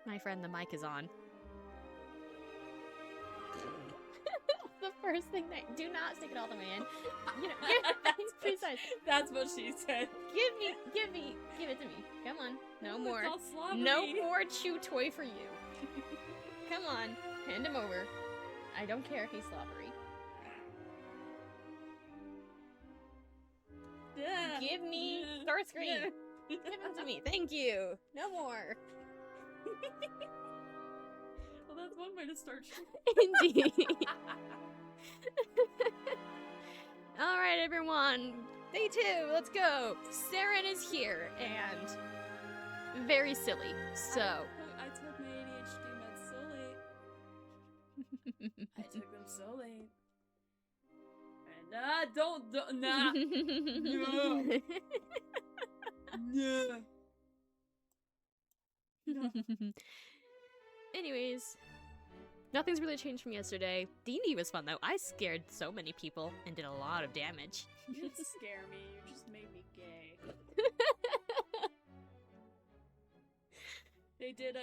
My friend, the mic is on. The first thing that do not stick it all the way in. You know, that's what she said. Give it to me. Come on. No more. It's all slobbery. No more chew toy for you. Come on. Hand him over. I don't care if he's slobbery. Yeah. Give me Starscream. Give him to me. Thank you. No more. Well, that's one way to start. Indeed. Alright, everyone. Day 2. Let's go. Saren is here and very silly. So. I took my ADHD meds so late. I took them so late. And nah. No. No. Anyways, nothing's really changed from yesterday. D&D was fun though. I scared so many people and did a lot of damage. You didn't scare me, you just made me gay. They did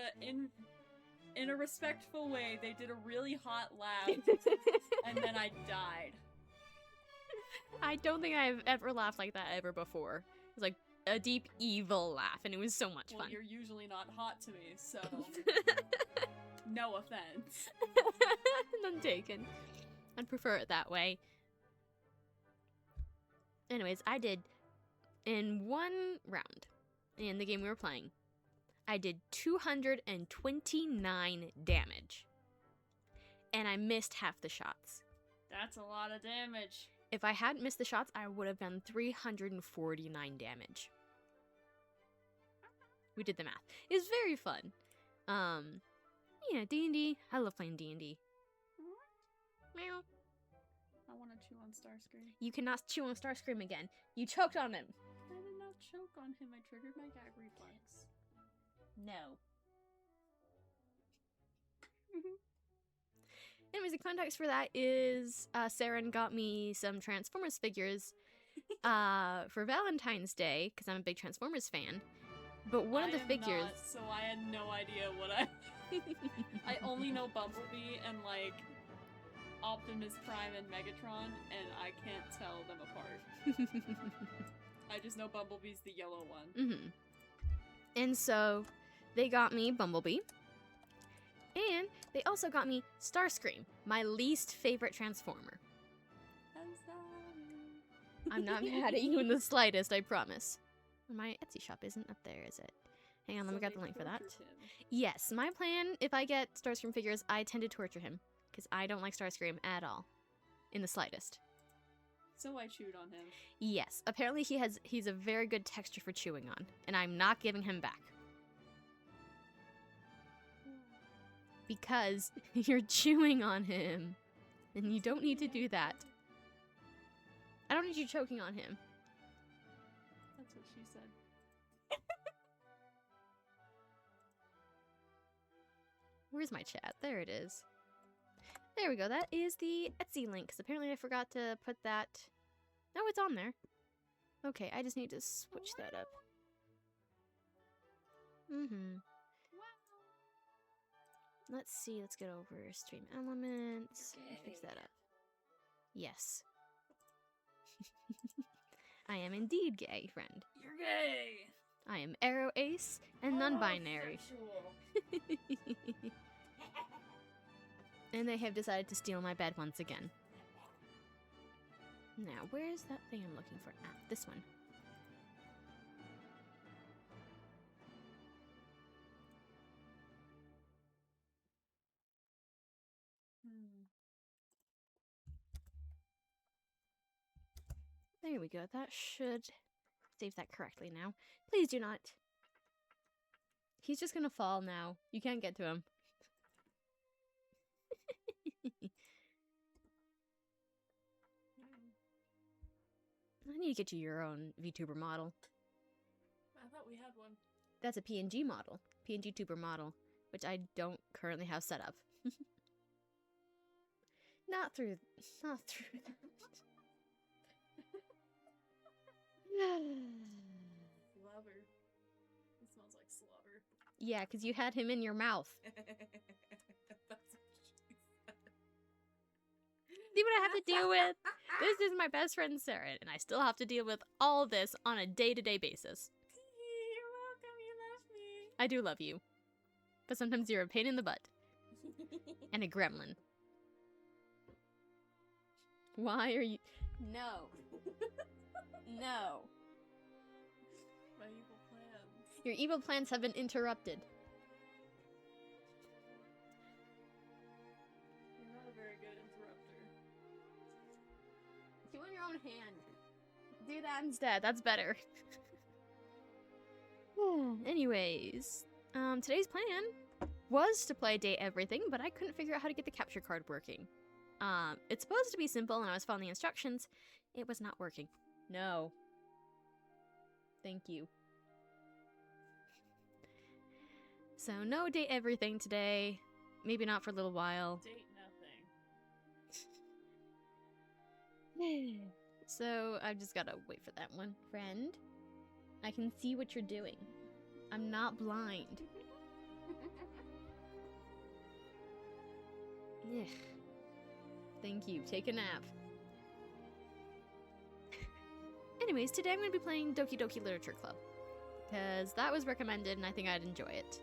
in a respectful way, they did a really hot laugh, and then I died. I don't think I've ever laughed like that ever before. It was like a deep evil laugh, and it was so much fun. You're usually not hot to me, so no offense. None taken. I'd prefer it that way. Anyways, I did, in one round, in the game we were playing, I did 229 damage. And I missed half the shots. That's a lot of damage. If I hadn't missed the shots, I would have done 349 damage. We did the math. It was very fun. Yeah, D&D. I love playing D&D. Meow. I want to chew on Starscream. You cannot chew on Starscream again. You choked on him. I did not choke on him. I triggered my gag reflex. No. Anyways, the context for that is Saren got me some Transformers figures for Valentine's Day, because I'm a big Transformers fan. But one of the figures... Not, so I had no idea what I... I only know Bumblebee and, like, Optimus Prime and Megatron, and I can't tell them apart. I just know Bumblebee's the yellow one. Mm-hmm. And so, they got me Bumblebee. And they also got me Starscream, my least favorite Transformer. I'm sorry. I'm not mad at you in the slightest, I promise. My Etsy shop isn't up there, is it? Hang on, let me grab the link for that. Yes, my plan, if I get Starscream figures, I tend to torture him. Because I don't like Starscream at all. In the slightest. So I chewed on him. Yes, apparently he's a very good texture for chewing on. And I'm not giving him back. Because you're chewing on him. And you don't need to do that. I don't need you choking on him. That's what she said. Where's my chat? There it is. There we go. That is the Etsy link. Because apparently I forgot to put that... No, it's on there. Okay, I just need to switch that up. Let's see. Let's get over stream elements. Fix that up. Yes. I am indeed gay, friend. You're gay! I am arrow ace and non-binary. And they have decided to steal my bed once again. Now, where is that thing I'm looking for? Ah, this one. There we go. That should save that correctly now. Please do not. He's just gonna fall now. You can't get to him. I need to get you your own VTuber model. I thought we had one. That's a PNG model. PNG tuber model. Which I don't currently have set up. Not through that. Slobber. It smells like slobber. Yeah, because you had him in your mouth. That's what she said. See what I have to deal with? This is my best friend Sarah, and I still have to deal with all this on a day-to-day basis. You're welcome, you love me. I do love you. But sometimes you're a pain in the butt. And a gremlin. Why are you... No. No. My evil plans. Your evil plans have been interrupted. You're not a very good interrupter. Do it in your own hand. Do that instead. That's better. Anyways, today's plan was to play Day Everything, but I couldn't figure out how to get the capture card working. It's supposed to be simple, and I was following the instructions. It was not working. No. Thank you. So, no Day Everything today. Maybe not for a little while. Date nothing. So, I've just gotta wait for that one. Friend, I can see what you're doing. I'm not blind. Ugh. Thank you. Take a nap. Anyways, today I'm going to be playing Doki Doki Literature Club. Because that was recommended and I think I'd enjoy it.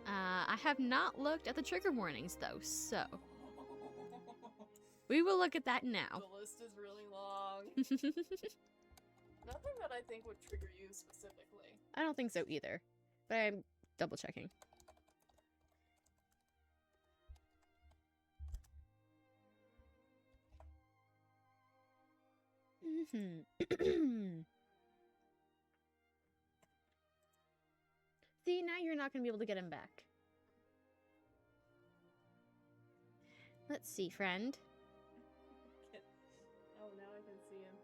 I have not looked at the trigger warnings though, so... we will look at that now. The list is really long. Nothing that I think would trigger you specifically. I don't think so either. But I'm double checking. See, now you're not going to be able to get him back. Let's see, friend. Oh, now I can see him.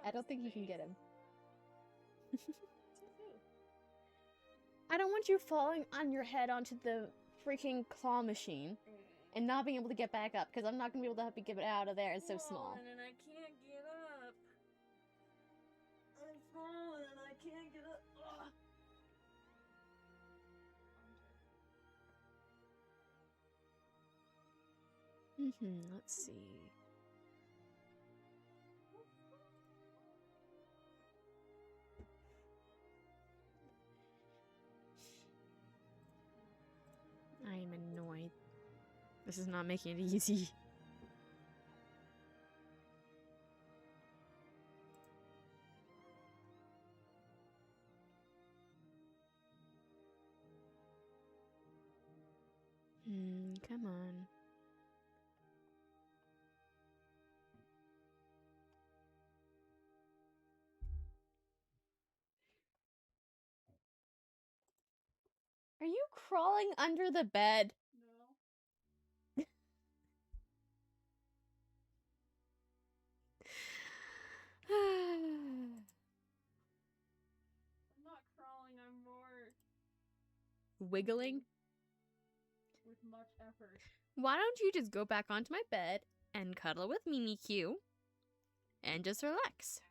I don't think you can get him. I don't want you falling on your head onto the freaking claw machine and not being able to get back up, because I'm not going to be able to help you get it out of there. It's so small. And I can't get up. I'm falling and I can't get up. Ugh. Let's see. I am annoyed. This is not making it easy. Come on. Are you crawling under the bed? No. I'm not crawling, I'm more Wiggling? with much effort. Why don't you just go back onto my bed and cuddle with Mimi Q and just relax?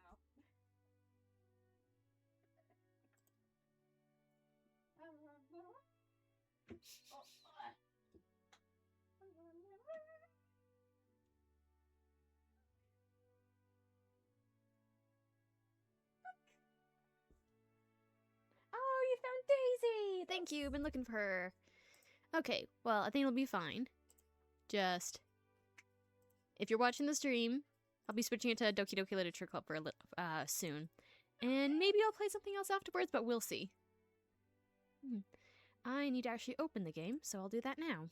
Oh, you found Daisy! Thank you, been looking for her. Okay, well, I think it'll be fine. Just, if you're watching the stream, I'll be switching it to Doki Doki Literature Club for a soon. And maybe I'll play something else afterwards, but we'll see. I need to actually open the game, so I'll do that now.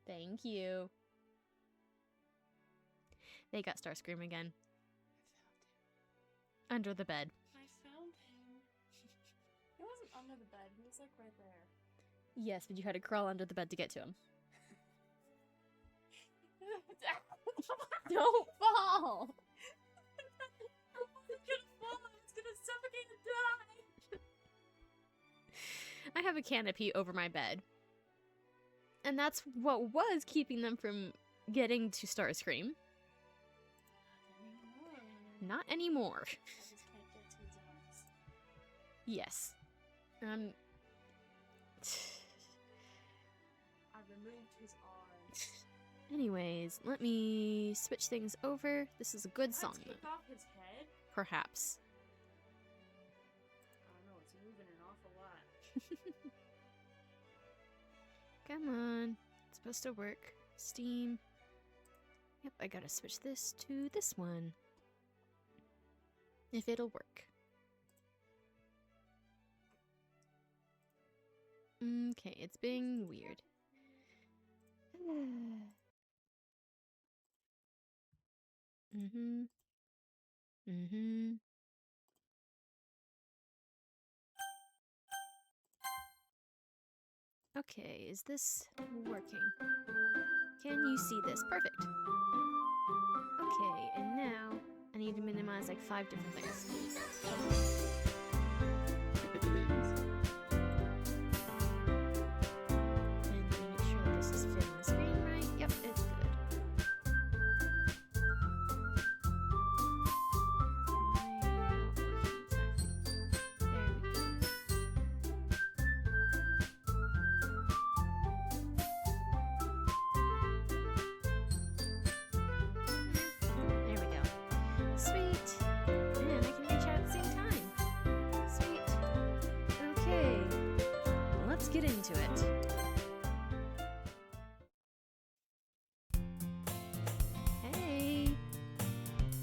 Thank you. They got Starscream again. Under the bed. I found him. He wasn't under the bed, he was like right there. Yes, but you had to crawl under the bed to get to him. Don't fall! I wasn't gonna fall, I was gonna suffocate and die! I have a canopy over my bed. And that's what was keeping them from getting to Starscream. Not anymore. I just can't get to his arms. Yes. I removed his arms. Anyways, let me switch things over. This is a good song. Take off his head? Perhaps. I don't know, it's moving an awful lot. Come on. It's supposed to work. Steam. Yep, I gotta switch this to this one. If it'll work. Okay, it's being weird. Okay, is this working? Can you see this? Perfect. Okay, and now I need to minimize like 5 different things. And let me make sure that this is fitting the screen right. Yep, it's good. Why not working exactly? There we go. There we go. Sweet. And I can reach out at the same time. Sweet. Okay. Let's get into it. Hey.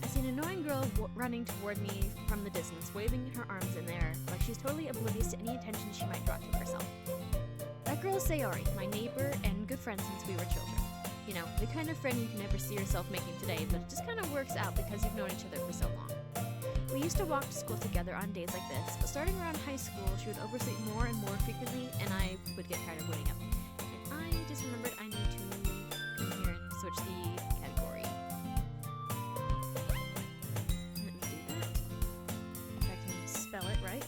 I see an annoying girl running toward me from the distance, waving her arms in the air, like she's totally oblivious to any attention she might draw to herself. That girl is Sayori, my neighbor and good friend since we were children. You know, the kind of friend you can never see yourself making today, but it just kind of works out because you've known each other for so long. We used to walk to school together on days like this, but starting around high school, she would oversleep more and more frequently, and I would get tired of waiting up. And I just remembered I need to come here and switch the category. Let me do that. If I can spell it right.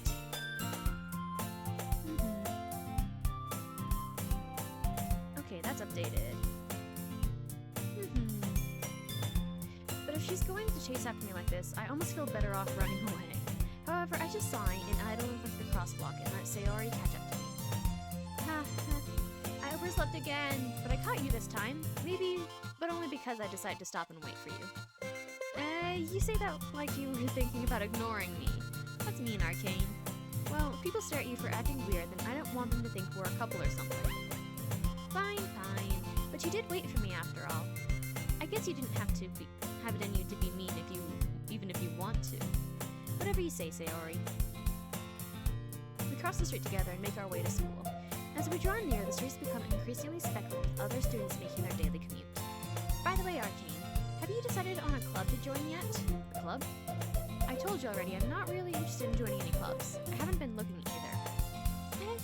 Okay, that's updated. But if she's going to chase after me like this, I almost feel better off running away. However, I just sigh and idle in front of the crosswalk and let Sayori catch up to me. Ha, I overslept again, but I caught you this time. Maybe, but only because I decided to stop and wait for you. You say that like you were thinking about ignoring me. That's mean, Arcane. Well, if people stare at you for acting weird, then I don't want them to think we're a couple or something. Fine, fine. But you did wait for me after all. I guess you didn't have it in you to be mean even if you want to. Whatever you say, Sayori. We cross the street together and make our way to school. As we draw near, the streets become increasingly speckled with other students making their daily commute. By the way, Arcane, have you decided on a club to join yet? A club? I told you already, I'm not really interested in joining any clubs. I haven't been looking either.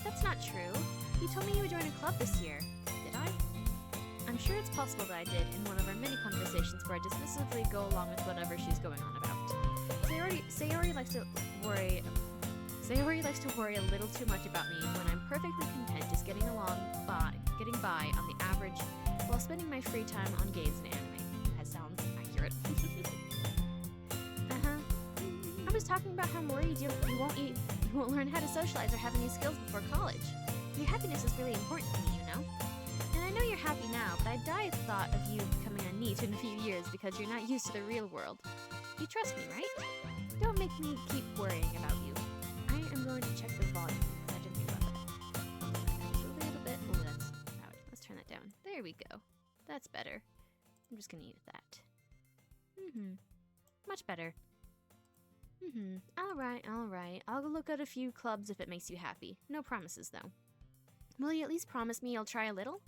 That's not true. You told me you would join a club this year. Did I? I'm sure it's possible that I did in one of our many conversations where I dismissively go along with whatever she's going on about. Sayori likes to worry a little too much about me when I'm perfectly content just getting by on the average while spending my free time on games and anime. That sounds accurate. I was talking about how I'm worried you won't learn how to socialize or have any skills before college. Your happiness is really important to me, you know? And I know you're happy now, but I'd die at the thought of you becoming a NEET in a few years because you're not used to the real world. You trust me, right? Don't make me keep worrying about you. I am going to check the volume. I didn't think about that. A little bit. Oh, that's loud. Let's turn that down. There we go. That's better. I'm just gonna use that. Much better. Alright. I'll look at a few clubs if it makes you happy. No promises, though. Will you at least promise me you'll try a little?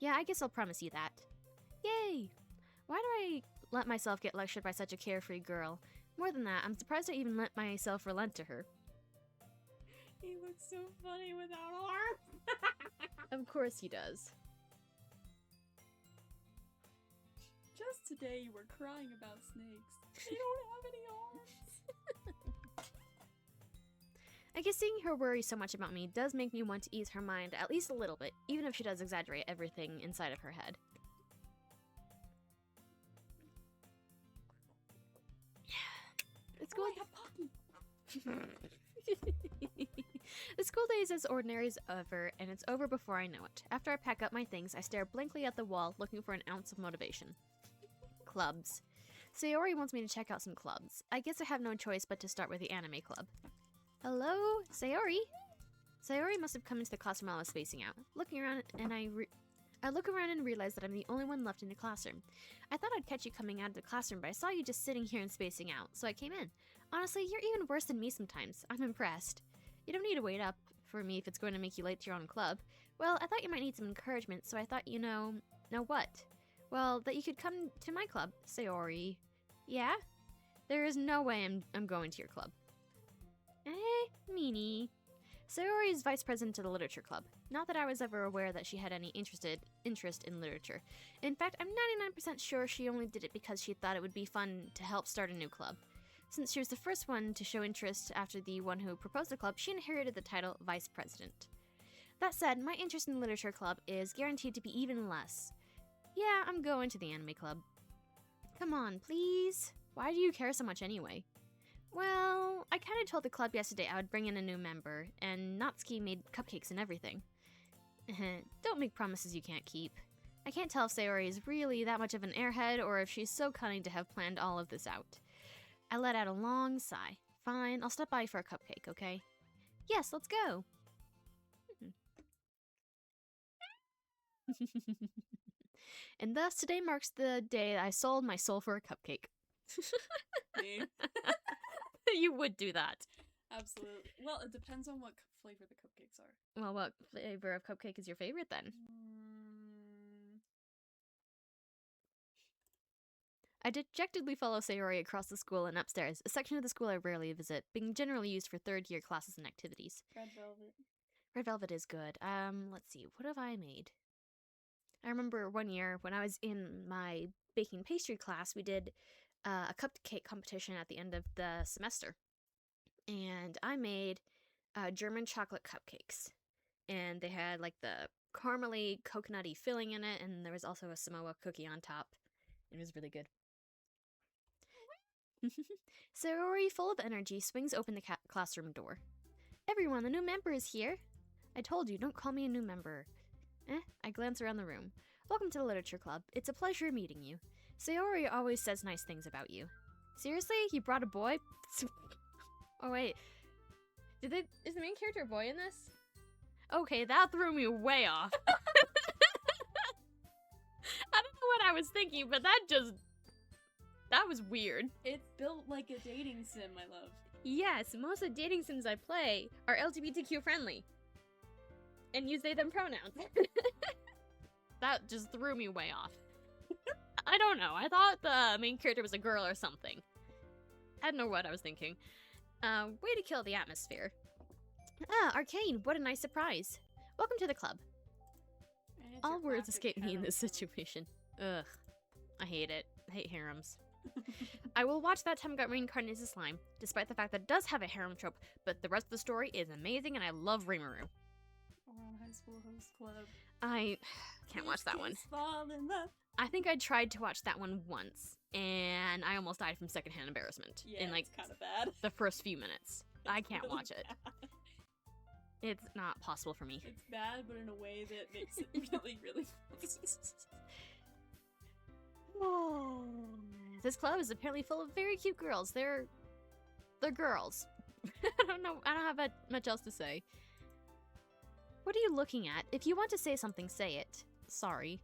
Yeah, I guess I'll promise you that. Yay! Why do I let myself get lectured by such a carefree girl? More than that, I'm surprised I even let myself relent to her. He looks so funny without arms. Of course he does. Just today you were crying about snakes. They don't have any arms. I guess seeing her worry so much about me does make me want to ease her mind at least a little bit, even if she does exaggerate everything inside of her head. The school The school day is as ordinary as ever, and it's over before I know it. After I pack up my things, I stare blankly at the wall, looking for an ounce of motivation. Clubs. Sayori wants me to check out some clubs. I guess I have no choice but to start with the anime club. Hello? Sayori? Sayori must have come into the classroom while I was spacing out. Looking around, and I look around and realize that I'm the only one left in the classroom. I thought I'd catch you coming out of the classroom, but I saw you just sitting here and spacing out, so I came in. Honestly, you're even worse than me sometimes. I'm impressed. You don't need to wait up for me if it's going to make you late to your own club. Well, I thought you might need some encouragement, so I thought, know what? Well, that you could come to my club, Sayori. Yeah? There is no way I'm going to your club. Meanie. Sayori is vice president of the literature club. Not that I was ever aware that she had any interest in literature. In fact, I'm 99% sure she only did it because she thought it would be fun to help start a new club. Since she was the first one to show interest after the one who proposed the club, she inherited the title vice president. That said, my interest in the literature club is guaranteed to be even less. Yeah, I'm going to the anime club. Come on, please. Why do you care so much anyway? Well, I kind of told the club yesterday I would bring in a new member, and Natsuki made cupcakes and everything. Don't make promises you can't keep. I can't tell if Sayori is really that much of an airhead or if she's so cunning to have planned all of this out. I let out a long sigh. Fine, I'll stop by for a cupcake, okay? Yes, let's go! And thus, today marks the day I sold my soul for a cupcake. Me? You would do that. Absolutely. Well, it depends on what flavor the cupcakes are. Well, what flavor of cupcake is your favorite, then? I dejectedly follow Sayori across the school and upstairs, a section of the school I rarely visit, being generally used for third-year classes and activities. Red velvet. Red velvet is good. Let's see, what have I made? I remember one year when I was in my baking pastry class, we did a cupcake competition at the end of the semester. And I made German chocolate cupcakes. And they had like the caramely, coconutty filling in it, and there was also a Samoa cookie on top. It was really good. Sayori, full of energy, swings open the classroom door. Everyone, the new member is here. I told you, don't call me a new member. I glance around the room. Welcome to the literature club. It's a pleasure meeting you. Sayori always says nice things about you. Seriously? You brought a boy? Oh wait. Is the main character a boy in this? Okay, that threw me way off. I don't know what I was thinking, but that was weird. It's built like a dating sim, my love. Yes, most of the dating sims I play are LGBTQ friendly. And use they them pronouns. That just threw me way off. I don't know. I thought the main character was a girl or something. I don't know what I was thinking. Way to kill the atmosphere. Arcane, what a nice surprise. Welcome to the club. All words escape me in this situation. Ugh. I hate it. I hate harems. I will watch That Time I Got Reincarnated as a Slime, despite the fact that it does have a harem trope, but the rest of the story is amazing and I love Rimuru. High School Host Club. I can't watch that one. Fall in love. I think I tried to watch that one once, and I almost died from secondhand embarrassment in like it's kind of bad. the first few minutes. I can't really watch it. Bad. It's not possible for me. It's bad, but in a way that makes it really, really This club is apparently full of very cute girls. They're girls. I don't know. I don't have much else to say. What are you looking at? If you want to say something, say it. Sorry.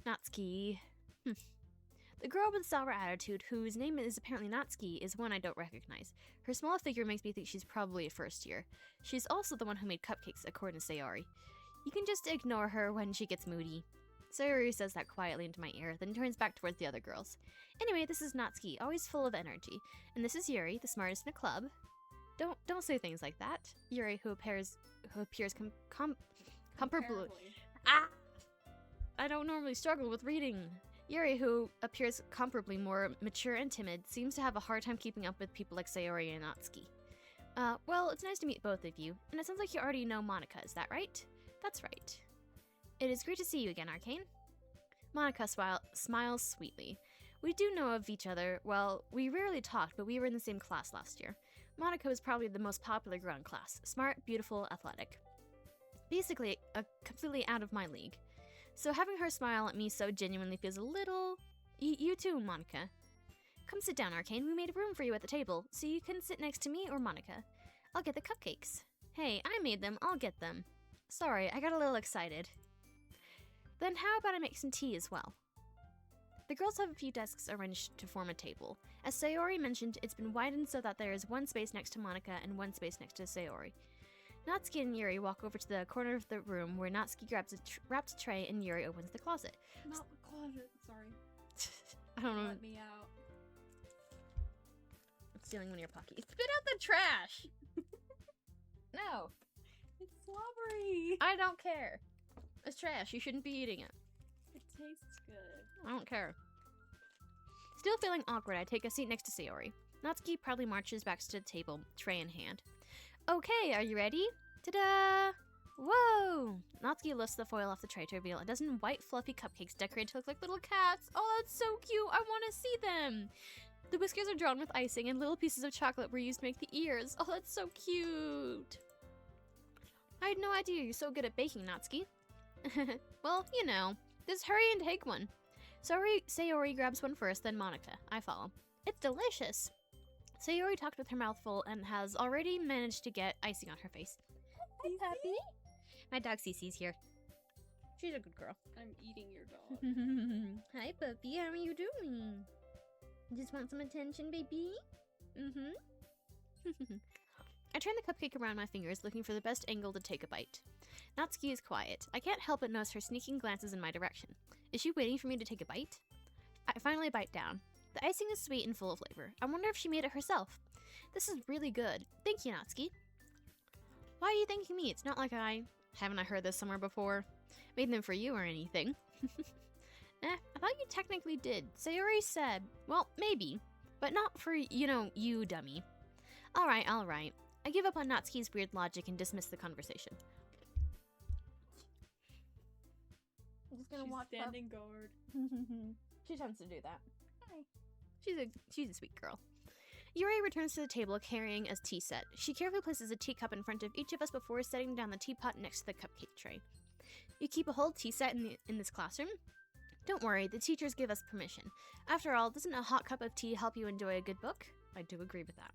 Natsuki. The girl with the sour attitude, whose name is apparently Natsuki, is one I don't recognize. Her small figure makes me think she's probably a first year. She's also the one who made cupcakes, according to Sayori. You can just ignore her when she gets moody. Sayori says that quietly into my ear, then turns back towards the other girls. Anyway, this is Natsuki, always full of energy. And this is Yuri, the smartest in the club. Don't say things like that. Yuri, who appears comparably. I don't normally struggle with reading. Yuri, who appears comparably more mature and timid, seems to have a hard time keeping up with people like Sayori and Natsuki. Well, it's nice to meet both of you, and it sounds like you already know Monica, is that right? That's right. It is great to see you again, Arcane. Monica smiles sweetly. We do know of each other. Well, we rarely talked, but we were in the same class last year. Monica was probably the most popular girl in class. Smart, beautiful, athletic. Basically, completely out of my league. So having her smile at me so genuinely feels a little... You too, Monica. Come sit down, Arcane. We made room for you at the table, so you can sit next to me or Monica. I'll get the cupcakes. Hey, I made them. I'll get them. Sorry, I got a little excited. Then how about I make some tea as well? The girls have a few desks arranged to form a table. As Sayori mentioned, it's been widened so that there is one space next to Monica and one space next to Sayori. Natsuki and Yuri walk over to the corner of the room where Natsuki grabs a wrapped tray and Yuri opens the closet. Not the closet, sorry. I don't know. Let me out. I'm stealing one of your Pockies. Spit out the trash! No. It's slobbery. I don't care. It's trash. You shouldn't be eating it. It tastes good. I don't care. Still feeling awkward, I take a seat next to Sayori. Natsuki proudly marches back to the table, tray in hand. Okay, are you ready? Ta-da! Whoa! Natsuki lifts the foil off the tray to reveal a dozen white, fluffy cupcakes decorated to look like little cats. Oh, that's so cute! I want to see them! The whiskers are drawn with icing, and little pieces of chocolate were used to make the ears. Oh, that's so cute! I had no idea you're so good at baking, Natsuki. Well, you know. Just hurry and take one. Sayori grabs one first, then Monica. I follow. It's delicious! Sayori talked with her mouth full and has already managed to get icing on her face. Hi, puppy. My dog Cece's here. She's a good girl. I'm eating your dog. Hi, puppy. How are you doing? Just want some attention, baby? Mm-hmm. I turn the cupcake around my fingers, looking for the best angle to take a bite. Natsuki is quiet. I can't help but notice her sneaking glances in my direction. Is she waiting for me to take a bite? I finally bite down. The icing is sweet and full of flavor. I wonder if she made it herself. This is really good. Thank you, Natsuki. Why are you thanking me? It's not like haven't I heard this somewhere before? Made them for you or anything. I thought you technically did. Sayori said, well, maybe, but not for, you dummy. Alright. I give up on Natsuki's weird logic and dismiss the conversation. I'm just gonna walk standing guard. She tends to do that. Hi. She's a sweet girl. Yuri returns to the table carrying a tea set. She carefully places a teacup in front of each of us before setting down the teapot next to the cupcake tray. You keep a whole tea set in this classroom? Don't worry, the teachers give us permission. After all, doesn't a hot cup of tea help you enjoy a good book? I do agree with that.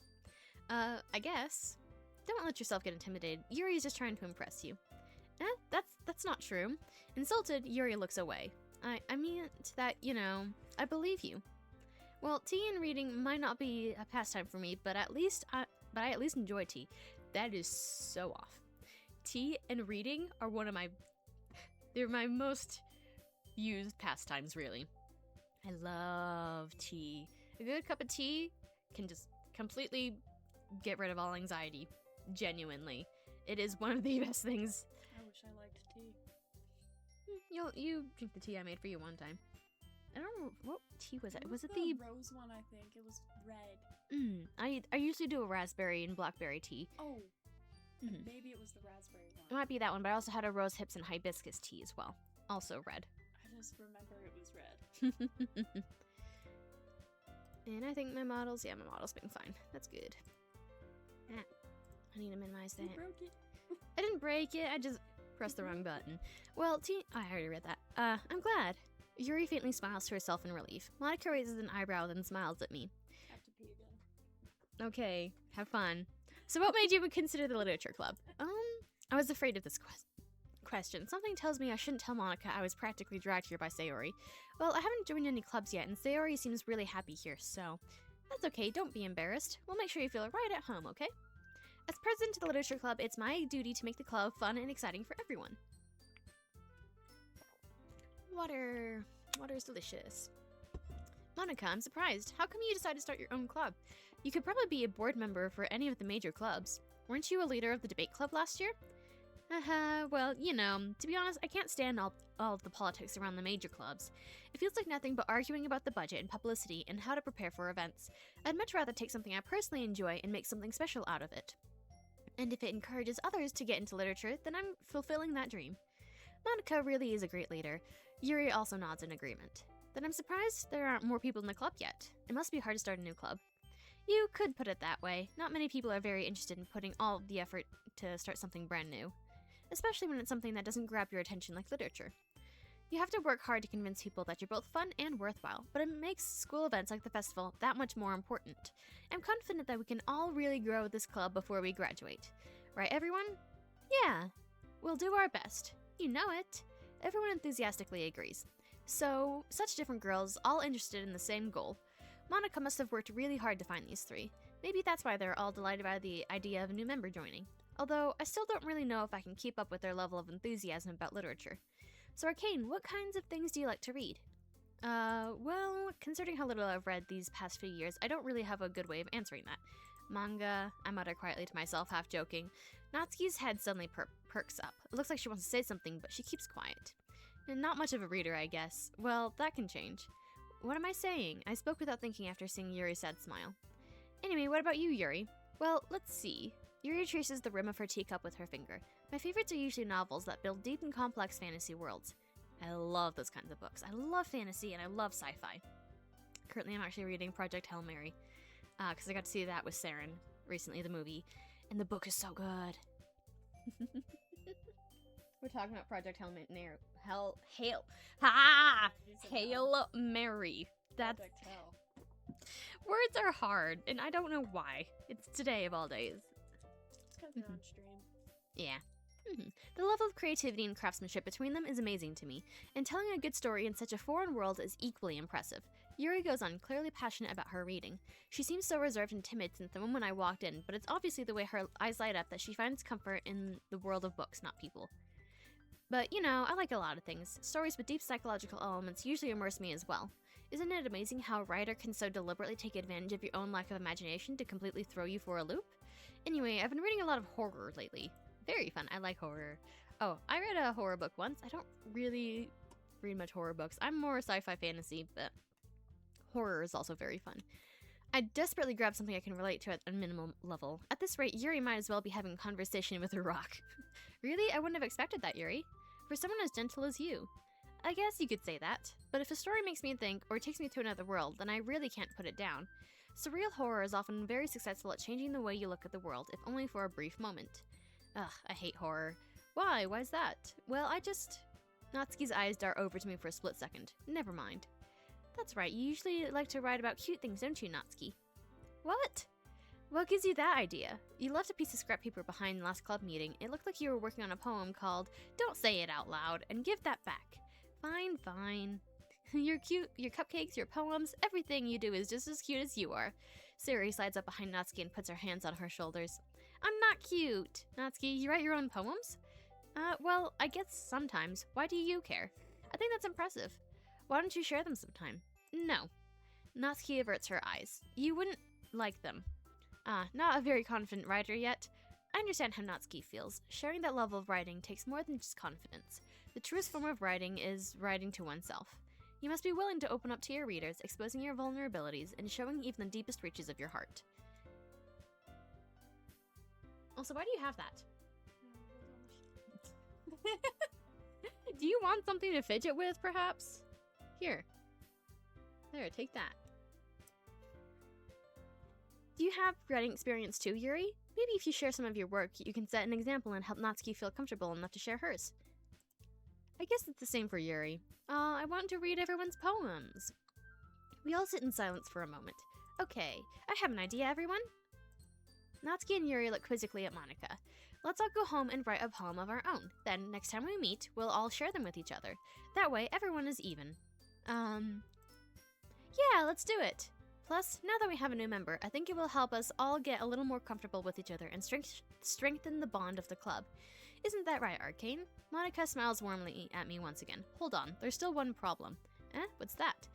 I guess. Don't let yourself get intimidated. Yuri's just trying to impress you. That's not true. Insulted, Yuri looks away. I mean that, I believe you. Well, tea and reading might not be a pastime for me, but I at least enjoy tea. That is so off. Tea and reading are they're my most used pastimes, really. I love tea. A good cup of tea can just completely get rid of all anxiety. Genuinely. It is one of the best things. I wish I liked tea. You drink the tea I made for you one time. I don't know what tea was it. Was it the rose one? I think it was red. I usually do a raspberry and blackberry tea. Oh, maybe it was the raspberry one. It might be that one, but I also had a rose hips and hibiscus tea as well. Also red. I just remember it was red. And I think my model's being fine. That's good. I need to minimize that. You broke it. I didn't break it. I just pressed the wrong button. Well, I already read that. I'm glad. Yuri faintly smiles to herself in relief. Monica raises an eyebrow, then smiles at me. I have to pee again. Okay, have fun. So what made you consider the literature club? I was afraid of this question. Something tells me I shouldn't tell Monica I was practically dragged here by Sayori. Well, I haven't joined any clubs yet, and Sayori seems really happy here, so... That's okay, don't be embarrassed. We'll make sure you feel right at home, okay? As president of the literature club, it's my duty to make the club fun and exciting for everyone. Water's delicious. Monica, I'm surprised. How come you decided to start your own club? You could probably be a board member for any of the major clubs. Weren't you a leader of the debate club last year? Well, you know, to be honest, I can't stand all of the politics around the major clubs. It feels like nothing but arguing about the budget and publicity and how to prepare for events. I'd much rather take something I personally enjoy and make something special out of it. And if it encourages others to get into literature, then I'm fulfilling that dream. Monica really is a great leader. Yuri also nods in agreement. Then I'm surprised there aren't more people in the club yet. It must be hard to start a new club. You could put it that way. Not many people are very interested in putting all of the effort to start something brand new, especially when it's something that doesn't grab your attention like literature. You have to work hard to convince people that you're both fun and worthwhile, but it makes school events like the festival that much more important. I'm confident that we can all really grow this club before we graduate. Right, everyone? Yeah, we'll do our best. You know it. Everyone enthusiastically agrees. So, such different girls, all interested in the same goal. Monica must have worked really hard to find these three. Maybe that's why they're all delighted by the idea of a new member joining. Although, I still don't really know if I can keep up with their level of enthusiasm about literature. So Arcane, what kinds of things do you like to read? Well, considering how little I've read these past few years, I don't really have a good way of answering that. Manga, I mutter quietly to myself, half joking. Natsuki's head suddenly perks up. It looks like she wants to say something, but she keeps quiet. And not much of a reader, I guess. Well, that can change. What am I saying? I spoke without thinking after seeing Yuri's sad smile. Anyway, what about you, Yuri? Well, let's see. Yuri traces the rim of her teacup with her finger. My favorites are usually novels that build deep and complex fantasy worlds. I love those kinds of books. I love fantasy and I love sci-fi. Currently, I'm actually reading Project Hail Mary, because I got to see that with Saren recently, the movie, and the book is so good. We're talking about Project Hail Mary. Hail Mary. That's Project Hell. words are hard, and I don't know why. It's today of all days. It's because they're on stream. Yeah. The level of creativity and craftsmanship between them is amazing to me, and telling a good story in such a foreign world is equally impressive. Yuri goes on, clearly passionate about her reading. She seems so reserved and timid since the moment I walked in, but it's obviously the way her eyes light up that she finds comfort in the world of books, not people. But, you know, I like a lot of things. Stories with deep psychological elements usually immerse me as well. Isn't it amazing how a writer can so deliberately take advantage of your own lack of imagination to completely throw you for a loop? Anyway, I've been reading a lot of horror lately. Very fun. I like horror. Oh, I read a horror book once. I don't really read much horror books. I'm more sci-fi fantasy, but horror is also very fun. I desperately grabbed something I can relate to at a minimum level. At this rate, Yuri might as well be having a conversation with a rock. Really? I wouldn't have expected that, Yuri. For someone as gentle as you. I guess you could say that. But if a story makes me think, or takes me to another world, then I really can't put it down. Surreal horror is often very successful at changing the way you look at the world, if only for a brief moment. Ugh, I hate horror. Why? Why's that? Well, Natsuki's eyes dart over to me for a split second. Never mind. That's right, you usually like to write about cute things, don't you, Natsuki? What? What gives you that idea? You left a piece of scrap paper behind last club meeting. It looked like you were working on a poem called Don't Say It Out Loud, and give that back. Fine, fine. You're cute, your cupcakes, your poems, everything you do is just as cute as you are. Sari slides up behind Natsuki and puts her hands on her shoulders. I'm not cute. Natsuki, you write your own poems? Well, I guess sometimes. Why do you care? I think that's impressive. Why don't you share them sometime? No. Natsuki averts her eyes. You wouldn't like them. Not a very confident writer yet. I understand how Natsuki feels. Sharing that level of writing takes more than just confidence. The truest form of writing is writing to oneself. You must be willing to open up to your readers, exposing your vulnerabilities, and showing even the deepest reaches of your heart. Also, why do you have that? Do you want something to fidget with, perhaps? Here. There, take that. Do you have writing experience too, Yuri? Maybe if you share some of your work, you can set an example and help Natsuki feel comfortable enough to share hers. I guess it's the same for Yuri. I want to read everyone's poems. We all sit in silence for a moment. Okay, I have an idea, everyone. Natsuki and Yuri look quizzically at Monica. Let's all go home and write a poem of our own. Then, next time we meet, we'll all share them with each other. That way, everyone is even. Yeah, let's do it. Plus, now that we have a new member, I think it will help us all get a little more comfortable with each other and strengthen the bond of the club. Isn't that right, Arcane? Monica smiles warmly at me once again. Hold on, there's still one problem. What's that?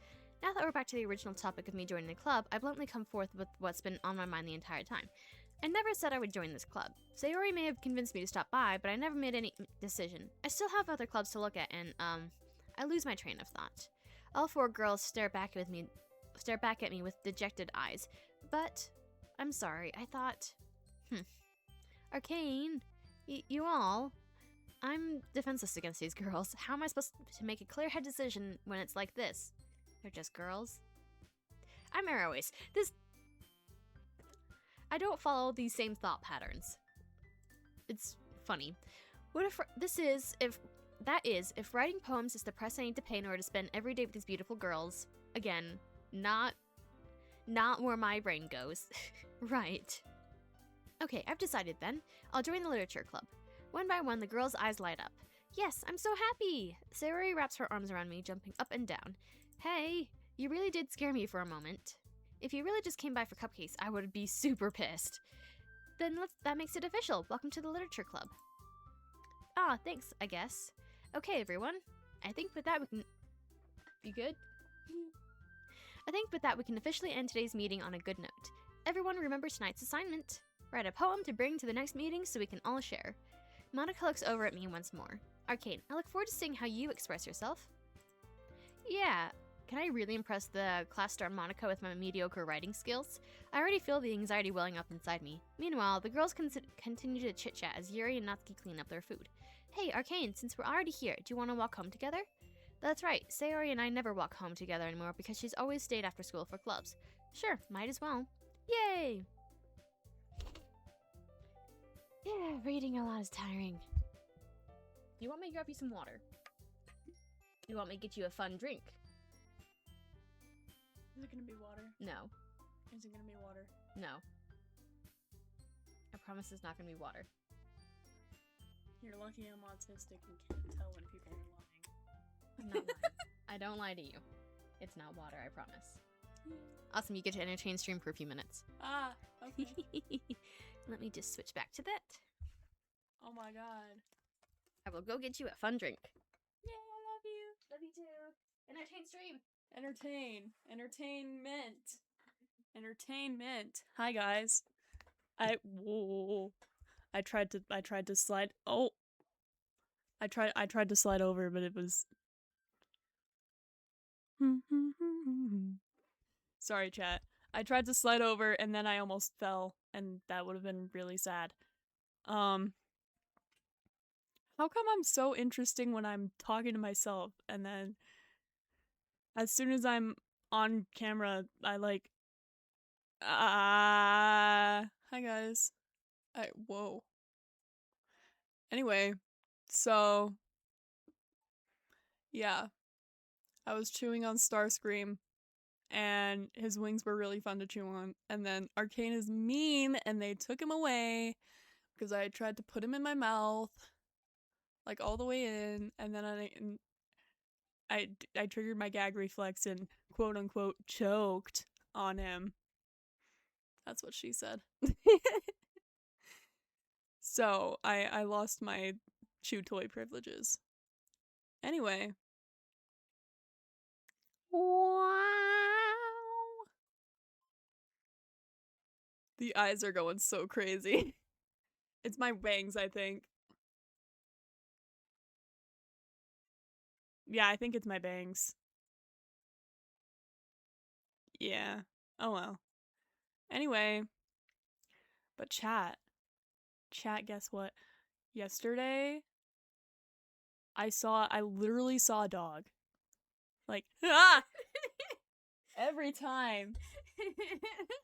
Now that we're back to the original topic of me joining the club, I bluntly come forth with what's been on my mind the entire time. I never said I would join this club. Sayori may have convinced me to stop by, but I never made any decision. I still have other clubs to look at, and, I lose my train of thought. All 4 girls stare back at me with dejected eyes. But, I'm sorry, I thought, Arcane, you all, I'm defenseless against these girls. How am I supposed to make a clear-headed decision when it's like this? They're just girls. I'm Airways. I don't follow these same thought patterns. It's funny. What if if writing poems is the price I need to pay in order to spend every day with these beautiful girls? Again, not where my brain goes. Right. Okay, I've decided then. I'll join the literature club. One by one, the girls' eyes light up. Yes, I'm so happy! Sayori wraps her arms around me, jumping up and down. Hey, you really did scare me for a moment. If you really just came by for cupcakes, I would be super pissed. Then that makes it official. Welcome to the literature club. Ah, thanks, I guess. Okay, everyone. I think with that we can... You good? I think with that we can officially end today's meeting on a good note. Everyone remember tonight's assignment. Write a poem to bring to the next meeting so we can all share. Monica looks over at me once more. Arcane, I look forward to seeing how you express yourself. Yeah, can I really impress the class star Monica with my mediocre writing skills? I already feel the anxiety welling up inside me. Meanwhile, the girls continue to chit-chat as Yuri and Natsuki clean up their food. Hey, Arcane, since we're already here, do you want to walk home together? That's right, Sayori and I never walk home together anymore because she's always stayed after school for clubs. Sure, might as well. Yay! Yeah, reading a lot is tiring. Do you want me to grab you some water? Do you want me to get you a fun drink? Is it gonna be water? No. Is it gonna be water? No. I promise it's not gonna be water. You're lucky I'm autistic and can't tell when people are lying. I'm not lying. I don't lie to you. It's not water, I promise. Awesome, you get to entertain stream for a few minutes. Ah, okay. Let me just switch back to that. Oh my god. I will go get you a fun drink. Yeah, I love you. Love you too. Entertain stream. Entertainment. Entertainment. Hi guys. I tried to slide. Oh. I tried to slide over, but it was. Sorry, chat. I tried to slide over and then I almost fell, and that would have been really sad. How come I'm so interesting when I'm talking to myself, and then as soon as I'm on camera, I like, hi guys. Whoa. Anyway, so, yeah. I was chewing on Starscream, and his wings were really fun to chew on, and then Arcane is mean, and they took him away, because I tried to put him in my mouth, like all the way in, and then I triggered my gag reflex and quote unquote choked on him. That's what she said. So I lost my chew toy privileges. Anyway. Wow. The eyes are going so crazy. It's my bangs, I think. Yeah, I think it's my bangs. Yeah. Oh well. Anyway. But chat, guess what? Yesterday, I literally saw a dog. Like, ah! Every time.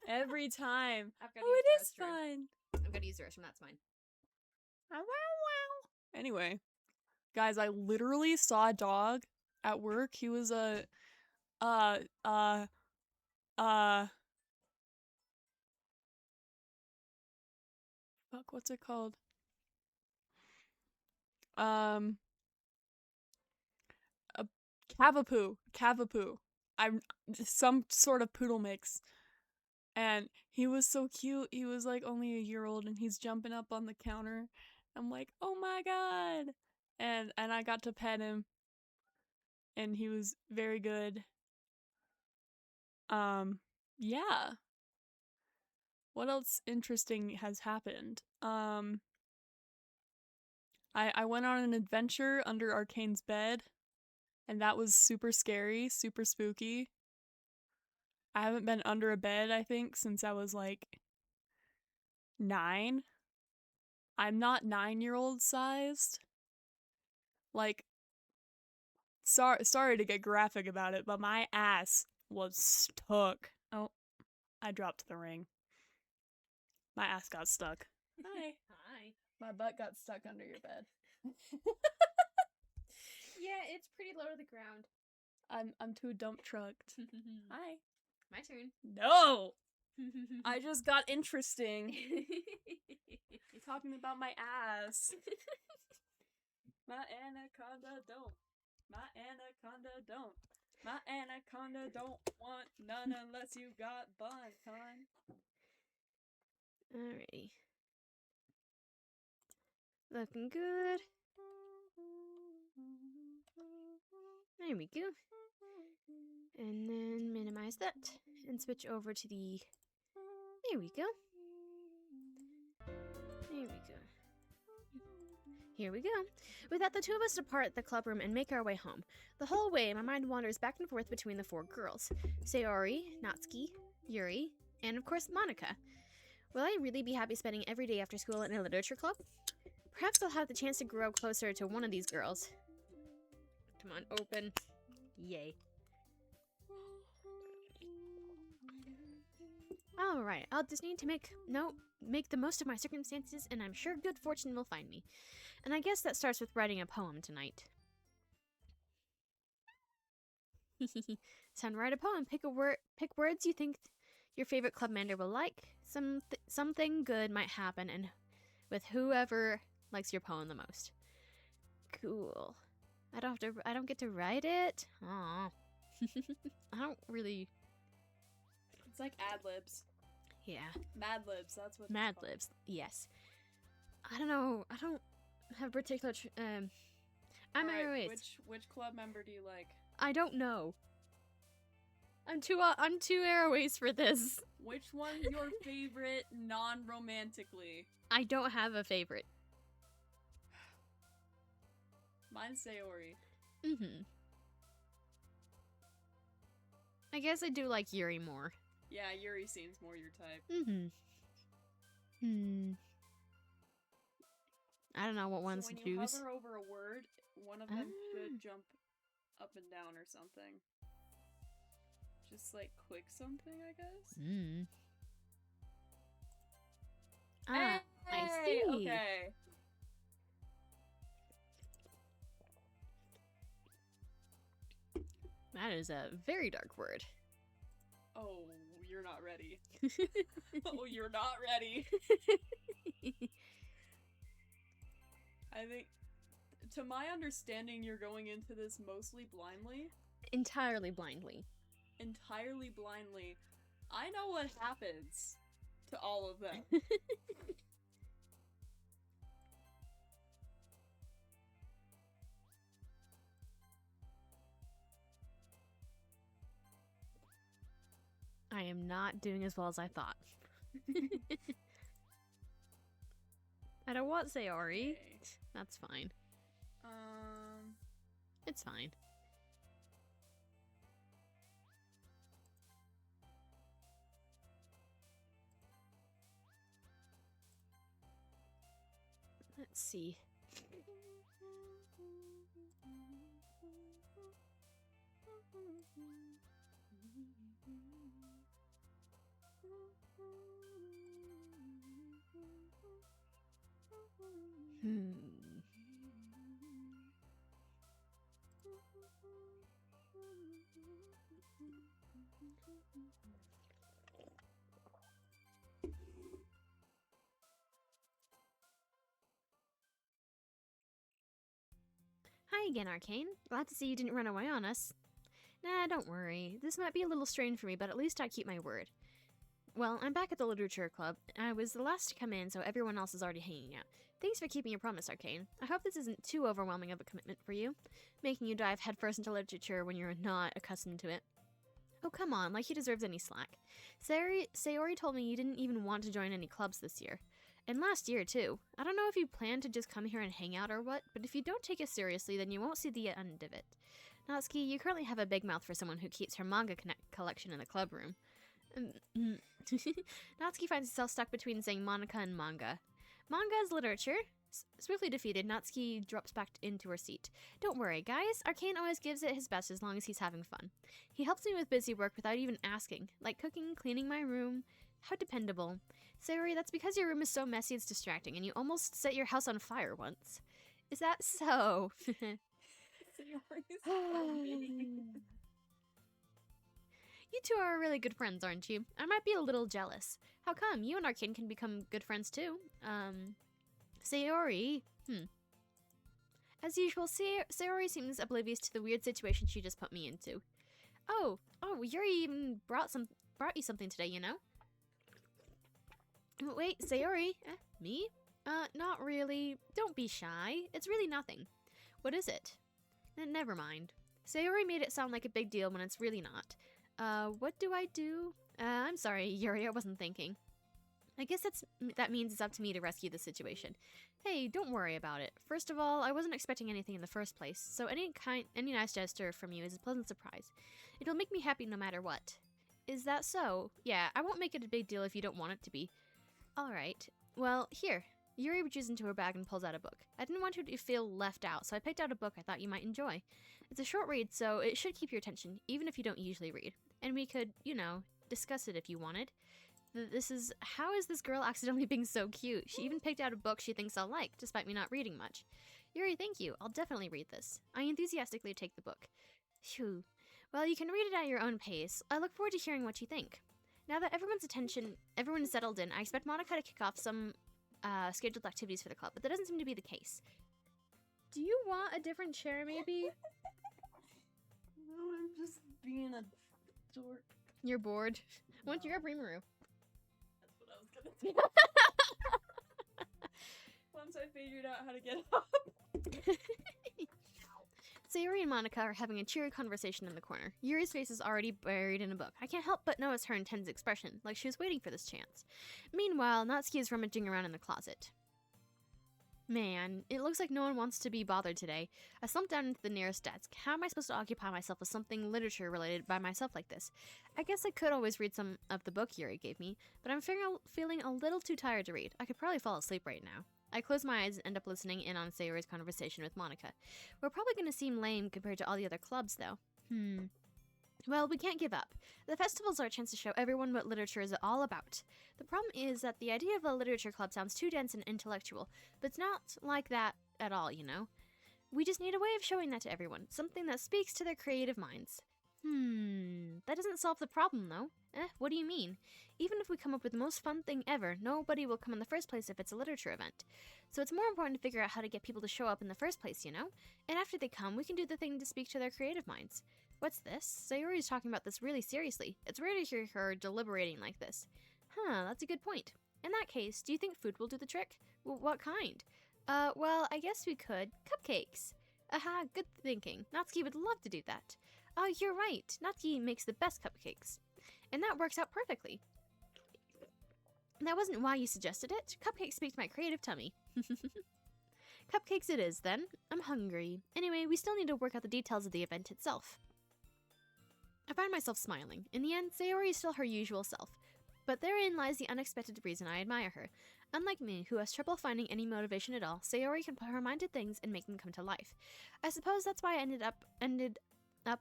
Every time. Oh, it is fun. I'm gonna use the restroom, that's mine. Wow, wow. Anyway, guys, I literally saw a dog at work. He was a, fuck, what's it called? A Cavapoo. I'm some sort of poodle mix. And he was so cute. He was like only a year old, and he's jumping up on the counter. I'm like, oh my god. And I got to pet him. And he was very good. Yeah. What else interesting has happened? I went on an adventure under Arcane's bed, and that was super scary, super spooky. I haven't been under a bed, I think, since I was like 9. I'm not 9-year-old sized. Like, sorry to get graphic about it, but my ass was stuck. Oh, I dropped the ring. My ass got stuck. Hi. Hi. My butt got stuck under your bed. Yeah, it's pretty low to the ground. I'm too dump trucked. Hi. My turn. No! I just got interesting. Talking about my ass. My anaconda don't. My anaconda don't. My anaconda don't want none unless you got bun, con. Alrighty. Looking good. There we go. And then minimize that and switch over to the... There we go. There we go. Here we go. With that, the two of us depart the club room and make our way home. The whole way, my mind wanders back and forth between the 4 girls. Sayori, Natsuki, Yuri, and of course, Monica. Will I really be happy spending every day after school in a literature club? Perhaps I'll have the chance to grow closer to one of these girls. Come on, open. Yay. Alright, I'll just need to make the most of my circumstances, and I'm sure good fortune will find me. And I guess that starts with writing a poem tonight. Time to write a poem. Pick words you think your favorite clubmander will like. Something good might happen, and with whoever likes your poem the most. Cool. I don't get to write it? Aw. I don't really... It's like ad-libs. Yeah. Mad Libs, that's what Mad Libs, yes. I don't know. I don't have particular... I'm Alright, Aeroist. which club member do you like? I don't know. I'm too Aeroist for this. Which one's your favorite non-romantically? I don't have a favorite. Mine's Sayori. Mm-hmm. I guess I do like Yuri more. Yeah, Yuri seems more your type. Mm-hmm. I don't know what ones so to when you choose. hover over a word, one of them should jump up and down or something. Just like click something, I guess? Ah, I see. Okay. That is a very dark word. Oh, you're not ready. Oh, you're not ready. I think, to my understanding, you're going into this mostly blindly. Entirely blindly. Entirely blindly. I know what happens to all of them. I am not doing as well as I thought. I don't want Sayori. Okay. That's fine. It's fine. Let's see. Hi again, Arcane. Glad to see you didn't run away on us. Nah, don't worry. This might be a little strange for me, but at least I keep my word. Well, I'm back at the Literature Club. I was the last to come in, so everyone else is already hanging out. Thanks for keeping your promise, Arcane. I hope this isn't too overwhelming of a commitment for you, making you dive headfirst into literature when you're not accustomed to it. Oh, come on, like he deserves any slack. Sayori told me you didn't even want to join any clubs this year. And last year, too. I don't know if you plan to just come here and hang out or what, but if you don't take it seriously, then you won't see the end of it. Natsuki, you currently have a big mouth for someone who keeps her manga collection in the club room. Natsuki finds herself stuck between saying Monica and manga. Manga is literature. Swiftly defeated, Natsuki drops back into her seat. Don't worry, guys. Arcane always gives it his best as long as he's having fun. He helps me with busy work without even asking, like cooking, cleaning my room. How dependable. Sayori, that's because your room is so messy it's distracting, and you almost set your house on fire once. Is that so? You two are really good friends, aren't you? I might be a little jealous. How come? You and Arcane can become good friends too. Sayori. As usual, Sayori seems oblivious to the weird situation she just put me into. Oh, Yuri even brought you something today, you know? Wait, Sayori? Me? Not really. Don't be shy. It's really nothing. What is it? Never mind. Sayori made it sound like a big deal when it's really not. What do I do? I'm sorry, Yuri, I wasn't thinking. I guess that means it's up to me to rescue the situation. Hey, don't worry about it. First of all, I wasn't expecting anything in the first place, so any nice gesture from you is a pleasant surprise. It'll make me happy no matter what. Is that so? Yeah, I won't make it a big deal if you don't want it to be. Alright. Well, here. Yuri reaches into her bag and pulls out a book. I didn't want you to feel left out, so I picked out a book I thought you might enjoy. It's a short read, so it should keep your attention, even if you don't usually read. And we could, discuss it if you wanted. How is this girl accidentally being so cute? She even picked out a book she thinks I'll like, despite me not reading much. Yuri, thank you. I'll definitely read this. I enthusiastically take the book. Phew. Well, you can read it at your own pace. I look forward to hearing what you think. Now that everyone is settled in, I expect Monica to kick off some scheduled activities for the club, but that doesn't seem to be the case. Do you want a different chair, maybe? No, I'm just being a dork. You're bored? Why don't you grab Rimuru? That's what I was gonna do. Once I figured out how to get up. Sayori and Monica are having a cheery conversation in the corner. Yuri's face is already buried in a book. I can't help but notice her intense expression, like she was waiting for this chance. Meanwhile, Natsuki is rummaging around in the closet. Man, it looks like no one wants to be bothered today. I slumped down into the nearest desk. How am I supposed to occupy myself with something literature-related by myself like this? I guess I could always read some of the book Yuri gave me, but I'm feeling a little too tired to read. I could probably fall asleep right now. I close my eyes and end up listening in on Sayori's conversation with Monica. We're probably going to seem lame compared to all the other clubs, though. Well, we can't give up. The festivals are a chance to show everyone what literature is all about. The problem is that the idea of a literature club sounds too dense and intellectual, but it's not like that at all, you know? We just need a way of showing that to everyone, something that speaks to their creative minds. That doesn't solve the problem, though. What do you mean? Even if we come up with the most fun thing ever, nobody will come in the first place if it's a literature event. So it's more important to figure out how to get people to show up in the first place, you know? And after they come, we can do the thing to speak to their creative minds. What's this? Sayori is talking about this really seriously. It's rare to hear her deliberating like this. That's a good point. In that case, do you think food will do the trick? What kind? Well, I guess we could. Cupcakes. Aha, good thinking. Natsuki would love to do that. Oh, you're right. Natsuki makes the best cupcakes. And that works out perfectly. That wasn't why you suggested it. Cupcakes speak to my creative tummy. Cupcakes it is, then. I'm hungry. Anyway, we still need to work out the details of the event itself. I find myself smiling. In the end, Sayori is still her usual self. But therein lies the unexpected reason I admire her. Unlike me, who has trouble finding any motivation at all, Sayori can put her mind to things and make them come to life. I suppose that's why I ended up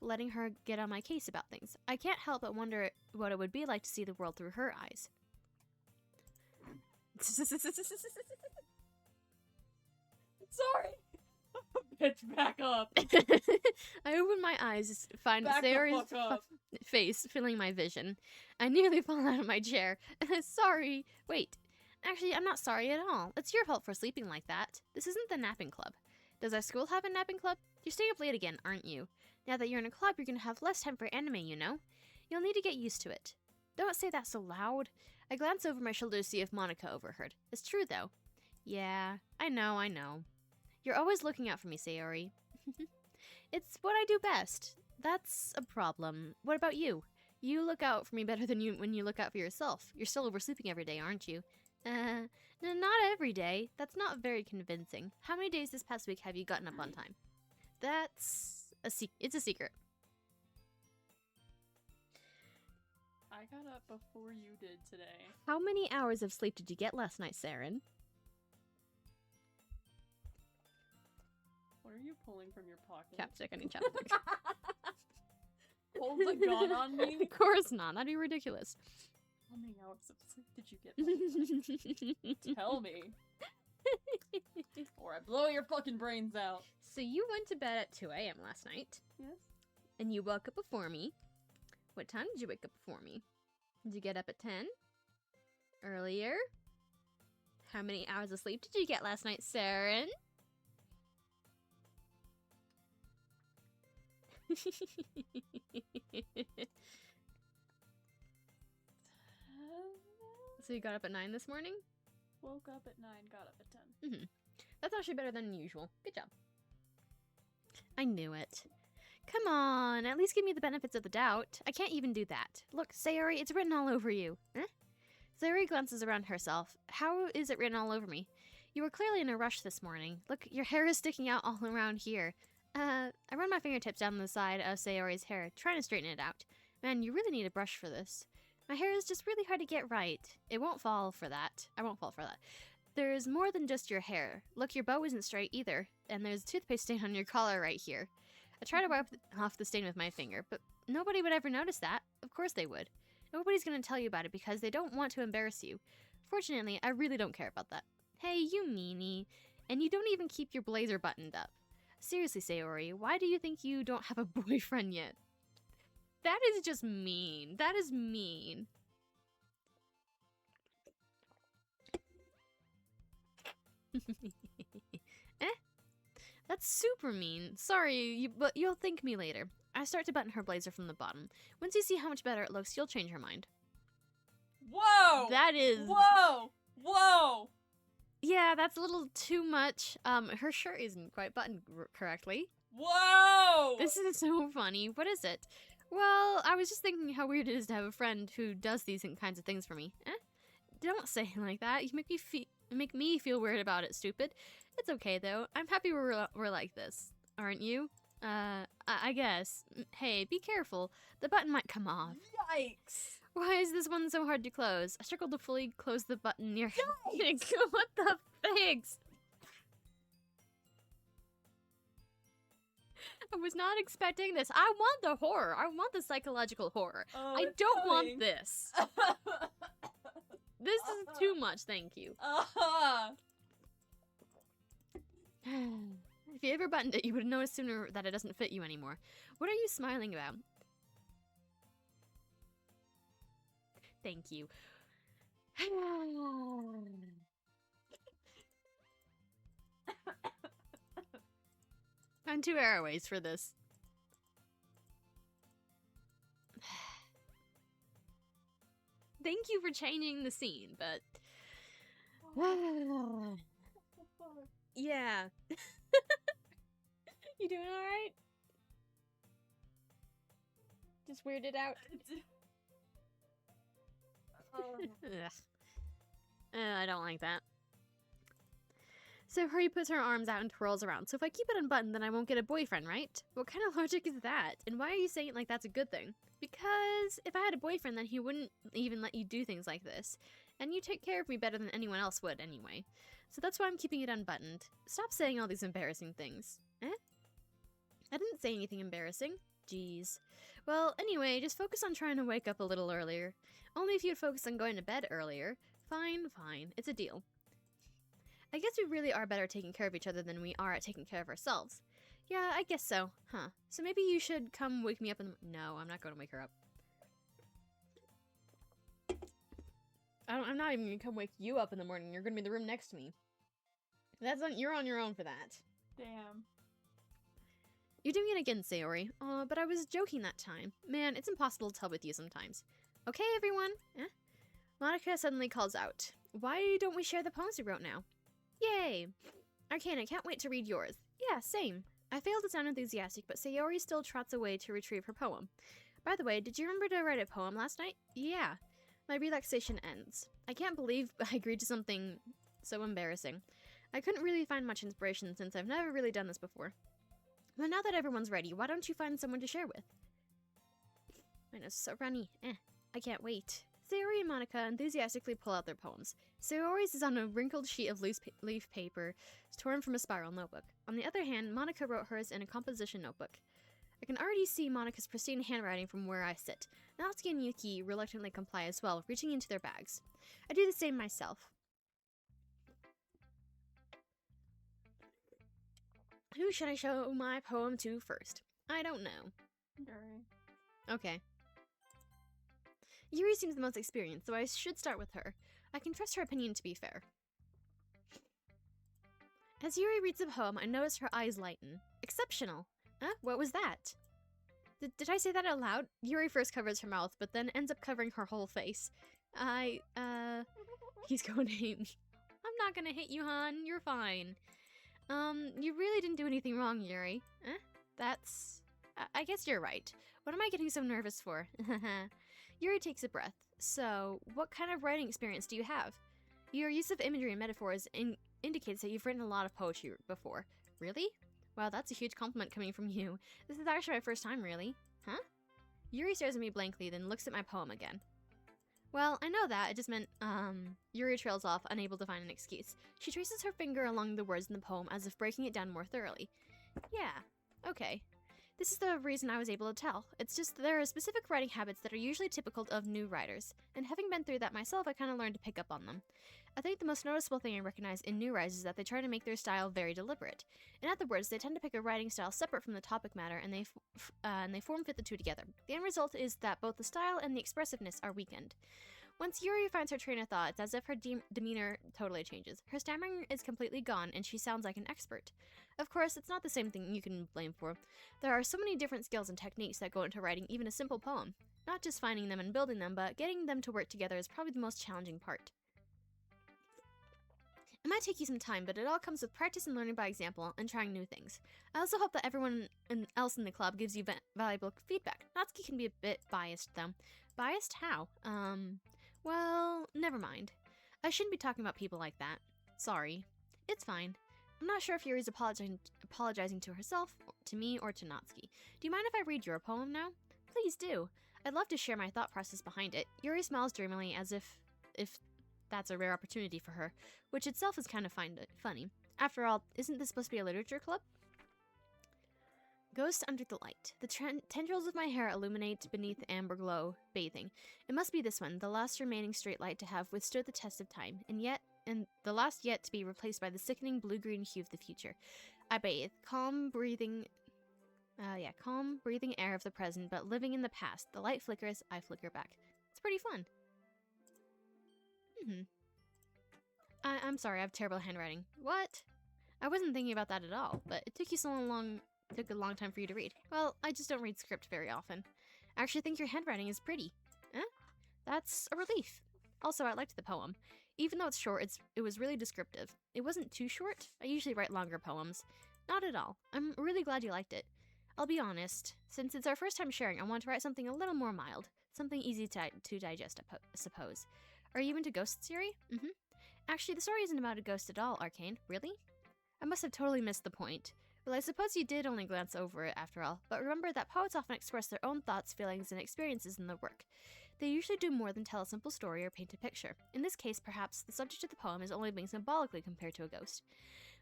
letting her get on my case about things. I can't help but wonder what it would be like to see the world through her eyes. Sorry! Bitch, back up! I open my eyes to find Back Sayori's the fuck up. face filling my vision. I nearly fall out of my chair. Sorry. Wait. Actually, I'm not sorry at all. It's your fault for sleeping like that. This isn't the napping club. Does our school have a napping club? You're staying up late again, aren't you? Now that you're in a club, you're gonna have less time for anime, you know? You'll need to get used to it. Don't say that so loud. I glance over my shoulder to see if Monica overheard. It's true, though. Yeah, I know. You're always looking out for me, Sayori. It's what I do best. That's a problem. What about you? You look out for me better than when you look out for yourself. You're still oversleeping every day, aren't you? No, not every day. That's not very convincing. How many days this past week have you gotten up on time? That's it's a secret. I got up before you did today. How many hours of sleep did you get last night, Saren? What are you pulling from your pocket? Chapstick, I need chapstick. Hold the gun on me? Of course not. That'd be ridiculous. How many hours of sleep did you get? Tell me. Or I blow your fucking brains out. So you went to bed at 2 a.m. last night. Yes. And you woke up before me. What time did you wake up before me? Did you get up at 10? Earlier? How many hours of sleep did you get last night, Saren? So you got up at 9 this morning? Woke up at 9, got up at 10. That's actually better than usual. Good job. I knew it. Come on, at least give me the benefits of the doubt. I can't even do that. Look, Sayori, it's written all over you. Huh? Sayori glances around herself. How is it written all over me? You were clearly in a rush this morning. Look, your hair is sticking out all around here. I run my fingertips down the side of Sayori's hair, trying to straighten it out. Man, you really need a brush for this. My hair is just really hard to get right. It won't fall for that. I won't fall for that. There's more than just your hair. Look, your bow isn't straight either, and there's a toothpaste stain on your collar right here. I try to wipe off the stain with my finger, but nobody would ever notice that. Of course they would. Nobody's gonna tell you about it because they don't want to embarrass you. Fortunately, I really don't care about that. Hey, you meanie. And you don't even keep your blazer buttoned up. Seriously, Sayori, why do you think you don't have a boyfriend yet? That is just mean. That is mean. Eh? That's super mean. Sorry, but you'll thank me later. I start to button her blazer from the bottom. Once you see how much better it looks, you'll change your mind. Whoa! That is... Whoa! Whoa! Yeah, that's a little too much. Her shirt isn't quite buttoned correctly. Whoa! This is so funny. What is it? Well, I was just thinking how weird it is to have a friend who does these kinds of things for me. Eh? Don't say it like that. You make me feel weird about it, stupid. It's okay, though. I'm happy we're like this. Aren't you? I guess. Hey, be careful. The button might come off. Yikes! Why is this one so hard to close? I struggled to fully close the button near... Yikes! What the figs? I was not expecting this. I want the horror. I want the psychological horror. Oh, I don't want this. This is too much, thank you. If you ever buttoned it, you would have noticed sooner that it doesn't fit you anymore. What are you smiling about? Thank you. Found 2 arrowways for this. Thank you for changing the scene, but... Yeah. You doing alright? Just weirded out? Ugh. I don't like that. So Hurry puts her arms out and twirls around. So if I keep it unbuttoned, then I won't get a boyfriend, right? What kind of logic is that? And why are you saying it like that's a good thing? Because if I had a boyfriend, then he wouldn't even let you do things like this. And you take care of me better than anyone else would anyway. So that's why I'm keeping it unbuttoned. Stop saying all these embarrassing things. Eh? I didn't say anything embarrassing. Jeez. Well, anyway, just focus on trying to wake up a little earlier. Only if you'd focus on going to bed earlier. Fine, fine. It's a deal. I guess we really are better at taking care of each other than we are at taking care of ourselves. Yeah, I guess so. Huh. So maybe you should come wake me up in the... No, I'm not going to wake her up. I'm not even going to come wake you up in the morning. You're going to be in the room next to me. You're on your own for that. Damn. You're doing it again, Sayori. Aw, but I was joking that time. Man, it's impossible to tell with you sometimes. Okay, everyone? Eh? Monica suddenly calls out. Why don't we share the poems we wrote now? Yay! Arcane, I can't wait to read yours. Yeah, same. I failed to sound enthusiastic, but Sayori still trots away to retrieve her poem. By the way, did you remember to write a poem last night? Yeah. My relaxation ends. I can't believe I agreed to something so embarrassing. I couldn't really find much inspiration since I've never really done this before. But now that everyone's ready, why don't you find someone to share with? My nose is so runny. I can't wait. Sayori and Monica enthusiastically pull out their poems. Sayori's is on a wrinkled sheet of loose leaf paper torn from a spiral notebook. On the other hand, Monica wrote hers in a composition notebook. I can already see Monica's pristine handwriting from where I sit. Natsuki and Yuki reluctantly comply as well, reaching into their bags. I do the same myself. Who should I show my poem to first? I don't know. Okay. Yuri seems the most experienced, so I should start with her. I can trust her opinion to be fair. As Yuri reads the poem, I notice her eyes lighten. Exceptional! Huh? What was that? Did I say that out loud? Yuri first covers her mouth, but then ends up covering her whole face. He's going to hate me. I'm not gonna hit you, hon. You're fine. You really didn't do anything wrong, Yuri. That's... I guess you're right. What am I getting so nervous for? Yuri takes a breath. So, what kind of writing experience do you have? Your use of imagery and metaphors indicates that you've written a lot of poetry before. Really? Wow, that's a huge compliment coming from you. This is actually my first time, really. Huh? Yuri stares at me blankly, then looks at my poem again. Well, I know that. It just meant, Yuri trails off, unable to find an excuse. She traces her finger along the words in the poem as if breaking it down more thoroughly. Yeah, okay. This is the reason I was able to tell. It's just there are specific writing habits that are usually typical of new writers, and having been through that myself, I kind of learned to pick up on them. I think the most noticeable thing I recognize in new writers is that they try to make their style very deliberate. In other words, they tend to pick a writing style separate from the topic matter, and they form-fit the two together. The end result is that both the style and the expressiveness are weakened. Once Yuri finds her train of thought, it's as if her demeanor totally changes. Her stammering is completely gone, and she sounds like an expert. Of course, it's not the same thing you can blame for. There are so many different skills and techniques that go into writing even a simple poem. Not just finding them and building them, but getting them to work together is probably the most challenging part. It might take you some time, but it all comes with practice and learning by example and trying new things. I also hope that everyone else in the club gives you valuable feedback. Natsuki can be a bit biased, though. Biased? How? Well, never mind. I shouldn't be talking about people like that. Sorry. It's fine. I'm not sure if Yuri's apologizing to herself, to me, or to Natsuki. Do you mind if I read your poem now? Please do. I'd love to share my thought process behind it. Yuri smiles dreamily as if that's a rare opportunity for her, which itself is kind of funny. After all, isn't this supposed to be a literature club? Ghost under the light. The tendrils of my hair illuminate beneath the amber glow, bathing. It must be this one, the last remaining straight light to have withstood the test of time, and the last yet to be replaced by the sickening blue-green hue of the future. I bathe, calm breathing air of the present, but living in the past. The light flickers, I flicker back. It's pretty fun. I'm sorry, I have terrible handwriting. What? I wasn't thinking about that at all, but it took a long time for you to read. Well, I just don't read script very often. I actually think your handwriting is pretty. That's a relief. Also, I liked the poem. Even though it's short, it was really descriptive. It wasn't too short. I usually write longer poems. Not at all. I'm really glad you liked it. I'll be honest. Since it's our first time sharing, I want to write something a little more mild. Something easy to digest, I suppose. Are you into ghosts, Yuri? Actually, the story isn't about a ghost at all, Arcane. Really? I must have totally missed the point. Well, I suppose you did only glance over it after all, but remember that poets often express their own thoughts, feelings, and experiences in their work. They usually do more than tell a simple story or paint a picture. In this case, perhaps, the subject of the poem is only being symbolically compared to a ghost,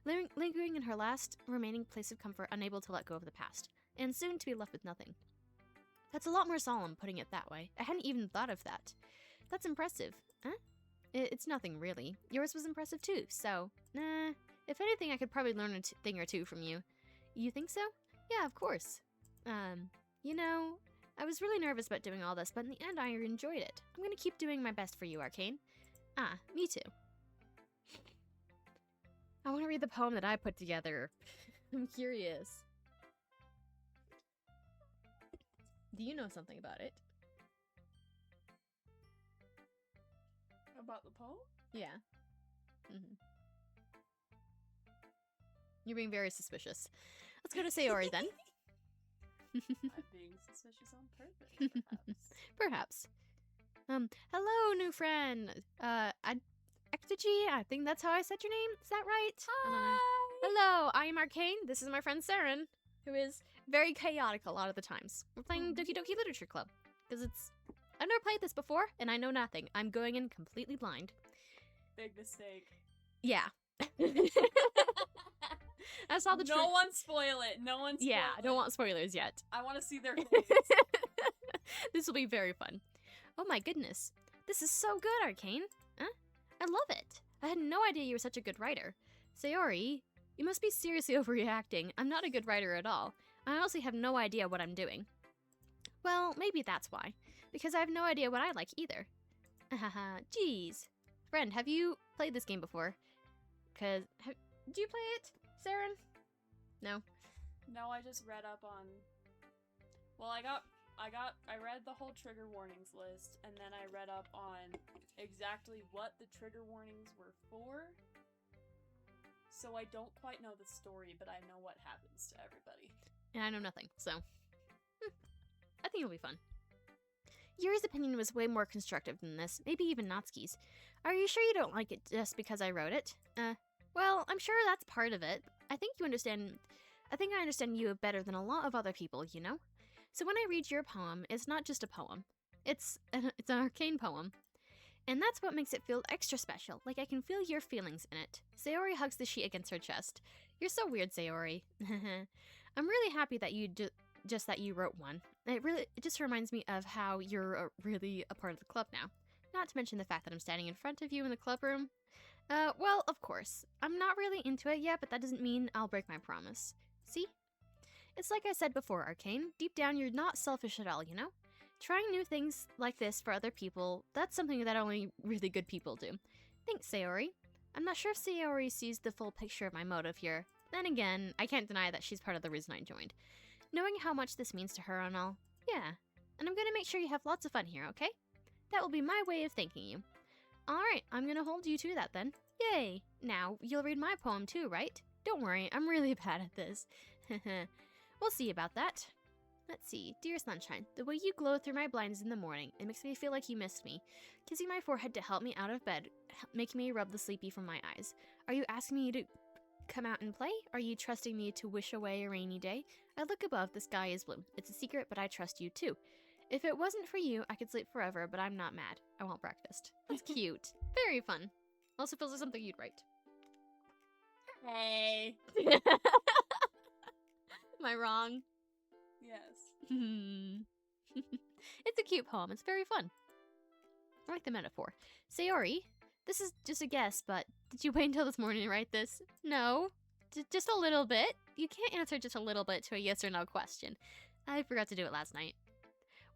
lingering in her last remaining place of comfort, unable to let go of the past, and soon to be left with nothing. That's a lot more solemn, putting it that way. I hadn't even thought of that. That's impressive. It's nothing, really. Yours was impressive too, so, nah. If anything, I could probably learn a thing or two from you. You think so? Yeah, of course. You know, I was really nervous about doing all this, but in the end, I enjoyed it. I'm gonna keep doing my best for you, Arcane. Me too. I want to read the poem that I put together. I'm curious. Do you know something about it? About the poem? Yeah. You're being very suspicious. Let's go to Sayori then. I'm being suspicious on purpose, perhaps. Perhaps. Hello, new friend. Ectogy, I think that's how I said your name. Is that right? I don't know. Hi! Hello, I am Arcane. This is my friend Saren, who is very chaotic a lot of the times. We're playing Doki Doki Literature Club, because I've never played this before, and I know nothing. I'm going in completely blind. Big mistake. Yeah. I saw the No one spoil it. No one spoil Yeah, it. I don't want spoilers yet. I want to see their face. This will be very fun. Oh my goodness. This is so good, Arcane. Huh? I love it. I had no idea you were such a good writer. Sayori, you must be seriously overreacting. I'm not a good writer at all. I honestly have no idea what I'm doing. Well, maybe that's why. Because I have no idea what I like either. Haha, jeez. Friend, have you played this game before? Did you play it, Saren? No. No, I just read up on. Well, I read the whole trigger warnings list, and then I read up on exactly what the trigger warnings were for. So I don't quite know the story, but I know what happens to everybody. And I know nothing, so I think it'll be fun. Yuri's opinion was way more constructive than this, maybe even Natsuki's. Are you sure you don't like it just because I wrote it? Well, I'm sure that's part of it. I think I understand you better than a lot of other people, you know? So when I read your poem, it's not just a poem. It's an arcane poem. And that's what makes it feel extra special, like I can feel your feelings in it. Sayori hugs the sheet against her chest. You're so weird, Sayori. I'm really happy that you that you wrote one. It just reminds me of how you're really a part of the club now. Not to mention the fact that I'm standing in front of you in the club room. Well, of course. I'm not really into it yet, but that doesn't mean I'll break my promise. See? It's like I said before, Arcane. Deep down, you're not selfish at all, you know? Trying new things like this for other people, that's something that only really good people do. Thanks, Sayori. I'm not sure if Sayori sees the full picture of my motive here. Then again, I can't deny that she's part of the reason I joined. Knowing how much this means to her and all, yeah. And I'm gonna make sure you have lots of fun here, okay? That will be my way of thanking you. Alright, I'm gonna hold you to that then. Yay! Now, you'll read my poem too, right? Don't worry, I'm really bad at this. We'll see about that. Let's see. Dear Sunshine, the way you glow through my blinds in the morning, it makes me feel like you missed me. Kissing my forehead to help me out of bed, making me rub the sleepy from my eyes. Are you asking me to come out and play? Are you trusting me to wish away a rainy day? I look above, the sky is blue. It's a secret, but I trust you too. If it wasn't for you, I could sleep forever, but I'm not mad. I want breakfast. That's cute. Very fun. Also feels like something you'd write. Hey. Am I wrong? Yes. It's a cute poem. It's very fun. I like the metaphor. Sayori, this is just a guess, but did you wait until this morning to write this? No. Just a little bit. You can't answer just a little bit to a yes or no question. I forgot to do it last night.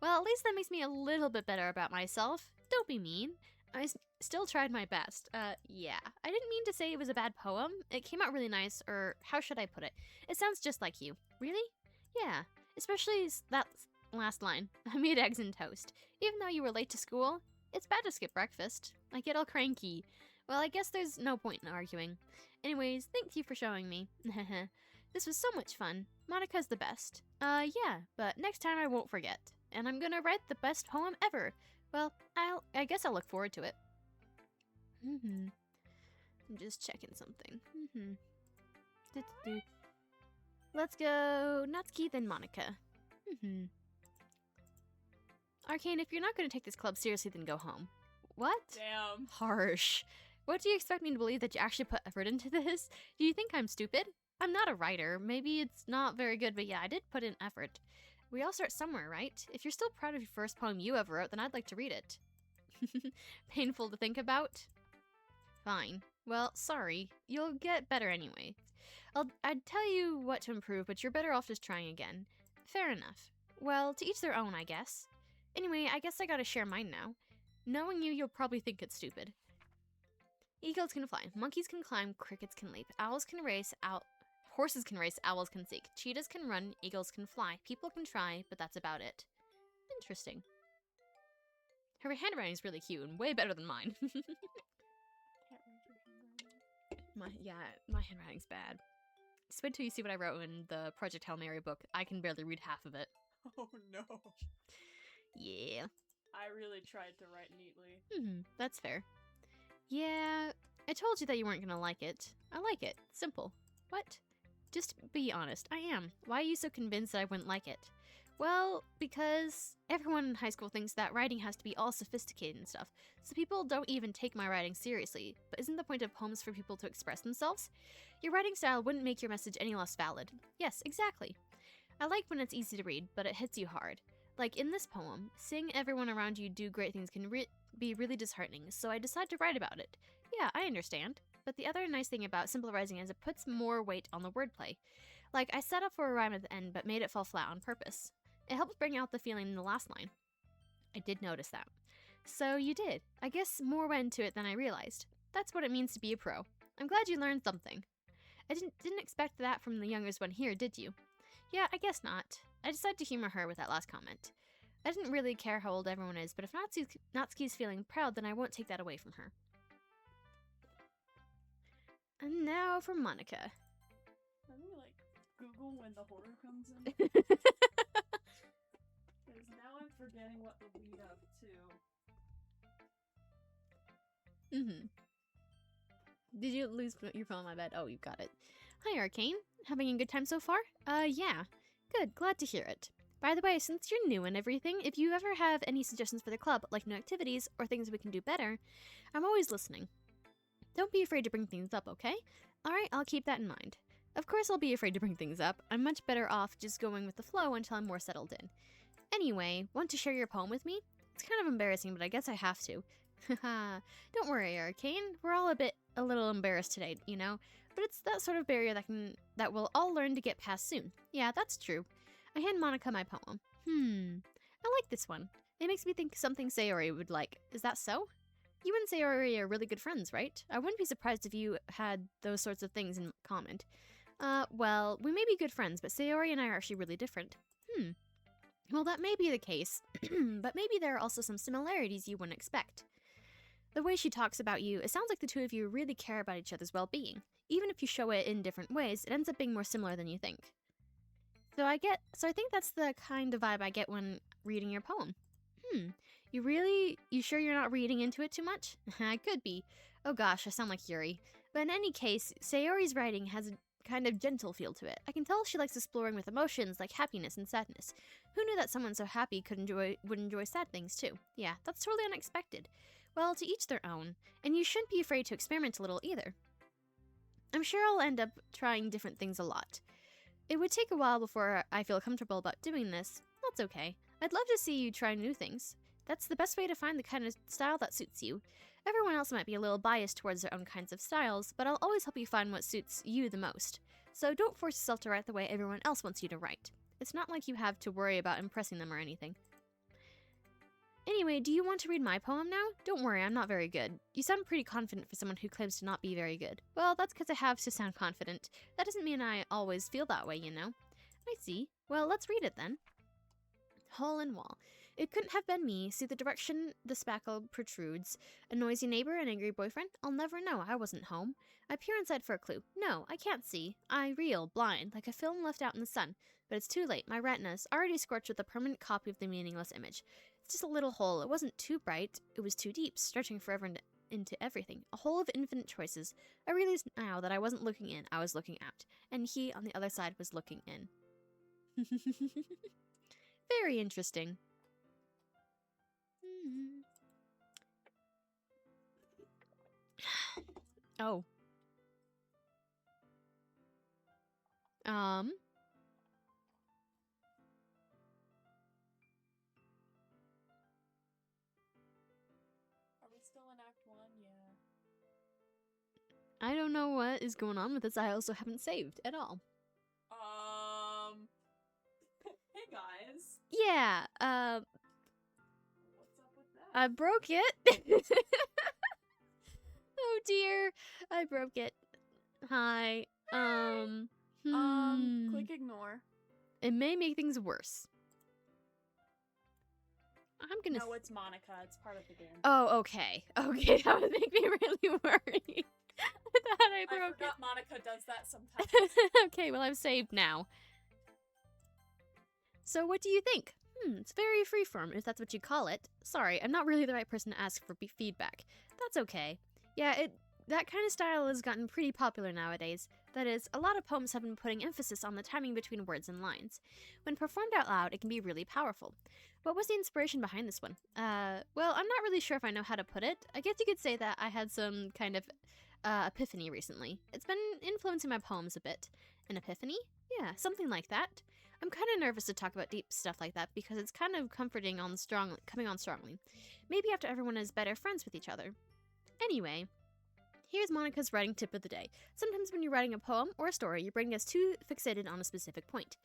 Well, at least that makes me a little bit better about myself. Don't be mean. I still tried my best. Yeah. I didn't mean to say it was a bad poem. It came out really nice, or how should I put it? It sounds just like you. Really? Yeah. Especially that last line. I made eggs and toast. Even though you were late to school, it's bad to skip breakfast. I get all cranky. Well, I guess there's no point in arguing. Anyways, thank you for showing me. This was so much fun. Monica's the best. Yeah, but next time I won't forget. And I'm gonna write the best poem ever. Well, I guess I'll look forward to it. I'm just checking something. Let's go Natsuki, then Monica. Arcane, if you're not going to take this club seriously, then go home. What? Damn. Harsh. What do you expect me to believe, that you actually put effort into this? Do you think I'm stupid? I'm not a writer. Maybe it's not very good, but yeah, I did put in effort. We all start somewhere, right? If you're still proud of your first poem you ever wrote, then I'd like to read it. Painful to think about? Fine. Well, sorry. You'll get better anyway. I'd tell you what to improve, but you're better off just trying again. Fair enough. Well, to each their own, I guess. Anyway, I guess I gotta share mine now. Knowing you, you'll probably think it's stupid. Eagles can fly, monkeys can climb, crickets can leap, owls can race, horses can race, owls can seek, cheetahs can run, eagles can fly, people can try, but that's about it. Interesting. Her handwriting's really cute and way better than mine. My handwriting's bad. Just wait till you see what I wrote in the Project Hail Mary book. I can barely read half of it. Oh no. Yeah. I really tried to write neatly. That's fair. Yeah, I told you that you weren't gonna like it. I like it. Simple. What? Just be honest. I am. Why are you so convinced that I wouldn't like it? Well, because everyone in high school thinks that writing has to be all sophisticated and stuff, so people don't even take my writing seriously. But isn't the point of poems for people to express themselves? Your writing style wouldn't make your message any less valid. Yes, exactly. I like when it's easy to read, but it hits you hard. Like in this poem, seeing everyone around you do great things can be really disheartening, so I decided to write about it. Yeah, I understand. But the other nice thing about simple writing is it puts more weight on the wordplay. Like, I set up for a rhyme at the end, but made it fall flat on purpose. It helps bring out the feeling in the last line. I did notice that. So you did. I guess more went into it than I realized. That's what it means to be a pro. I'm glad you learned something. I didn't expect that from the youngest one here, did you? Yeah, I guess not. I decided to humor her with that last comment. I didn't really care how old everyone is, but if Natsuki's feeling proud, then I won't take that away from her. And now for Monica. Let me, Google when the horror comes in. Because now I'm forgetting what the lead up to. Did you lose your phone on my bed? Oh, you got it. Hi, Arcane. Having a good time so far? Yeah. Good, glad to hear it. By the way, since you're new and everything, if you ever have any suggestions for the club, like new activities or things we can do better, I'm always listening. Don't be afraid to bring things up, okay? Alright, I'll keep that in mind. Of course I'll be afraid to bring things up. I'm much better off just going with the flow until I'm more settled in. Anyway, want to share your poem with me? It's kind of embarrassing, but I guess I have to. Haha, don't worry, Arcane. We're all a little embarrassed today, you know? But it's that sort of barrier that we'll all learn to get past soon. Yeah, that's true. I hand Monica my poem. I like this one. It makes me think something Sayori would like. Is that so? You and Sayori are really good friends, right? I wouldn't be surprised if you had those sorts of things in common. Well, we may be good friends, but Sayori and I are actually really different. Well, that may be the case, but maybe there are also some similarities you wouldn't expect. The way she talks about you, it sounds like the two of you really care about each other's well-being. Even if you show it in different ways, it ends up being more similar than you think. So I think that's the kind of vibe I get when reading your poem. You sure you're not reading into it too much? I could be. Oh gosh, I sound like Yuri. But in any case, Sayori's writing has a kind of gentle feel to it. I can tell she likes exploring with emotions like happiness and sadness. Who knew that someone so happy would enjoy sad things too? Yeah, that's totally unexpected. Well, to each their own. And you shouldn't be afraid to experiment a little either. I'm sure I'll end up trying different things a lot. It would take a while before I feel comfortable about doing this. That's okay. I'd love to see you try new things. That's the best way to find the kind of style that suits you. Everyone else might be a little biased towards their own kinds of styles, but I'll always help you find what suits you the most. So don't force yourself to write the way everyone else wants you to write. It's not like you have to worry about impressing them or anything. Anyway, do you want to read my poem now? Don't worry, I'm not very good. You sound pretty confident for someone who claims to not be very good. Well, that's because I have to sound confident. That doesn't mean I always feel that way, you know? I see. Well, let's read it then. Hole in wall. It couldn't have been me. See the direction the spackle protrudes. A noisy neighbor, an angry boyfriend? I'll never know. I wasn't home. I peer inside for a clue. No, I can't see. I reel, blind, like a film left out in the sun. But it's too late. My retina's already scorched with a permanent copy of the meaningless image. It's just a little hole. It wasn't too bright. It was too deep, stretching forever into everything. A hole of infinite choices. I realized now that I wasn't looking in, I was looking out. And he, on the other side, was looking in. Very interesting. Oh. Are we still in Act 1? Yeah. I don't know what is going on with this. I also haven't saved at all. Hey guys. Yeah, What's up with that? I broke it. Oh dear, I broke it. Hi. Click ignore. It may make things worse. I'm gonna. No, it's Monica. It's part of the game. Oh, okay. Okay, that would make me really worried. I thought I broke forgot Monica Ava does that sometimes. Okay, well, I've saved now. So what do you think? It's very freeform, if that's what you call it. Sorry, I'm not really the right person to ask for feedback. That's okay. Yeah, that kind of style has gotten pretty popular nowadays. That is, a lot of poems have been putting emphasis on the timing between words and lines. When performed out loud, it can be really powerful. What was the inspiration behind this one? Well, I'm not really sure if I know how to put it. I guess you could say that I had some kind of epiphany recently. It's been influencing my poems a bit. An epiphany? Yeah, something like that. I'm kind of nervous to talk about deep stuff like that because it's kind of coming on strongly. Maybe after everyone is better friends with each other. Anyway, here's Monica's writing tip of the day. Sometimes when you're writing a poem or a story, your brain gets too fixated on a specific point.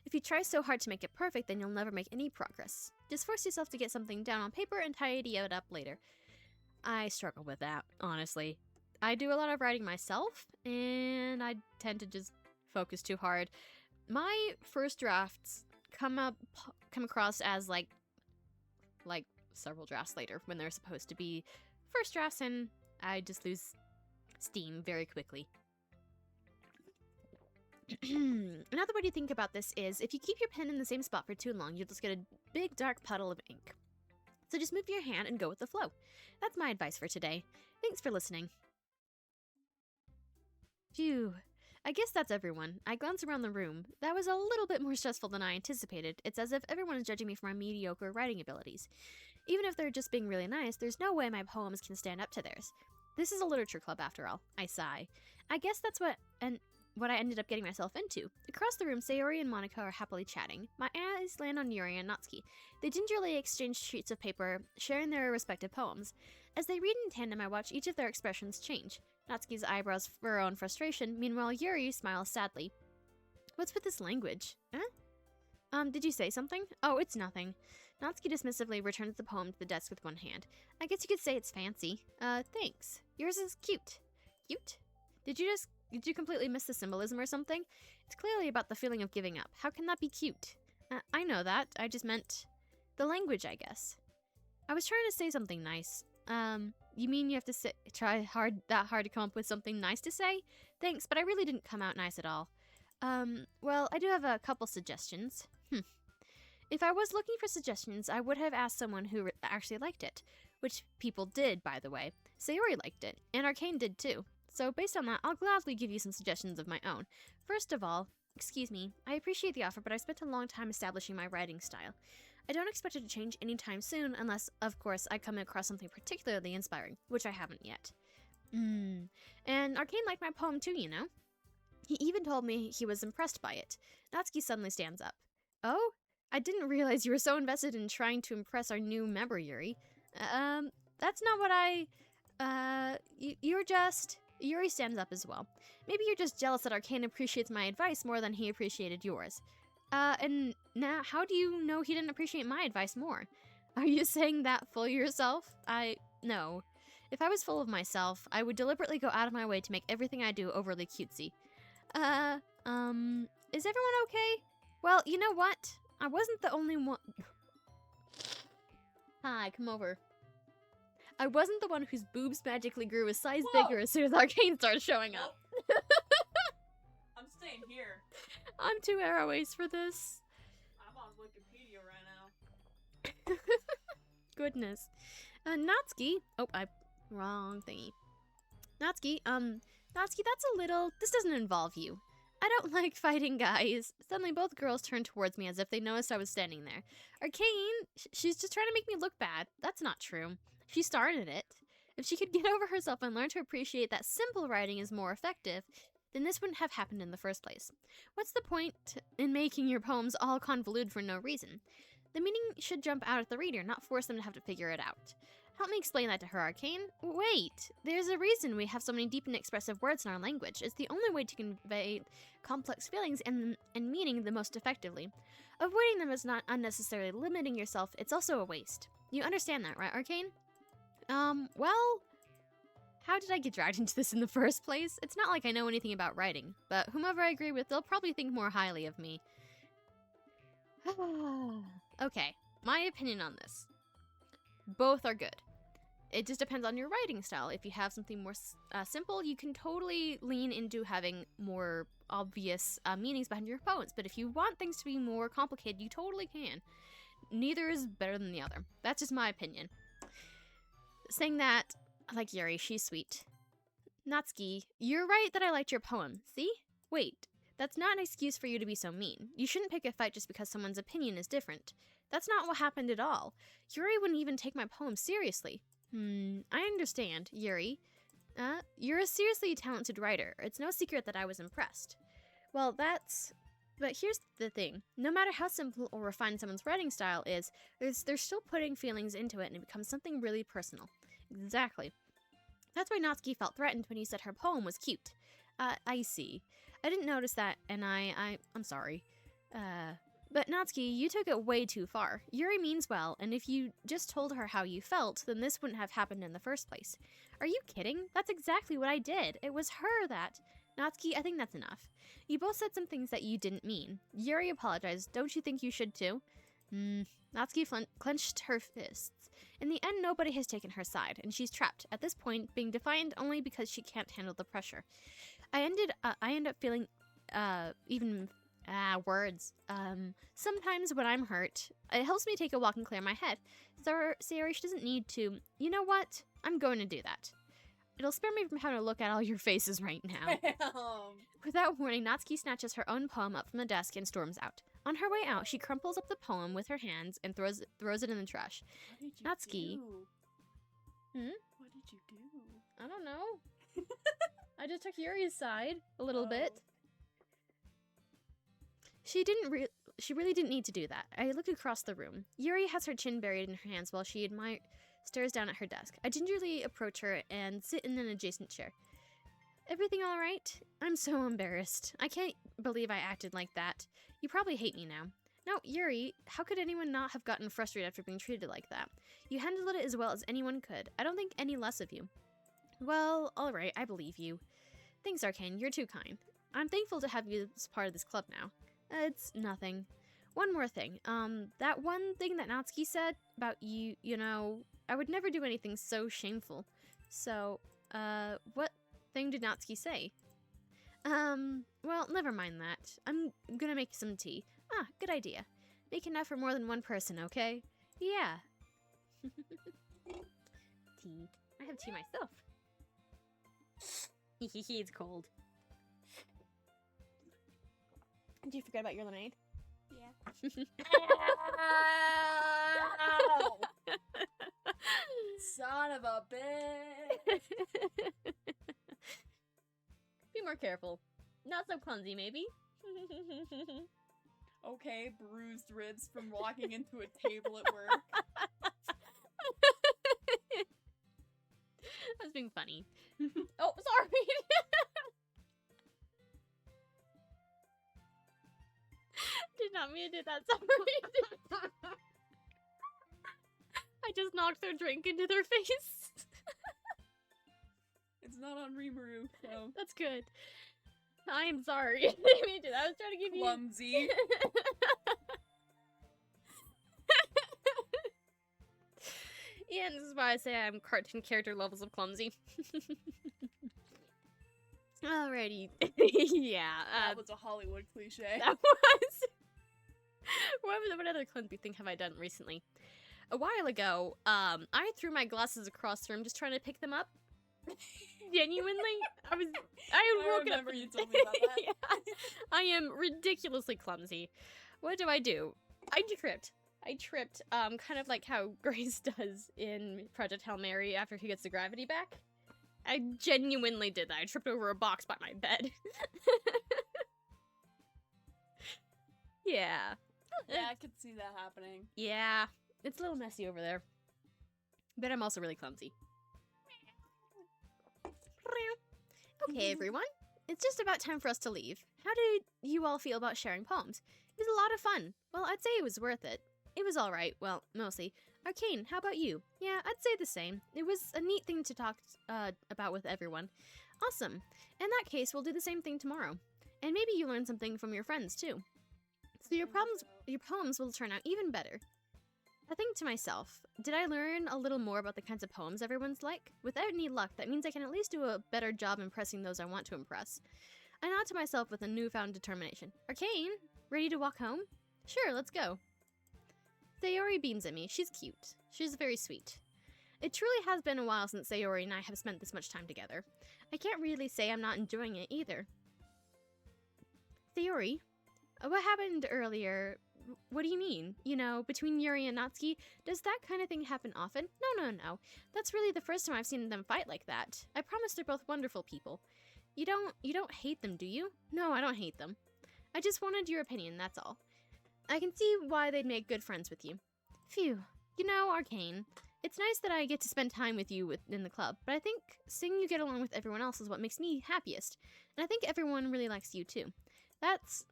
If you try so hard to make it perfect, then you'll never make any progress. Just force yourself to get something down on paper and tidy it up later. I struggle with that, honestly. I do a lot of writing myself, and I tend to just focus too hard. My first drafts come across as like several drafts later when they're supposed to be first drafts, and I just lose steam very quickly. Another way to think about this is if you keep your pen in the same spot for too long, you'll just get a big dark puddle of ink. So just move your hand and go with the flow. That's my advice for today. Thanks for listening. Phew. I guess that's everyone. I glance around the room. That was a little bit more stressful than I anticipated. It's as if everyone is judging me for my mediocre writing abilities. Even if they're just being really nice, there's no way my poems can stand up to theirs. This is a literature club after all. I sigh. I guess that's what I ended up getting myself into. Across the room, Sayori and Monica are happily chatting. My eyes land on Yuri and Natsuki. They gingerly exchange sheets of paper, sharing their respective poems. As they read in tandem, I watch each of their expressions change. Natsuki's eyebrows furrow in frustration, meanwhile Yuri smiles sadly. What's with this language? Huh? Did you say something? Oh, it's nothing. Natsuki dismissively returns the poem to the desk with one hand. I guess you could say it's fancy. Thanks. Yours is cute. Cute? Did you completely miss the symbolism or something? It's clearly about the feeling of giving up. How can that be cute? I know that. I just meant the language, I guess. I was trying to say something nice. You mean you have to try that hard to come up with something nice to say? Thanks, but I really didn't come out nice at all. Well, I do have a couple suggestions. If I was looking for suggestions, I would have asked someone who actually liked it. Which people did, by the way. Sayori liked it, and Arcane did too. So based on that, I'll gladly give you some suggestions of my own. First of all, excuse me, I appreciate the offer, but I spent a long time establishing my writing style. I don't expect it to change anytime soon, unless, of course, I come across something particularly inspiring, which I haven't yet. And Arcane liked my poem too, you know? He even told me he was impressed by it. Natsuki suddenly stands up. Oh? I didn't realize you were so invested in trying to impress our new member, Yuri. That's not what you're just... Yuri stands up as well. Maybe you're just jealous that Arcane appreciates my advice more than he appreciated yours. And now, how do you know he didn't appreciate my advice more? Are you saying that full of yourself? No. If I was full of myself, I would deliberately go out of my way to make everything I do overly cutesy. Is everyone okay? Well, you know what? I wasn't the only one... Hi, come over. I wasn't the one whose boobs magically grew a size bigger as soon as Arcane started showing up. I'm staying here. I'm too arrow-ace for this. I'm on Wikipedia right now. Goodness. Natsuki. Oh, wrong thingy. Natsuki, that's a little... This doesn't involve you. I don't like fighting guys. Suddenly, both girls turned towards me as if they noticed I was standing there. Arcane, she's just trying to make me look bad. That's not true. She started it. If she could get over herself and learn to appreciate that simple writing is more effective, then this wouldn't have happened in the first place. What's the point in making your poems all convoluted for no reason? The meaning should jump out at the reader, not force them to have to figure it out. Help me explain that to her, Arcane. Wait, there's a reason we have so many deep and expressive words in our language. It's the only way to convey complex feelings and meaning the most effectively. Avoiding them is not unnecessarily limiting yourself, it's also a waste. You understand that, right, Arcane? Well, how did I get dragged into this in the first place? It's not like I know anything about writing, but whomever I agree with, they'll probably think more highly of me. Okay, my opinion on this. Both are good. It just depends on your writing style. If you have something more simple, you can totally lean into having more obvious meanings behind your poems. But if you want things to be more complicated, you totally can. Neither is better than the other. That's just my opinion. Saying that, I like Yuri. She's sweet. Natsuki, you're right that I liked your poem. See? Wait. That's not an excuse for you to be so mean. You shouldn't pick a fight just because someone's opinion is different. That's not what happened at all. Yuri wouldn't even take my poem seriously. I understand, Yuri. You're a seriously talented writer. It's no secret that I was impressed. Well, but here's the thing. No matter how simple or refined someone's writing style is, they're still putting feelings into it and it becomes something really personal. Exactly. That's why Natsuki felt threatened when you said her poem was cute. I see. I didn't notice that, and I'm sorry. But Natsuki, you took it way too far. Yuri means well, and if you just told her how you felt, then this wouldn't have happened in the first place. Are you kidding? That's exactly what I did. It was her that... Natsuki, I think that's enough. You both said some things that you didn't mean. Yuri apologized. Don't you think you should too? Natsuki clenched her fists. In the end, nobody has taken her side, and she's trapped, at this point, being defiant only because she can't handle the pressure. I end up feeling, words. Sometimes when I'm hurt, it helps me take a walk and clear my head. Sayori, she doesn't need to. You know what? I'm going to do that. It'll spare me from having to look at all your faces right now. Without warning, Natsuki snatches her own poem up from the desk and storms out. On her way out, she crumples up the poem with her hands and throws it in the trash. What did you Natsuki. do? What did you do? I don't know. I just took Yuri's side a little bit. She really didn't need to do that. I looked across the room. Yuri has her chin buried in her hands while she stares down at her desk. I gingerly approach her and sit in an adjacent chair. Everything all right? I'm so embarrassed. I can't believe I acted like that. You probably hate me now. Now, Yuri, how could anyone not have gotten frustrated after being treated like that? You handled it as well as anyone could. I don't think any less of you. Well, all right, I believe you. Thanks, Arcane. You're too kind. I'm thankful to have you as part of this club now. It's nothing. One more thing. That one thing that Natsuki said about you know, I would never do anything so shameful. So, what thing did Natsuki say? Well, never mind that. I'm gonna make some tea. Ah, good idea. Make enough for more than one person, okay? Yeah. Tea. I have tea myself. It's cold. Did you forget about your lemonade? Yeah. Son of a bitch! Be more careful. Not so clumsy, maybe. Okay, bruised ribs from walking into a table at work. I was being funny. Oh, sorry. Did not mean to do that. Sorry. I just knocked their drink into their face. It's not on Rimuru, so... That's good. I am sorry. I didn't mean to. I was trying to give you... Clumsy. Yeah, and this is why I say I'm cartoon character levels of clumsy. Alrighty. Yeah. That was a Hollywood cliche. That was. What other clumsy thing have I done recently? A while ago, I threw my glasses across the room just trying to pick them up. Genuinely, I remember you told me about that. Yeah. I am ridiculously clumsy. What do? I tripped, kind of like how Grace does in Project Hail Mary after he gets the gravity back. I genuinely did that. I tripped over a box by my bed. Yeah. Yeah, I could see that happening. Yeah, it's a little messy over there. But I'm also really clumsy. Okay, everyone. It's just about time for us to leave. How did you all feel about sharing poems? It was a lot of fun. Well, I'd say it was worth it. It was alright. Well, mostly. Arcane, how about you? Yeah, I'd say the same. It was a neat thing to talk about with everyone. Awesome. In that case, we'll do the same thing tomorrow. And maybe you learn something from your friends, too. So your poems will turn out even better. I think to myself, did I learn a little more about the kinds of poems everyone's like? Without any luck, that means I can at least do a better job impressing those I want to impress. I nod to myself with a newfound determination. Arcane, ready to walk home? Sure, let's go. Sayori beams at me. She's cute. She's very sweet. It truly has been a while since Sayori and I have spent this much time together. I can't really say I'm not enjoying it either. Sayori, what happened earlier? What do you mean? You know, between Yuri and Natsuki, does that kind of thing happen often? No. That's really the first time I've seen them fight like that. I promise they're both wonderful people. You don't hate them, do you? No, I don't hate them. I just wanted your opinion, that's all. I can see why they'd make good friends with you. Phew. You know, Arcane, it's nice that I get to spend time with you in the club, but I think seeing you get along with everyone else is what makes me happiest. And I think everyone really likes you too. That's...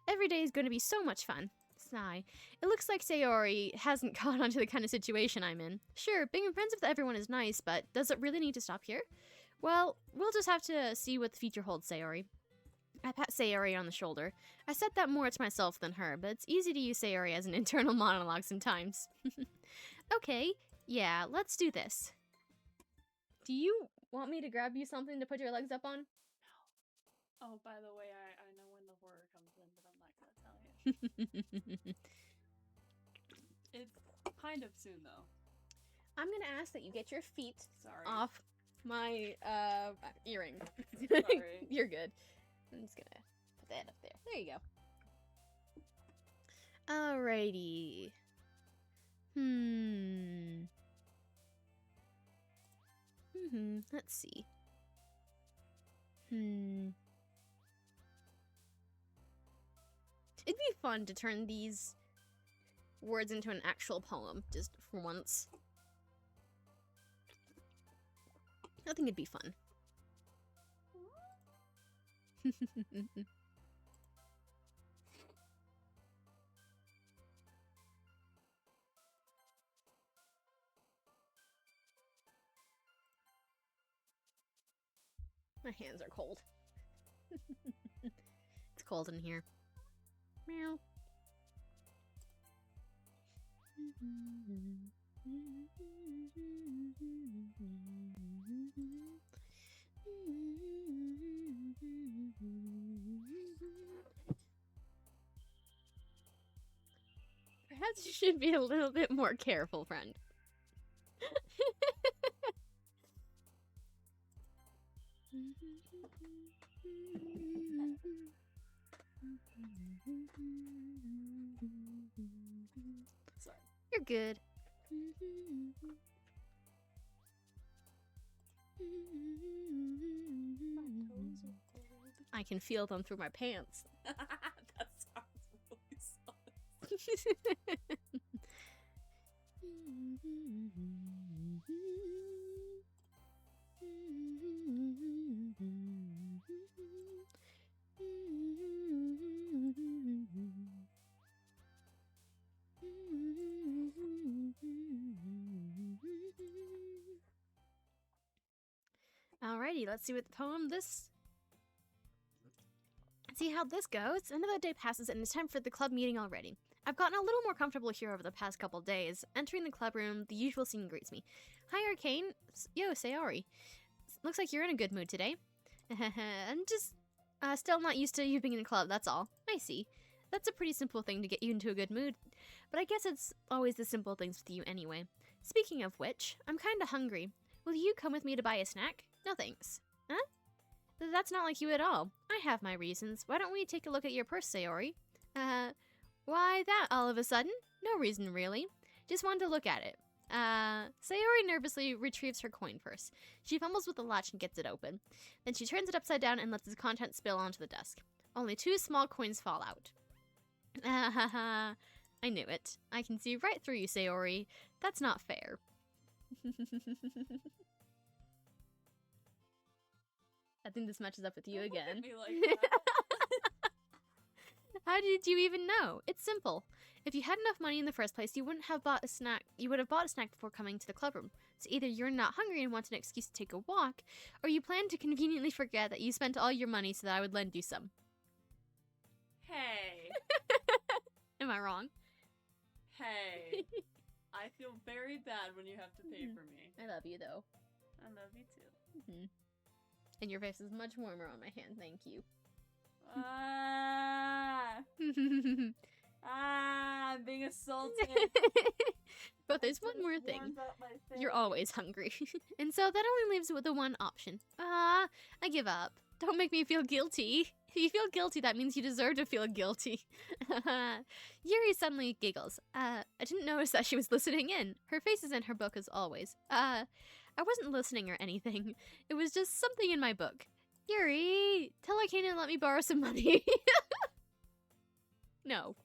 every day is going to be so much fun. Sigh. It looks like Sayori hasn't caught on to the kind of situation I'm in. Sure, being friends with everyone is nice, but does it really need to stop here? Well, we'll just have to see what the future holds, Sayori. I pat Sayori on the shoulder. I said that more to myself than her, but it's easy to use Sayori as an internal monologue sometimes. Okay, yeah, let's do this. Do you want me to grab you something to put your legs up on? No. Oh, by the way, I know when the horror comes in, but I'm not gonna tell you. It's kind of soon, though. I'm gonna ask that you get your feet Sorry. off my earring. Sorry. You're good. I'm just gonna put that up there. There you go. Alrighty. Let's see. It'd be fun to turn these words into an actual poem, just for once. I think it'd be fun. My hands are cold. It's cold in here. Meow. Perhaps you should be a little bit more careful, friend. Sorry. You're good. I can feel them through my pants. That sounds really sus. Alrighty, let's see what the poem see how this goes. Another day passes and it's time for the club meeting already. I've gotten a little more comfortable here over the past couple days. Entering the club room, the usual scene greets me. Hi, Arcane. Yo, Sayori. Looks like you're in a good mood today. I'm just still not used to you being in the club, that's all. I see. That's a pretty simple thing to get you into a good mood. But I guess it's always the simple things with you anyway. Speaking of which, I'm kinda hungry. Will you come with me to buy a snack? No thanks. Huh? That's not like you at all. I have my reasons. Why don't we take a look at your purse, Sayori? Why that all of a sudden? No reason, really. Just wanted to look at it. Sayori nervously retrieves her coin purse. She fumbles with the latch and gets it open. Then she turns it upside down and lets its contents spill onto the desk. Only 2 small coins fall out. I knew it. I can see right through you, Sayori. That's not fair. I think this matches up with you again. Look at me like that. How did you even know? It's simple. If you had enough money in the first place, you wouldn't have bought a snack. You would have bought a snack before coming to the clubroom. So either you're not hungry and want an excuse to take a walk, or you plan to conveniently forget that you spent all your money so that I would lend you some. Hey. Am I wrong? Hey, I feel very bad when you have to pay for me. I love you, though. I love you too. And your face is much warmer on my hand, thank you. I'm being assaulted. But there's one more thing. You're always hungry. And so that only leaves with the one option. I give up. Don't make me feel guilty. If you feel guilty, that means you deserve to feel guilty. Yuri suddenly giggles. I didn't notice that she was listening in. Her face is in her book as always. I wasn't listening or anything. It was just something in my book. Yuri, tell Arcana to let me borrow some money. No.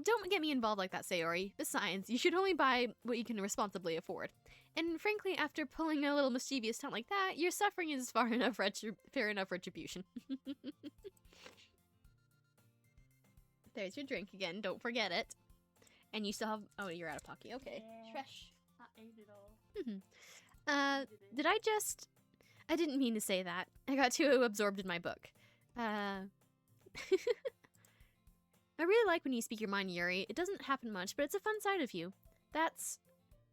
Don't get me involved like that, Sayori. Besides, you should only buy what you can responsibly afford. And frankly, after pulling a little mischievous stunt like that, your suffering is fair enough retribution. There's your drink again, don't forget it. And you still have... Oh, you're out of pocky. Okay. Yeah. Trash. I ate it all. Did I just... I didn't mean to say that. I got too absorbed in my book. I really like when you speak your mind, Yuri. It doesn't happen much, but it's a fun side of you.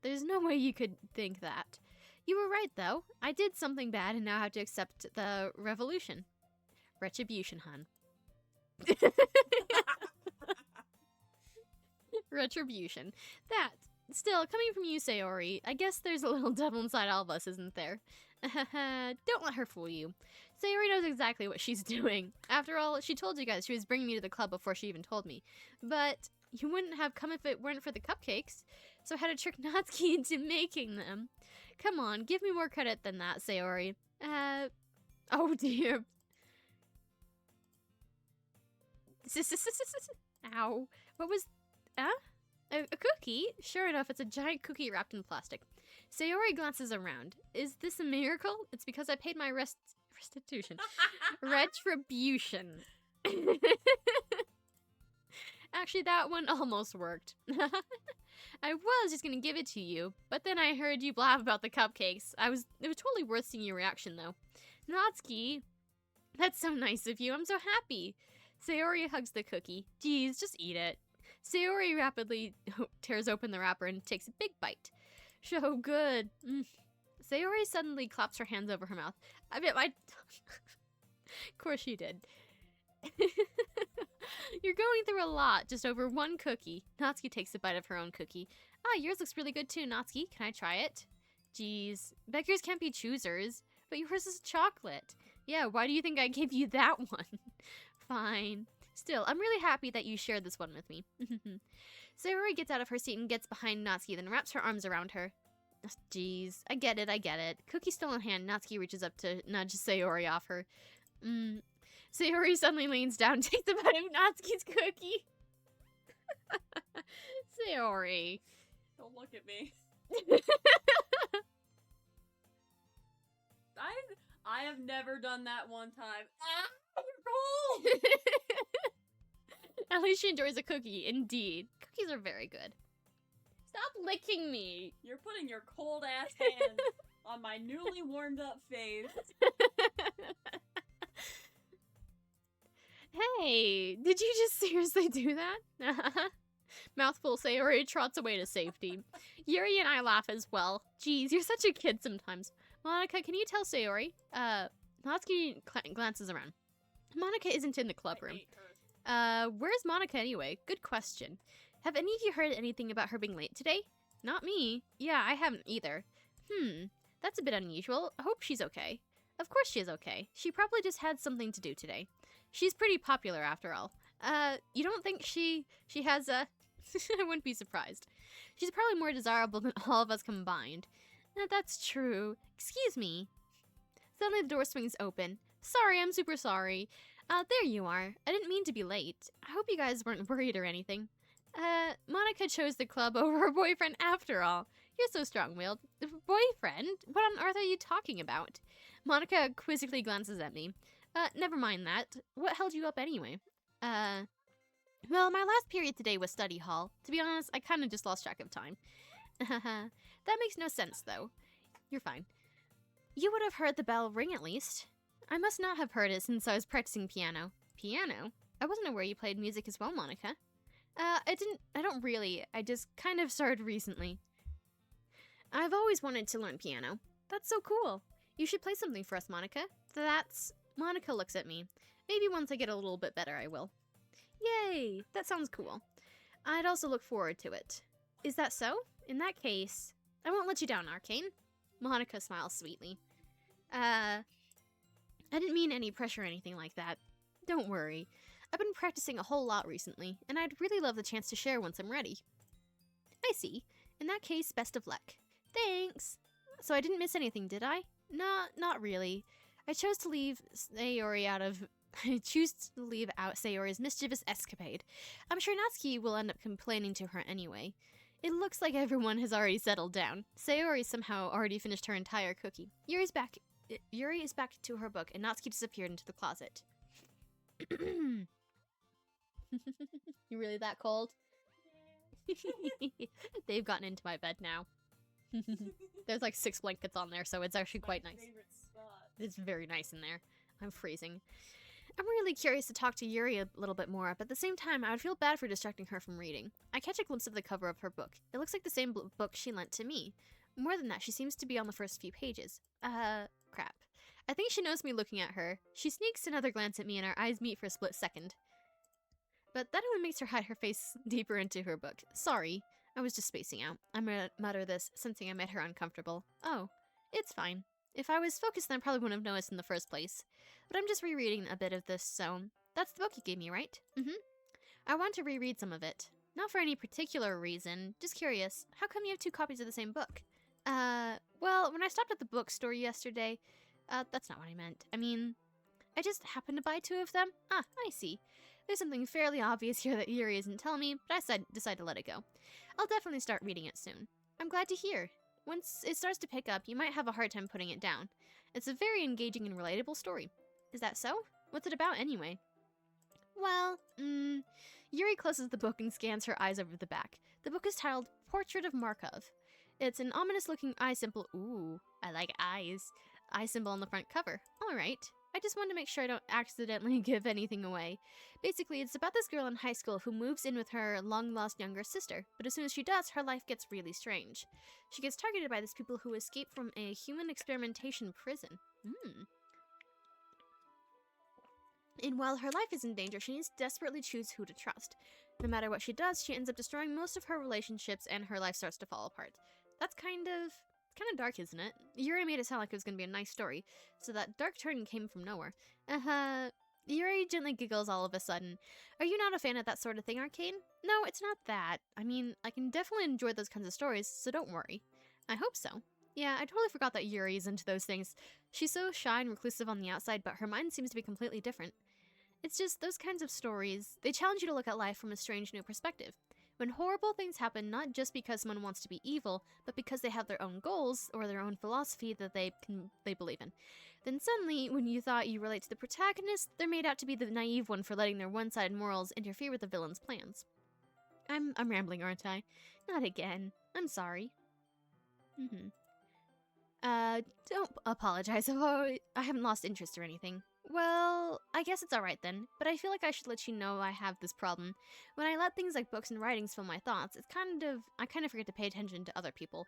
There's no way you could think that. You were right, though. I did something bad and now have to accept the revolution. Retribution, hun. Retribution. Still, coming from you, Sayori, I guess there's a little devil inside all of us, isn't there? Don't let her fool you. Sayori knows exactly what she's doing. After all, she told you guys she was bringing me to the club before she even told me. But you wouldn't have come if it weren't for the cupcakes, so I had to trick Natsuki into making them. Come on, give me more credit than that, Sayori. Oh dear. Ow. What was... A cookie? Sure enough, it's a giant cookie wrapped in plastic. Sayori glances around. Is this a miracle? It's because I paid my restitution. Retribution. Actually, that one almost worked. I was just gonna give it to you, but then I heard you blab about the cupcakes. It was totally worth seeing your reaction, though. Natsuki, that's so nice of you. I'm so happy. Sayori hugs the cookie. Geez, just eat it. Sayori rapidly tears open the wrapper and takes a big bite. So good. Sayori suddenly claps her hands over her mouth. I bit my Of course she did. You're going through a lot just over one cookie. Natsuki takes a bite of her own cookie. Yours looks really good too, Natsuki. Can I try it? Geez, beggars can't be choosers. But yours is chocolate. Yeah, why do you think I gave you that one? Fine. Still, I'm really happy that you shared this one with me. Sayori gets out of her seat and gets behind Natsuki, then wraps her arms around her. Jeez, I get it. Cookie still in hand, Natsuki reaches up to nudge Sayori off her. Sayori suddenly leans down and takes a bite of Natsuki's cookie. Sayori. Don't look at me. I have never done that one time. You're cold! At least she enjoys a cookie, indeed. Cookies are very good. Stop licking me! You're putting your cold ass hands on my newly warmed up face. Hey, did you just seriously do that? Mouthful, Sayori trots away to safety. Yuri and I laugh as well. Geez, you're such a kid sometimes. Monica, can you tell Sayori? Natsuki glances around. Monica isn't in the club room. Where's Monica anyway? Good question. Have any of you heard anything about her being late today? Not me. Yeah, I haven't either. That's a bit unusual. I hope she's okay. Of course she is okay. She probably just had something to do today. She's pretty popular after all. You don't think she has a... I wouldn't be surprised. She's probably more desirable than all of us combined. That's true. Excuse me. Suddenly the door swings open. Sorry, I'm super sorry. There you are. I didn't mean to be late. I hope you guys weren't worried or anything. Monica chose the club over her boyfriend after all. You're so strong-willed. Boyfriend? What on earth are you talking about? Monica quizzically glances at me. Never mind that. What held you up anyway? Well, my last period today was study hall. To be honest, I kind of just lost track of time. That makes no sense, though. You're fine. You would have heard the bell ring at least. I must not have heard it since I was practicing piano. Piano? I wasn't aware you played music as well, Monica. I don't really. I just kind of started recently. I've always wanted to learn piano. That's so cool. You should play something for us, Monica. Monica looks at me. Maybe once I get a little bit better, I will. Yay! That sounds cool. I'd also look forward to it. Is that so? In that case, I won't let you down, Arcane. Monica smiles sweetly. I didn't mean any pressure or anything like that. Don't worry. I've been practicing a whole lot recently, and I'd really love the chance to share once I'm ready. I see. In that case, best of luck. Thanks! So I didn't miss anything, did I? Not really. I chose to leave Sayori out Sayori's mischievous escapade. I'm sure Natsuki will end up complaining to her anyway. It looks like everyone has already settled down. Sayori somehow already finished her entire cookie. Yuri is back to her book, and Natsuki disappeared into the closet. You really that cold? They've gotten into my bed now. There's like 6 blankets on there, so it's actually quite nice. It's very nice in there. I'm freezing. I'm really curious to talk to Yuri a little bit more, but at the same time, I would feel bad for distracting her from reading. I catch a glimpse of the cover of her book. It looks like the same book she lent to me. More than that, she seems to be on the first few pages. Crap. I think she knows me looking at her. She sneaks another glance at me and our eyes meet for a split second. But that only makes her hide her face deeper into her book. Sorry. I was just spacing out. I mutter this, sensing I made her uncomfortable. Oh, it's fine. If I was focused, then I probably wouldn't have noticed in the first place. But I'm just rereading a bit of this, so... That's the book you gave me, right? Mm-hmm. I want to reread some of it. Not for any particular reason. Just curious. How come you have 2 copies of the same book? Well, when I stopped at the bookstore yesterday... that's not what I meant. I mean... I just happened to buy 2 of them. Ah, I see. There's something fairly obvious here that Yuri isn't telling me, but I decided to let it go. I'll definitely start reading it soon. I'm glad to hear. Once it starts to pick up, you might have a hard time putting it down. It's a very engaging and relatable story. Is that so? What's it about anyway? Well, Yuri closes the book and scans her eyes over the back. The book is titled Portrait of Markov. It's an ominous-looking eye symbol. Ooh, I like eyes. Eye symbol on the front cover. All right. I just wanted to make sure I don't accidentally give anything away. Basically, it's about this girl in high school who moves in with her long-lost younger sister, but as soon as she does, her life gets really strange. She gets targeted by these people who escape from a human experimentation prison. And while her life is in danger, she needs to desperately choose who to trust. No matter what she does, she ends up destroying most of her relationships and her life starts to fall apart. That's kind of dark, isn't it? Yuri made it sound like it was going to be a nice story, so that dark turn came from nowhere. Yuri gently giggles all of a sudden. Are you not a fan of that sort of thing, Arcane? No, it's not that. I mean, I can definitely enjoy those kinds of stories, so don't worry. I hope so. Yeah, I totally forgot that Yuri is into those things. She's so shy and reclusive on the outside, but her mind seems to be completely different. It's just those kinds of stories, they challenge you to look at life from a strange new perspective. When horrible things happen, not just because someone wants to be evil, but because they have their own goals or their own philosophy that they believe in. Then suddenly, when you thought you relate to the protagonist, they're made out to be the naive one for letting their one-sided morals interfere with the villain's plans. I'm rambling, aren't I? Not again. I'm sorry. Don't apologize. I haven't lost interest or anything. Well, I guess it's alright then, but I feel like I should let you know I have this problem. When I let things like books and writings fill my thoughts, I kind of forget to pay attention to other people.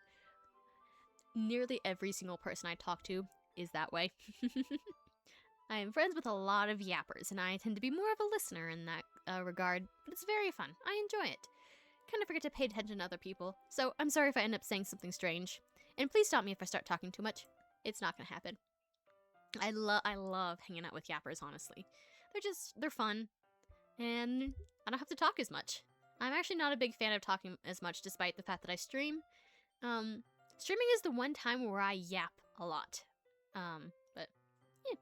Nearly every single person I talk to is that way. I am friends with a lot of yappers, and I tend to be more of a listener in that regard, but it's very fun. I enjoy it. Kind of forget to pay attention to other people, so I'm sorry if I end up saying something strange. And please stop me if I start talking too much. It's not gonna happen. I love hanging out with yappers, honestly. They're fun. And I don't have to talk as much. I'm actually not a big fan of talking as much, despite the fact that I stream. Streaming is the one time where I yap a lot. But yeah.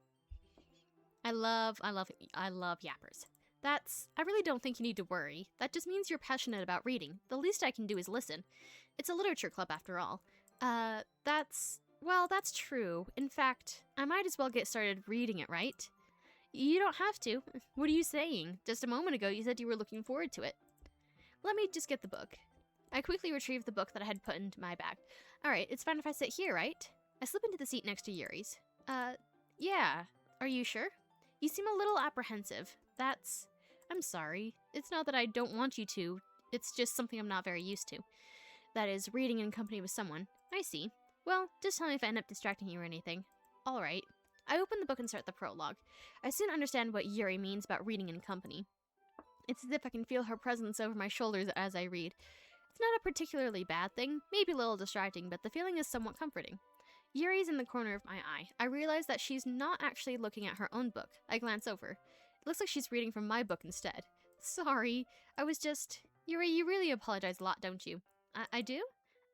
I love yappers. I really don't think you need to worry. That just means you're passionate about reading. The least I can do is listen. It's a literature club after all. Well, that's true. In fact, I might as well get started reading it, right? You don't have to. What are you saying? Just a moment ago, you said you were looking forward to it. Let me just get the book. I quickly retrieved the book that I had put into my bag. Alright, it's fine if I sit here, right? I slip into the seat next to Yeah. Are you sure? You seem a little apprehensive. I'm sorry. It's not that I don't want you to. It's just something I'm not very used to. That is, reading in company with someone. I see. Well, just tell me if I end up distracting you or anything. Alright. I open the book and start the prologue. I soon understand what Yuri means about reading in company. It's as if I can feel her presence over my shoulders as I read. It's not a particularly bad thing, maybe a little distracting, but the feeling is somewhat comforting. Yuri's in the corner of my eye. I realize that she's not actually looking at her own book. I glance over. It looks like she's reading from my book instead. Sorry, I was just... Yuri, you really apologize a lot, don't you? I do?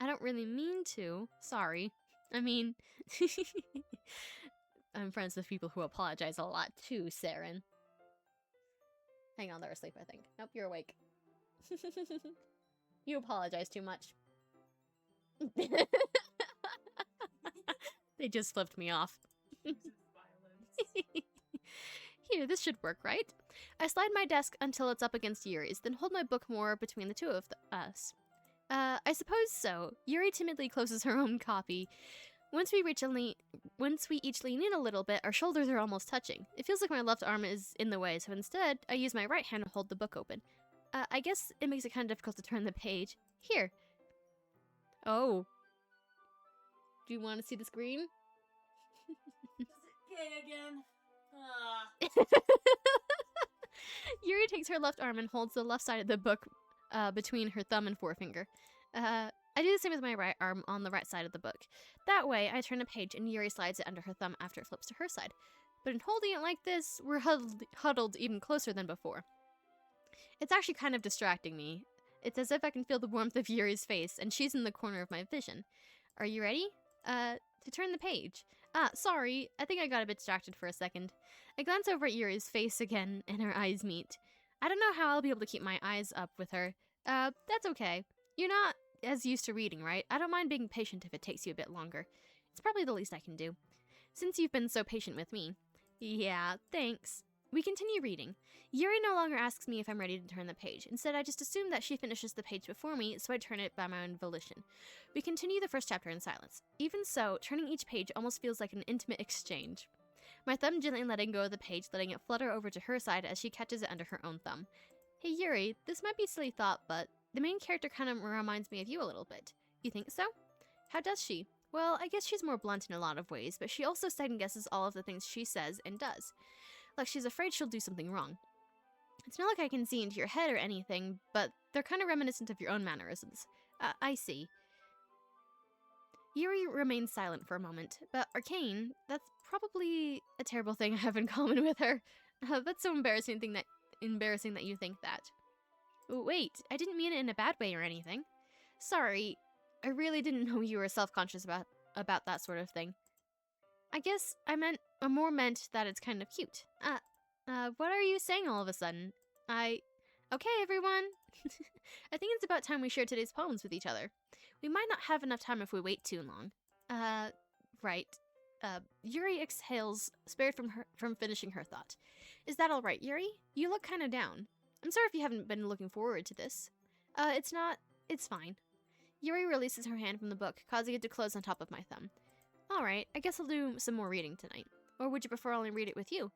I don't really mean to. Sorry. I mean... I'm friends with people who apologize a lot too, Saren. Hang on, they're asleep, I think. Nope, you're awake. You apologize too much. They just flipped me off. Here, this should work, right? I slide my desk until it's up against Yuri's, then hold my book more between the two of us. I suppose so. Yuri timidly closes her own copy. Once we each lean in a little bit, our shoulders are almost touching. It feels like my left arm is in the way, so instead, I use my right hand to hold the book open. I guess it makes it kind of difficult to turn the page. Here. Oh. Do you want to see the screen? Is it gay again? Yuri takes her left arm and holds the left side of the book between her thumb and forefinger. I do the same with my right arm on the right side of the book. That way, I turn a page and Yuri slides it under her thumb after it flips to her side. But in holding it like this, we're huddled even closer than before. It's actually kind of distracting me. It's as if I can feel the warmth of Yuri's face, and she's in the corner of my vision. Are you ready? To turn the page. Sorry, I think I got a bit distracted for a second. I glance over at Yuri's face again, and our eyes meet. I don't know how I'll be able to keep my eyes up with her. That's okay. You're not as used to reading, right? I don't mind being patient if it takes you a bit longer. It's probably the least I can do. Since you've been so patient with me. Yeah, thanks. We continue reading. Yuri no longer asks me if I'm ready to turn the page. Instead, I just assume that she finishes the page before me, so I turn it by my own volition. We continue the first chapter in silence. Even so, turning each page almost feels like an intimate exchange. My thumb gently letting go of the page, letting it flutter over to her side as she catches it under her own thumb. Hey Yuri, this might be a silly thought, but the main character kind of reminds me of you a little bit. You think so? How does she? Well, I guess she's more blunt in a lot of ways, but she also second-guesses all of the things she says and does. Like she's afraid she'll do something wrong. It's not like I can see into your head or anything, but they're kind of reminiscent of your own mannerisms. I see. Yuri remains silent for a moment, but Arcane, that's probably a terrible thing I have in common with her. That's so embarrassing that you think that. Wait, I didn't mean it in a bad way or anything. Sorry, I really didn't know you were self-conscious about that sort of thing. I guess I more meant that it's kind of cute. What are you saying all of a sudden? Okay, everyone. I think it's about time we share today's poems with each other. We might not have enough time if we wait too long. Right. Yuri exhales, spared from finishing her thought. Is that all right, Yuri? You look kind of down. I'm sorry if you haven't been looking forward to this. It's fine. Yuri releases her hand from the book, causing it to close on top of my thumb. Alright, I guess I'll do some more reading tonight. Or would you prefer only read it with you?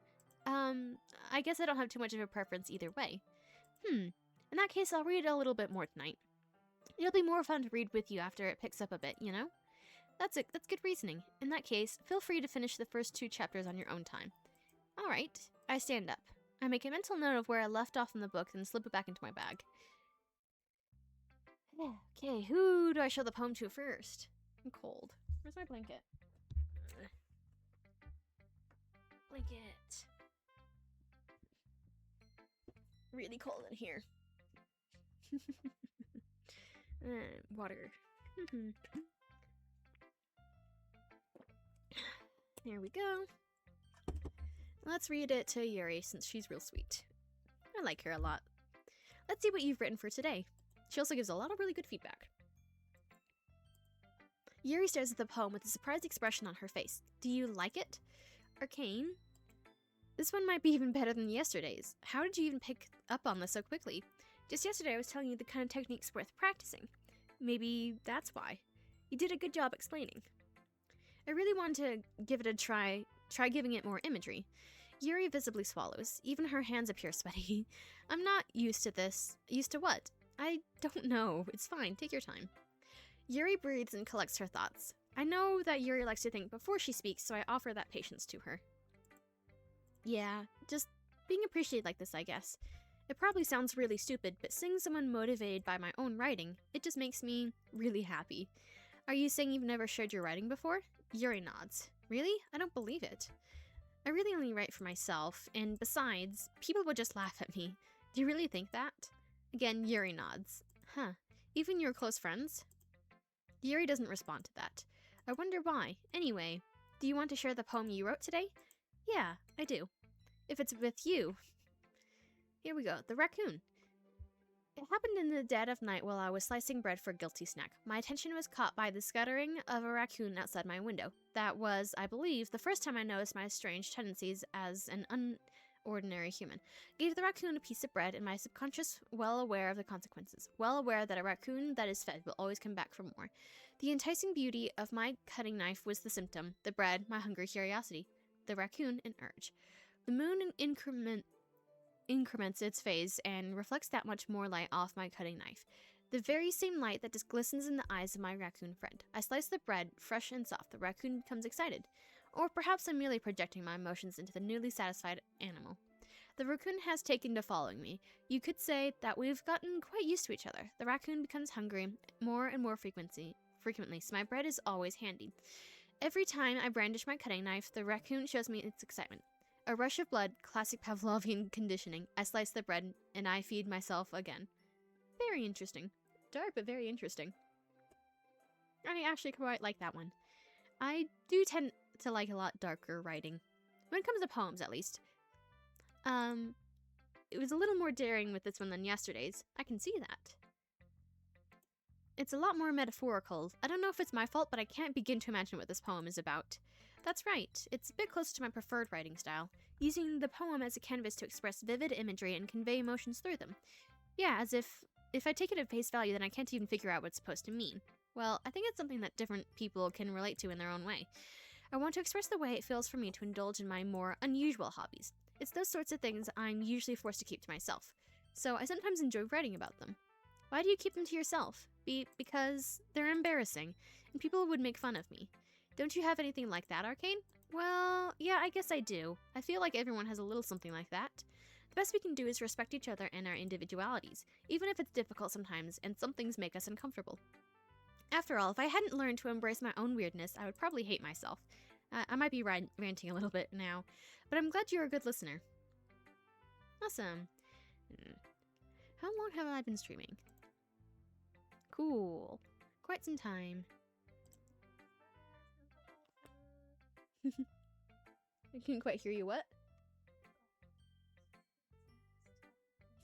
I guess I don't have too much of a preference either way. In that case, I'll read a little bit more tonight. It'll be more fun to read with you after it picks up a bit, you know? That's good reasoning. In that case, feel free to finish the first 2 chapters on your own time. Alright, I stand up. I make a mental note of where I left off in the book, then slip it back into my bag. Okay, who do I show the poem to first? I'm cold. Where's my blanket? Blanket. Really cold in here. Water. There we go. Let's read it to Yuri since she's real sweet. I like her a lot. Let's see what you've written for today. She also gives a lot of really good feedback. Yuri stares at the poem with a surprised expression on her face. Do you like it? Arcane? This one might be even better than yesterday's. How did you even pick up on this so quickly? Just yesterday I was telling you the kind of techniques worth practicing. Maybe that's why. You did a good job explaining. I really wanted to give it a try giving it more imagery. Yuri visibly swallows. Even her hands appear sweaty. I'm not used to this. Used to what? I don't know. It's fine. Take your time. Yuri breathes and collects her thoughts. I know that Yuri likes to think before she speaks, so I offer that patience to her. Yeah, just being appreciated like this, I guess. It probably sounds really stupid, but seeing someone motivated by my own writing, it just makes me really happy. Are you saying you've never shared your writing before? Yuri nods. Really? I don't believe it. I really only write for myself, and besides, people would just laugh at me. Do you really think that? Again, Yuri nods. Huh. Even your close friends? Yuri doesn't respond to that. I wonder why. Anyway, do you want to share the poem you wrote today? Yeah, I do. If it's with you. Here we go. The raccoon. It happened in the dead of night while I was slicing bread for a guilty snack. My attention was caught by the scuttering of a raccoon outside my window. That was, I believe, the first time I noticed my strange tendencies as an unordinary human. I gave the raccoon a piece of bread, and my subconscious, well aware of the consequences, well aware that a raccoon that is fed will always come back for more. The enticing beauty of my cutting knife was the symptom, the bread, my hungry curiosity, the raccoon, an urge. The moon increments its phase and reflects that much more light off my cutting knife. The very same light that just glistens in the eyes of my raccoon friend. I slice the bread, fresh and soft. The raccoon becomes excited. Or perhaps I'm merely projecting my emotions into the newly satisfied animal. The raccoon has taken to following me. You could say that we've gotten quite used to each other. The raccoon becomes hungry more and more frequently, so my bread is always handy. Every time I brandish my cutting knife, the raccoon shows me its excitement. A rush of blood, classic Pavlovian conditioning. I slice the bread, and I feed myself again. Very interesting. Dark, but very interesting. I actually quite like that one. I do tend to like a lot darker writing. When it comes to poems, at least. It was a little more daring with this one than yesterday's. I can see that. It's a lot more metaphorical. I don't know if it's my fault, but I can't begin to imagine what this poem is about. That's right, it's a bit closer to my preferred writing style, using the poem as a canvas to express vivid imagery and convey emotions through them. Yeah, as if I take it at face value, then I can't even figure out what it's supposed to mean. Well, I think it's something that different people can relate to in their own way. I want to express the way it feels for me to indulge in my more unusual hobbies. It's those sorts of things I'm usually forced to keep to myself, so I sometimes enjoy writing about them. Why do you keep them to yourself? Because they're embarrassing, and people would make fun of me. Don't you have anything like that, Arcane? Well, yeah, I guess I do. I feel like everyone has a little something like that. The best we can do is respect each other and our individualities, even if it's difficult sometimes and some things make us uncomfortable. After all, if I hadn't learned to embrace my own weirdness, I would probably hate myself. I might be ranting a little bit now, but I'm glad you're a good listener. Awesome. How long have I been streaming? Cool. Quite some time. I couldn't quite hear you, what?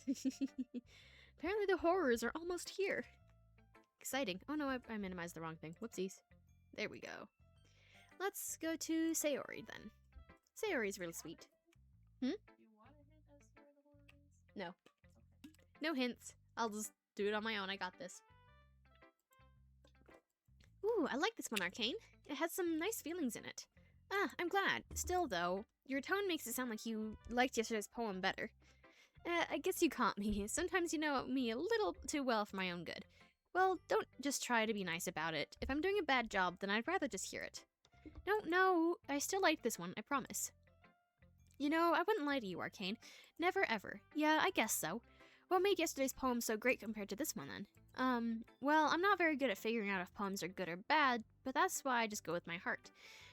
Apparently the horrors are almost here. Exciting. Oh no, I minimized the wrong thing. Whoopsies. There we go. Let's go to Sayori then. Sayori's really sweet. You want to hint as to where the horror is? No. Okay. No hints. I'll just do it on my own. I got this. Ooh, I like this one, Arcane. It has some nice feelings in it. Ah, I'm glad. Still, though, your tone makes it sound like you liked yesterday's poem better. I guess you caught me. Sometimes you know me a little too well for my own good. Well, don't just try to be nice about it. If I'm doing a bad job, then I'd rather just hear it. No, I still like this one, I promise. You know, I wouldn't lie to you, Arcane. Never ever. Yeah, I guess so. What made yesterday's poem so great compared to this one, then? Well, I'm not very good at figuring out if poems are good or bad, but that's why I just go with my heart.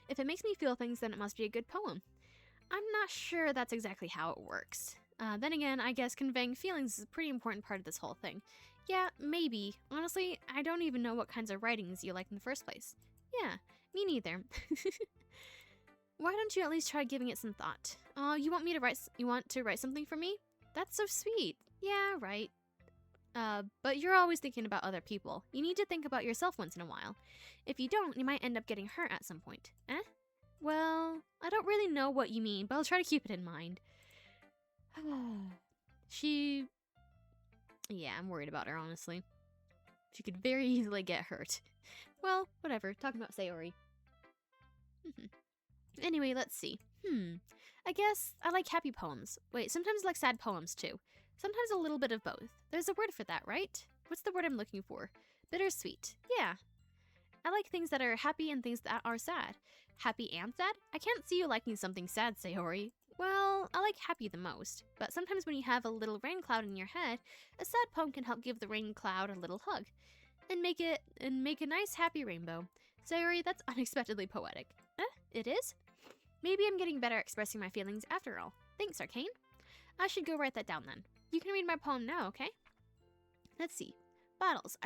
If it makes me feel things, then it must be a good poem. I'm not sure that's exactly how it works. Then again, I guess conveying feelings is a pretty important part of this whole thing. Yeah, maybe. Honestly, I don't even know what kinds of writings you like in the first place. Yeah, me neither. Why don't you at least try giving it some thought? Oh, you want to write something for me? That's so sweet. Yeah, right. But you're always thinking about other people. You need to think about yourself once in a while. If you don't, you might end up getting hurt at some point. Eh? Well, I don't really know what you mean, but I'll try to keep it in mind. Yeah, I'm worried about her, honestly. She could very easily get hurt. Well, whatever. Talking about Sayori. Anyway, let's see. I guess I like happy poems. Wait, sometimes I like sad poems too. Sometimes a little bit of both. There's a word for that, right? What's the word I'm looking for? Bittersweet. Yeah. I like things that are happy and things that are sad. Happy and sad? I can't see you liking something sad, Sayori. Well, I like happy the most, but sometimes when you have a little rain cloud in your head, a sad poem can help give the rain cloud a little hug and make a nice happy rainbow. Sayori, that's unexpectedly poetic. It is? Maybe I'm getting better at expressing my feelings after all. Thanks, Arcane. I should go write that down then. You can read my poem now, okay? Let's see. Bottles.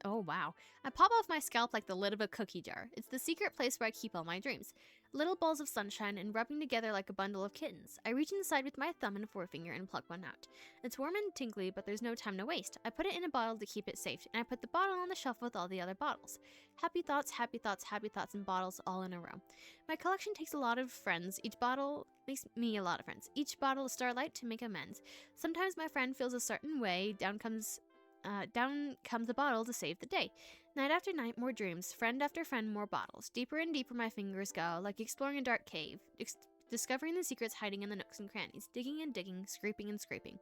Oh, wow. I pop off my scalp like the lid of a cookie jar. It's the secret place where I keep all my dreams. Little balls of sunshine and rubbing together like a bundle of kittens. I reach inside with my thumb and forefinger and pluck one out. It's warm and tingly, but there's no time to waste. I put it in a bottle to keep it safe, and I put the bottle on the shelf with all the other bottles. Happy thoughts, happy thoughts, happy thoughts, and bottles all in a row. My collection takes a lot of friends. Each bottle makes me a lot of friends. Each bottle a starlight to make amends. Sometimes my friend feels a certain way. Down comes a bottle to save the day. Night after night, more dreams. Friend after friend, more bottles. Deeper and deeper my fingers go, like exploring a dark cave, discovering the secrets hiding in the nooks and crannies, digging and digging, scraping and scraping.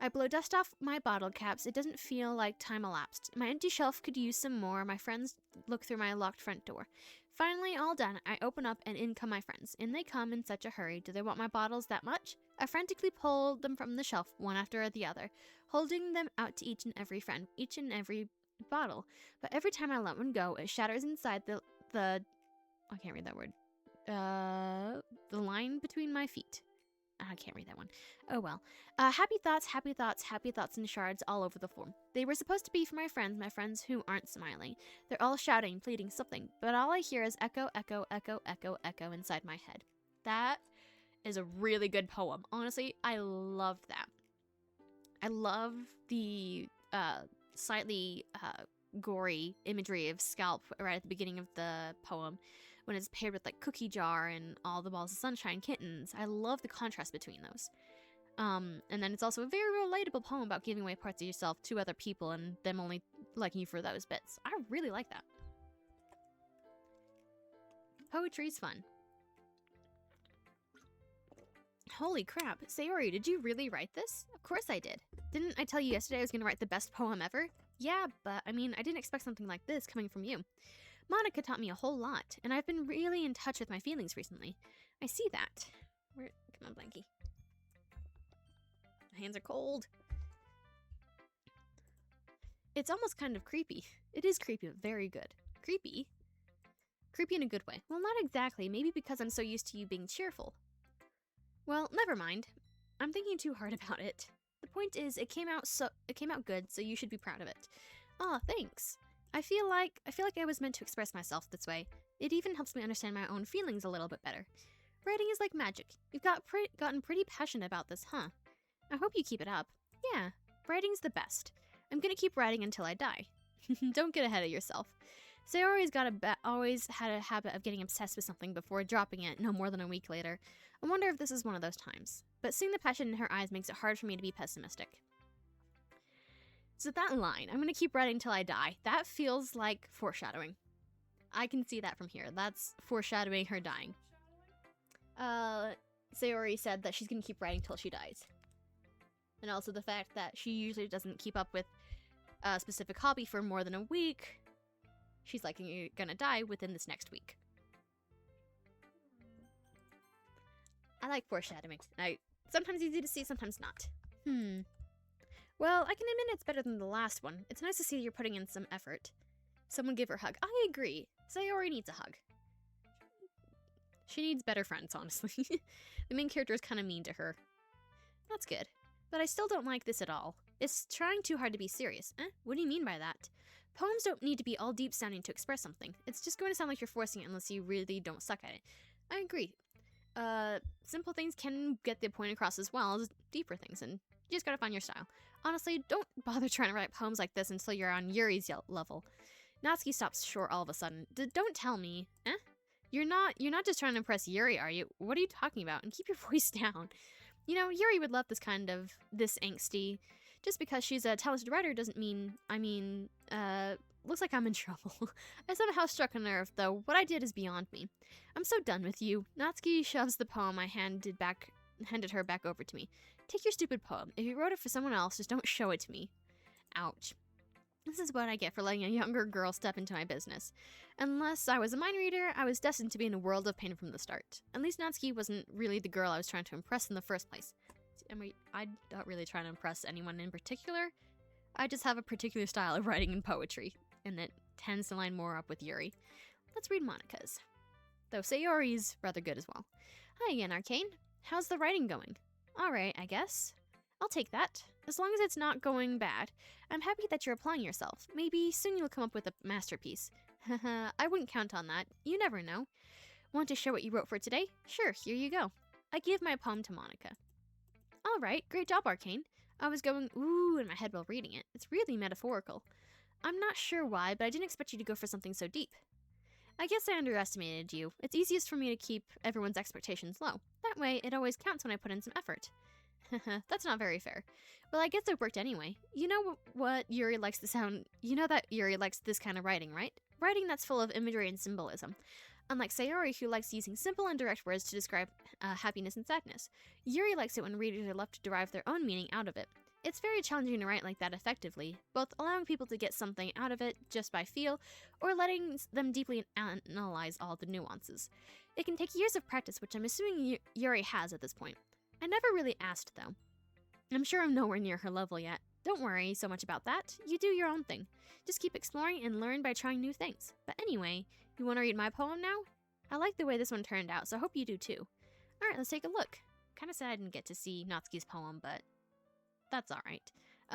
I blow dust off my bottle caps. It doesn't feel like time elapsed. My empty shelf could use some more. My friends look through my locked front door. Finally, all done, I open up and in come my friends. In they come in such a hurry. Do they want my bottles that much? I frantically pull them from the shelf, one after the other, holding them out to each and every friend, each and every bottle. But every time I let one go, it shatters inside the I can't read that word. The line between my feet. I can't read that one. Oh well. Happy thoughts, happy thoughts, happy thoughts in shards all over the floor. They were supposed to be for my friends who aren't smiling. They're all shouting, pleading something, but all I hear is echo, echo, echo, echo, echo inside my head. That is a really good poem. Honestly, I loved that. I love the slightly gory imagery of scalp right at the beginning of the poem when it's paired with like cookie jar and all the balls of sunshine kittens. I love the contrast between those. And then it's also a very relatable poem about giving away parts of yourself to other people and them only liking you for those bits. I really like that. Poetry's fun. Holy crap, Sayori, did you really write this? Of course I did. Didn't I tell you yesterday I was going to write the best poem ever? Yeah, but I mean, I didn't expect something like this coming from you. Monica taught me a whole lot, and I've been really in touch with my feelings recently. I see that. Come on, Blanky. My hands are cold. It's almost kind of creepy. It is creepy, but very good. Creepy? Creepy in a good way. Well, not exactly. Maybe because I'm so used to you being cheerful. Well, never mind. I'm thinking too hard about it. The point is, it came out good, so you should be proud of it. Aw, thanks. I feel like I was meant to express myself this way. It even helps me understand my own feelings a little bit better. Writing is like magic. You've gotten pretty passionate about this, huh? I hope you keep it up. Yeah, writing's the best. I'm gonna keep writing until I die. Don't get ahead of yourself. Sayori's always had a habit of getting obsessed with something before dropping it no more than a week later. I wonder if this is one of those times. But seeing the passion in her eyes makes it hard for me to be pessimistic. So that line, I'm gonna keep writing till I die, that feels like foreshadowing. I can see that from here. That's foreshadowing her dying. Sayori said that she's gonna keep writing till she dies. And also the fact that she usually doesn't keep up with a specific hobby for more than a week. She's likely gonna die within this next week. I like foreshadowing. Sometimes easy to see, sometimes not. Well, I can admit it's better than the last one. It's nice to see you're putting in some effort. Someone give her a hug. I agree. Sayori needs a hug. She needs better friends, honestly. The main character is kind of mean to her. That's good. But I still don't like this at all. It's trying too hard to be serious. What do you mean by that? Poems don't need to be all deep sounding to express something. It's just going to sound like you're forcing it unless you really don't suck at it. I agree. Simple things can get the point across as well as deeper things, and you just gotta find your style. Honestly, don't bother trying to write poems like this until you're on Yuri's level. Natsuki stops short all of a sudden. Don't tell me. You're not just trying to impress Yuri, are you? What are you talking about? And keep your voice down. You know, Yuri would love this angsty. Just because she's a talented writer doesn't mean, looks like I'm in trouble. I somehow struck a nerve, though what I did is beyond me. I'm so done with you. Natsuki shoves the poem I handed her back over to me. Take your stupid poem. If you wrote it for someone else, just don't show it to me. Ouch. This is what I get for letting a younger girl step into my business. Unless I was a mind reader, I was destined to be in a world of pain from the start. At least Natsuki wasn't really the girl I was trying to impress in the first place. I'm not really trying to impress anyone in particular. I just have a particular style of writing and poetry, and it tends to line more up with Yuri. Let's read Monika's. Though Sayori's rather good as well. Hi again, Arcane. How's the writing going? Alright, I guess. I'll take that. As long as it's not going bad. I'm happy that you're applying yourself. Maybe soon you'll come up with a masterpiece. Haha, I wouldn't count on that. You never know. Want to share what you wrote for today? Sure, here you go. I give my poem to Monika. Alright, great job, Arcane. I was going ooh in my head while reading it. It's really metaphorical. I'm not sure why, but I didn't expect you to go for something so deep. I guess I underestimated you. It's easiest for me to keep everyone's expectations low. That way, it always counts when I put in some effort. That's not very fair. Well, I guess it worked anyway. You know what Yuri likes the sound... You know that Yuri likes this kind of writing, right? Writing that's full of imagery and symbolism. Unlike Sayori, who likes using simple and direct words to describe happiness and sadness. Yuri likes it when readers are left to derive their own meaning out of it. It's very challenging to write like that effectively, both allowing people to get something out of it just by feel, or letting them deeply analyze all the nuances. It can take years of practice, which I'm assuming Yuri has at this point. I never really asked, though. I'm sure I'm nowhere near her level yet. Don't worry so much about that. You do your own thing. Just keep exploring and learn by trying new things. But anyway, you want to read my poem now? I like the way this one turned out, so I hope you do too. Alright, let's take a look. Kinda sad I didn't get to see Natsuki's poem, but that's alright.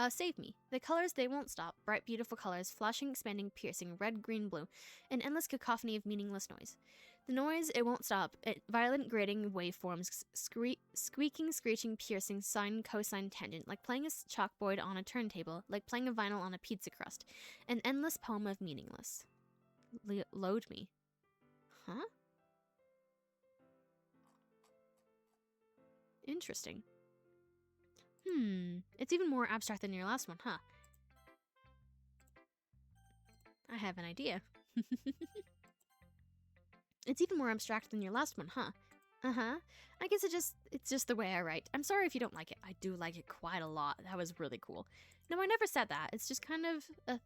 Save Me. The colors, they won't stop. Bright, beautiful colors, flashing, expanding, piercing, red, green, blue. An endless cacophony of meaningless noise. The noise, it won't stop. Violent, grating waveforms, squeaking, screeching, piercing, sine, cosine, tangent, like playing a chalkboard on a turntable, like playing a vinyl on a pizza crust. An endless poem of meaningless. Load me. Huh? Interesting. It's even more abstract than your last one, huh? I have an idea. It's even more abstract than your last one, huh? Uh-huh. I guess it's just the way I write. I'm sorry if you don't like it. I do like it quite a lot. That was really cool. No, I never said that. It's just kind of a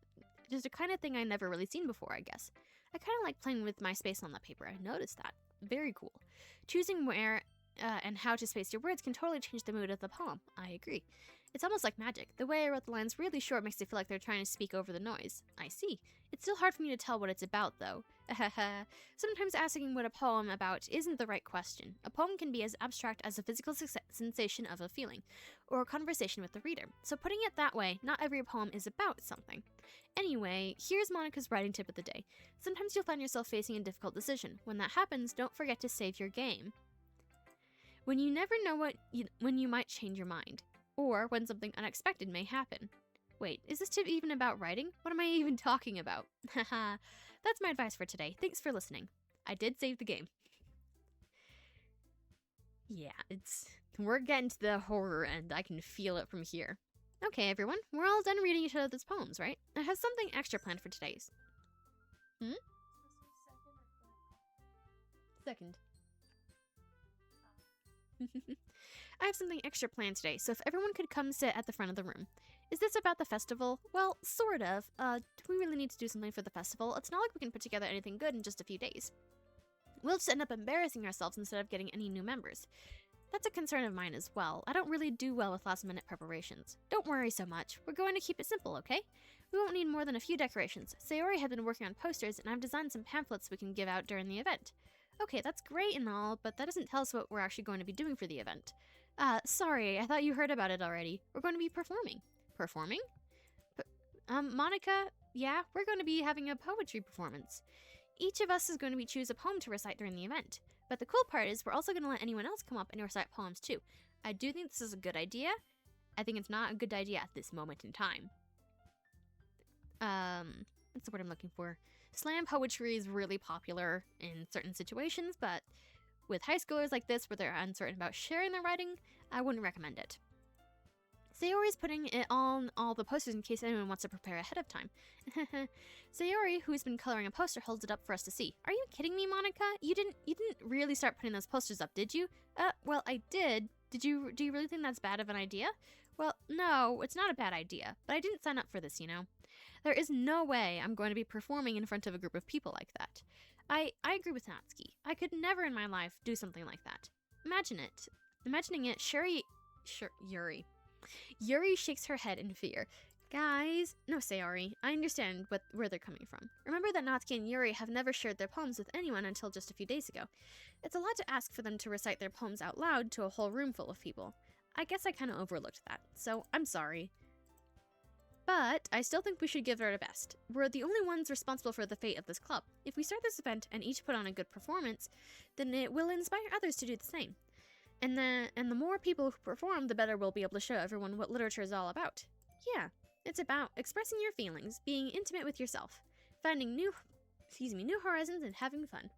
kind of thing I never really seen before, I guess. I kind of like playing with my space on the paper. I noticed that. Very cool. Choosing where and how to space your words can totally change the mood of the poem. I agree. It's almost like magic. The way I wrote the lines really short makes it feel like they're trying to speak over the noise. I see. It's still hard for me to tell what it's about, though. Sometimes asking what a poem about isn't the right question. A poem can be as abstract as a physical sensation of a feeling, or a conversation with the reader. So putting it that way, not every poem is about something. Anyway, here's Monika's writing tip of the day. Sometimes you'll find yourself facing a difficult decision. When that happens, don't forget to save your game. When you never know when you might change your mind, or when something unexpected may happen. Wait, is this tip even about writing? What am I even talking about? Haha, that's my advice for today. Thanks for listening. I did save the game. Yeah, we're getting to the horror end. I can feel it from here. Okay, everyone, we're all done reading each other's poems, right? I have something extra planned for today's. Second. I have something extra planned today, so if everyone could come sit at the front of the room. Is this about the festival? Well, sort of. Do we really need to do something for the festival? It's not like we can put together anything good in just a few days. We'll just end up embarrassing ourselves instead of getting any new members. That's a concern of mine as well. I don't really do well with last-minute preparations. Don't worry so much. We're going to keep it simple, okay? We won't need more than a few decorations. Sayori had been working on posters, and I've designed some pamphlets we can give out during the event. Okay, that's great and all, but that doesn't tell us what we're actually going to be doing for the event. Sorry, I thought you heard about it already. We're going to be performing. Performing? Monika, yeah, we're going to be having a poetry performance. Each of us is going to choose a poem to recite during the event. But the cool part is we're also going to let anyone else come up and recite poems too. I do think this is a good idea. I think it's not a good idea at this moment in time. What's the word I'm looking for? Slam poetry is really popular in certain situations, but with high schoolers like this where they're uncertain about sharing their writing, I wouldn't recommend it. Sayori's putting it on all the posters in case anyone wants to prepare ahead of time. Sayori, who's been coloring a poster, holds it up for us to see. Are you kidding me, Monica? You didn't really start putting those posters up, did you? Well, I did. Do you really think that's bad of an idea? Well, no, it's not a bad idea, but I didn't sign up for this, you know. There is no way I'm going to be performing in front of a group of people like that. I agree with Natsuki. I could never in my life do something like that. Imagining it, Yuri shakes her head in fear. Guys, no, Sayori, I understand where they're coming from. Remember that Natsuki and Yuri have never shared their poems with anyone until just a few days ago. It's a lot to ask for them to recite their poems out loud to a whole room full of people. I guess I kind of overlooked that, so I'm sorry. But I still think we should give it our best. We're the only ones responsible for the fate of this club. If we start this event and each put on a good performance, then it will inspire others to do the same. And the more people who perform, the better we'll be able to show everyone what literature is all about. Yeah, it's about expressing your feelings, being intimate with yourself, finding new horizons and having fun.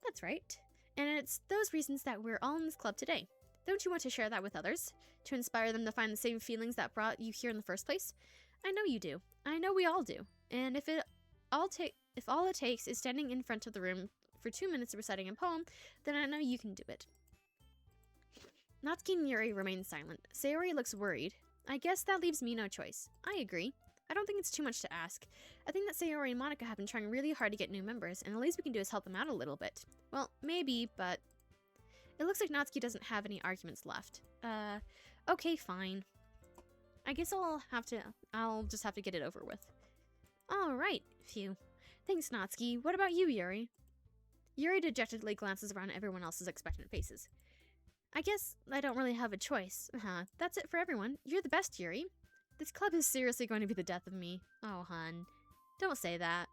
That's right. And it's those reasons that we're all in this club today. Don't you want to share that with others? To inspire them to find the same feelings that brought you here in the first place? I know you do. I know we all do. And if all it takes is standing in front of the room for 2 minutes reciting a poem, then I know you can do it. Natsuki and Yuri remain silent. Sayori looks worried. I guess that leaves me no choice. I agree. I don't think it's too much to ask. I think that Sayori and Monica have been trying really hard to get new members, and the least we can do is help them out a little bit. Well, maybe, but it looks like Natsuki doesn't have any arguments left. Okay, fine. I guess I'll just have to get it over with. Alright, phew. Thanks, Natsuki. What about you, Yuri? Yuri dejectedly glances around at everyone else's expectant faces. I guess I don't really have a choice. That's it for everyone. You're the best, Yuri. This club is seriously going to be the death of me. Oh, hun. Don't say that.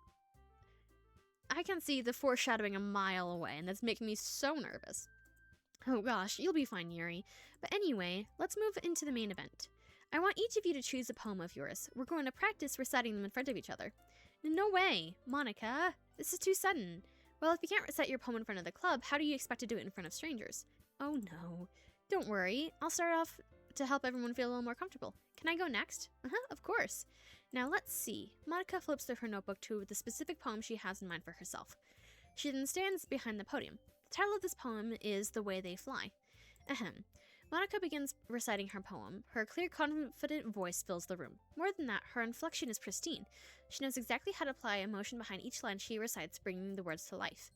I can see the foreshadowing a mile away, and that's making me so nervous. Oh gosh, you'll be fine, Yuri. But anyway, let's move into the main event. I want each of you to choose a poem of yours. We're going to practice reciting them in front of each other. No way, Monica. This is too sudden. Well, if you can't recite your poem in front of the club, how do you expect to do it in front of strangers? Oh no. Don't worry. I'll start off to help everyone feel a little more comfortable. Can I go next? Of course. Now let's see. Monica flips through her notebook to the specific poem she has in mind for herself. She then stands behind the podium. The title of this poem is The Way They Fly. Monica begins reciting her poem. Her clear, confident voice fills the room. More than that, her inflection is pristine. She knows exactly how to apply emotion behind each line she recites, bringing the words to life.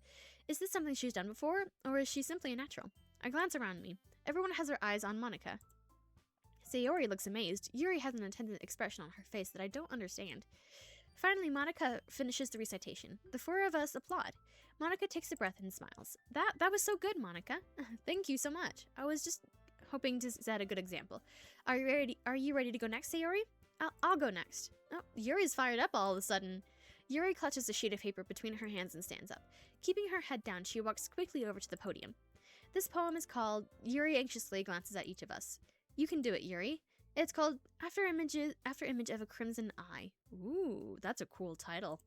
Is this something she's done before, or is she simply a natural? I glance around me. Everyone has their eyes on Monica. Sayori looks amazed. Yuri has an intended expression on her face that I don't understand. Finally, Monica finishes the recitation. The four of us applaud. Monica takes a breath and smiles. That was so good, Monica. Thank you so much. I was just hoping to set a good example. Are you ready to go next, Sayori? I'll go next. Oh, Yuri's fired up all of a sudden. Yuri clutches a sheet of paper between her hands and stands up. Keeping her head down, she walks quickly over to the podium. This poem is called Yuri Anxiously Glances at Each of Us. You can do it, Yuri. It's called After Image of a Crimson Eye. Ooh, that's a cool title.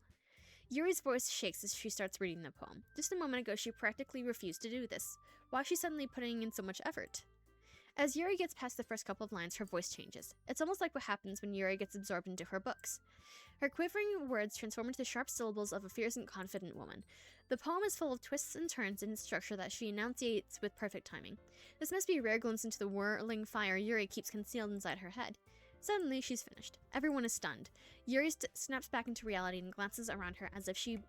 Yuri's voice shakes as she starts reading the poem. Just a moment ago, she practically refused to do this. Why is she suddenly putting in so much effort? As Yuri gets past the first couple of lines, her voice changes. It's almost like what happens when Yuri gets absorbed into her books. Her quivering words transform into the sharp syllables of a fierce and confident woman. The poem is full of twists and turns in its structure that she enunciates with perfect timing. This must be a rare glimpse into the whirling fire Yuri keeps concealed inside her head. Suddenly, she's finished. Everyone is stunned. Yuri snaps back into reality and glances around her as if she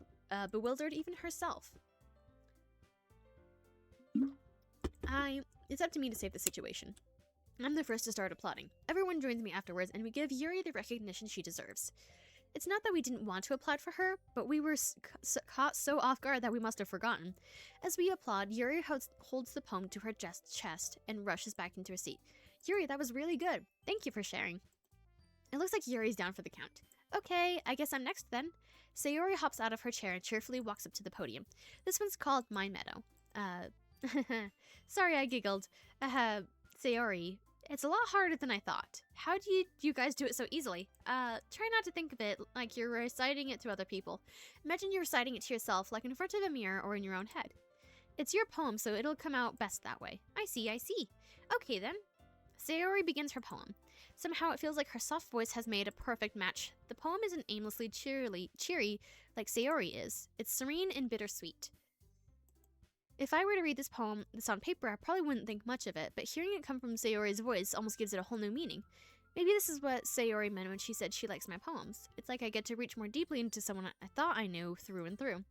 bewildered even herself. It's up to me to save the situation. I'm the first to start applauding. Everyone joins me afterwards, and we give Yuri the recognition she deserves. It's not that we didn't want to applaud for her, but we were caught so off guard that we must have forgotten. As we applaud, Yuri holds the poem to her chest and rushes back into her seat. Yuri, that was really good. Thank you for sharing. It looks like Yuri's down for the count. Okay, I guess I'm next then. Sayori hops out of her chair and cheerfully walks up to the podium. This one's called My Meadow. Sorry, I giggled. Sayori, it's a lot harder than I thought. How do you guys do it so easily? Try not to think of it like you're reciting it to other people. Imagine you're reciting it to yourself, like in front of a mirror or in your own head. It's your poem, so it'll come out best that way. I see. Okay then. Sayori begins her poem. Somehow it feels like her soft voice has made a perfect match. The poem isn't aimlessly cheery like Sayori is. It's serene and bittersweet. If I were to read this poem on paper, I probably wouldn't think much of it, but hearing it come from Sayori's voice almost gives it a whole new meaning. Maybe this is what Sayori meant when she said she likes my poems. It's like I get to reach more deeply into someone I thought I knew through and through.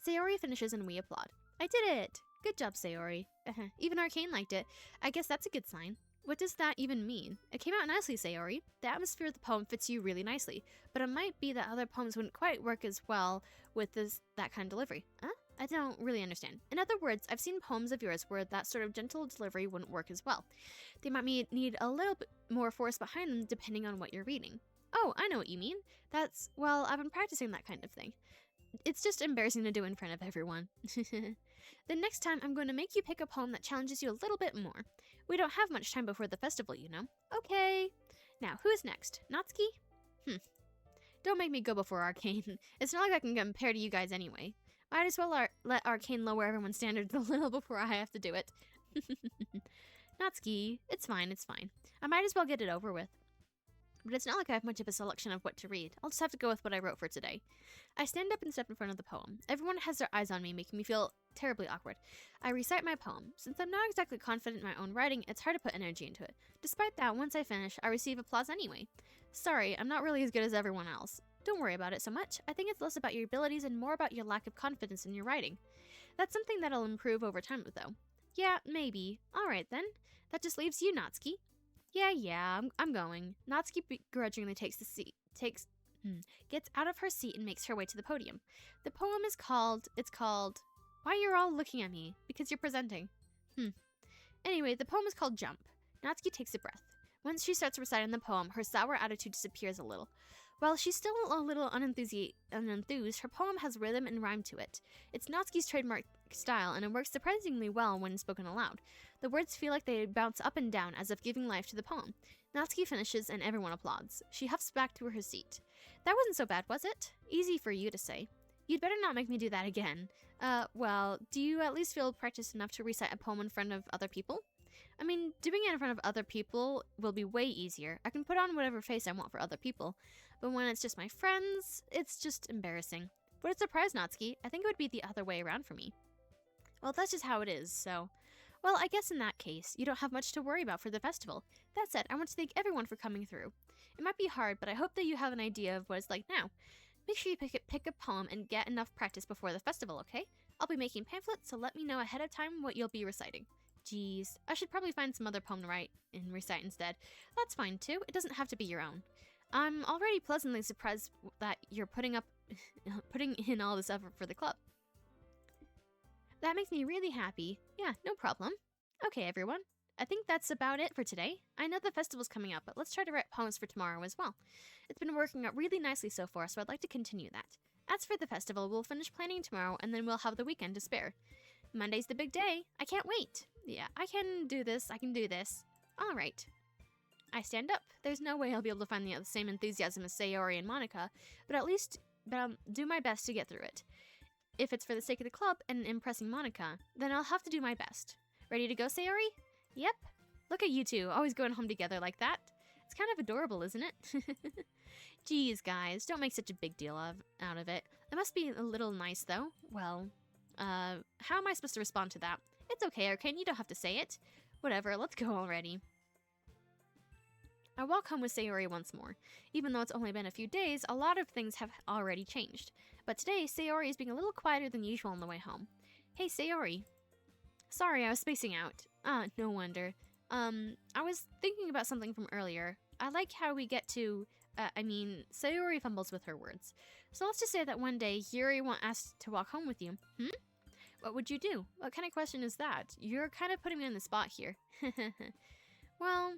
Sayori finishes and we applaud. I did it! Good job, Sayori. Even Arcane liked it. I guess that's a good sign. What does that even mean? It came out nicely, Sayori. The atmosphere of the poem fits you really nicely, but it might be that other poems wouldn't quite work as well with that kind of delivery. Huh? I don't really understand. In other words, I've seen poems of yours where that sort of gentle delivery wouldn't work as well. They might need a little bit more force behind them depending on what you're reading. Oh, I know what you mean. Well, I've been practicing that kind of thing. It's just embarrassing to do in front of everyone. The next time, I'm going to make you pick a poem that challenges you a little bit more. We don't have much time before the festival, you know. Okay. Now, who's next? Natsuki? Don't make me go before Arcane. It's not like I can compare to you guys anyway. Might as well let Arcane lower everyone's standards a little before I have to do it. Natsuki, it's fine. I might as well get it over with. But it's not like I have much of a selection of what to read. I'll just have to go with what I wrote for today. I stand up and step in front of the poem. Everyone has their eyes on me, making me feel terribly awkward. I recite my poem. Since I'm not exactly confident in my own writing, it's hard to put energy into it. Despite that, once I finish, I receive applause anyway. Sorry, I'm not really as good as everyone else. Don't worry about it so much. I think it's less about your abilities and more about your lack of confidence in your writing. That's something that'll improve over time, though. Yeah, maybe. Alright then. That just leaves you, Natsuki. Yeah, I'm going. Natsuki begrudgingly gets out of her seat and makes her way to the podium. The poem is called, why you're all looking at me? Because you're presenting. Anyway, the poem is called Jump. Natsuki takes a breath. Once she starts reciting the poem, her sour attitude disappears a little. While she's still a little unenthused, her poem has rhythm and rhyme to it. It's Natsuki's trademark style, and it works surprisingly well when spoken aloud. The words feel like they bounce up and down, as if giving life to the poem. Natsuki finishes, and everyone applauds. She huffs back to her seat. That wasn't so bad, was it? Easy for you to say. You'd better not make me do that again. Well, do you at least feel practiced enough to recite a poem in front of other people? I mean, doing it in front of other people will be way easier. I can put on whatever face I want for other people. But when it's just my friends, it's just embarrassing. What a surprise, Natsuki. I think it would be the other way around for me. Well, that's just how it is, so... Well, I guess in that case, you don't have much to worry about for the festival. That said, I want to thank everyone for coming through. It might be hard, but I hope that you have an idea of what it's like now. Make sure you pick a poem and get enough practice before the festival, okay? I'll be making pamphlets, so let me know ahead of time what you'll be reciting. Jeez, I should probably find some other poem to write and recite instead. That's fine too, it doesn't have to be your own. I'm already pleasantly surprised that you're putting in all this effort for the club. That makes me really happy. Yeah, no problem. Okay, everyone. I think that's about it for today. I know the festival's coming up, but let's try to write poems for tomorrow as well. It's been working out really nicely so far, so I'd like to continue that. As for the festival, we'll finish planning tomorrow, and then we'll have the weekend to spare. Monday's the big day. I can't wait. Yeah, I can do this. All right. I stand up. There's no way I'll be able to find the same enthusiasm as Sayori and Monica, but I'll do my best to get through it. If it's for the sake of the club and impressing Monica, then I'll have to do my best. Ready to go, Sayori? Yep. Look at you two, always going home together like that. It's kind of adorable, isn't it? Geez, guys, don't make such a big deal out of it. It must be a little nice, though. Well, how am I supposed to respond to that? It's okay, Arcane, you don't have to say it. Whatever, let's go already. I walk home with Sayori once more. Even though it's only been a few days, a lot of things have already changed. But today, Sayori is being a little quieter than usual on the way home. Hey, Sayori. Sorry, I was spacing out. No wonder. I was thinking about something from earlier. I like how we get to, Sayori fumbles with her words. So let's just say that one day, Yuri asked to walk home with you. What would you do? What kind of question is that? You're kind of putting me on the spot here. Well,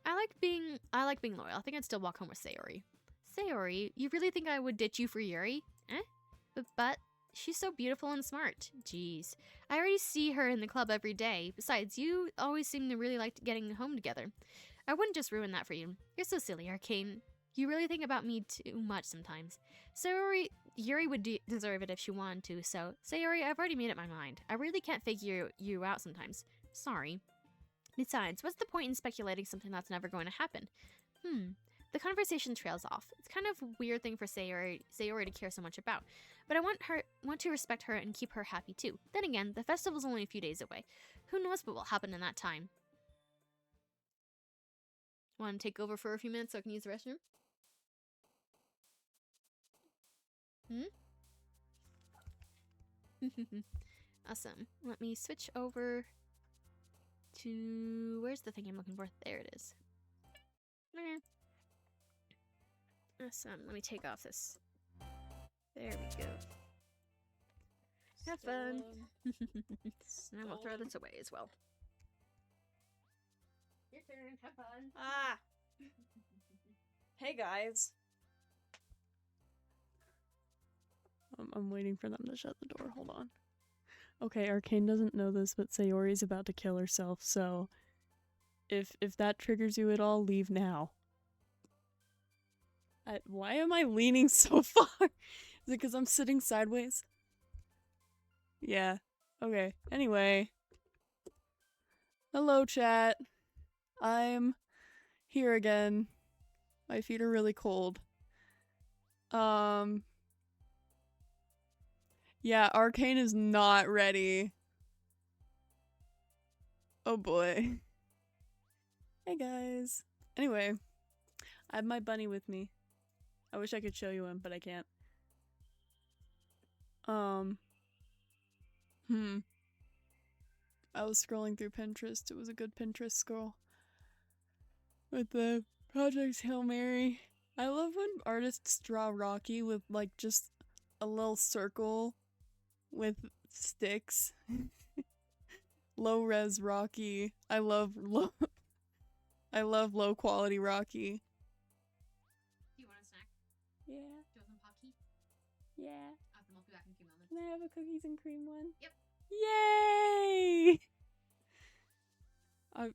I like being loyal. I think I'd still walk home with Sayori. Sayori, you really think I would ditch you for Yuri? But she's so beautiful and smart. Jeez. I already see her in the club every day. Besides, you always seem to really like getting home together. I wouldn't just ruin that for you. You're so silly, Arcane. You really think about me too much sometimes. Yuri would deserve it if she wanted to, so Sayori, I've already made up my mind. I really can't figure you out sometimes. Sorry. Besides, what's the point in speculating something that's never going to happen? The conversation trails off. It's kind of a weird thing for Sayori to care so much about, but I want to respect her and keep her happy too. Then again, the festival's only a few days away. Who knows what will happen in that time? Want to take over for a few minutes so I can use the restroom? Awesome. Let me switch over to... Where's the thing I'm looking for? There it is. Awesome. Let me take off this. There we go. Have fun. And we'll throw this away as well. Your turn. Have fun. Ah! Hey, guys. I'm waiting for them to shut the door. Hold on. Okay, Arcane doesn't know this, but Sayori's about to kill herself, so if that triggers you at all, leave now. Why am I leaning so far? Is it because I'm sitting sideways? Yeah. Okay. Anyway. Hello, chat. I'm here again. My feet are really cold. Yeah, Arcane is not ready. Oh boy. Hey guys. Anyway, I have my bunny with me. I wish I could show you him, but I can't. I was scrolling through Pinterest. It was a good Pinterest scroll. With the Project Hail Mary. I love when artists draw Rocky with like just a little circle with sticks. Low res Rocky. I love low quality Rocky. Do you want a snack? Yeah. Do you want some Pocky? Yeah. Awesome, I'll be back in a few moments. Can I have a cookies and cream one? Yep. Yay!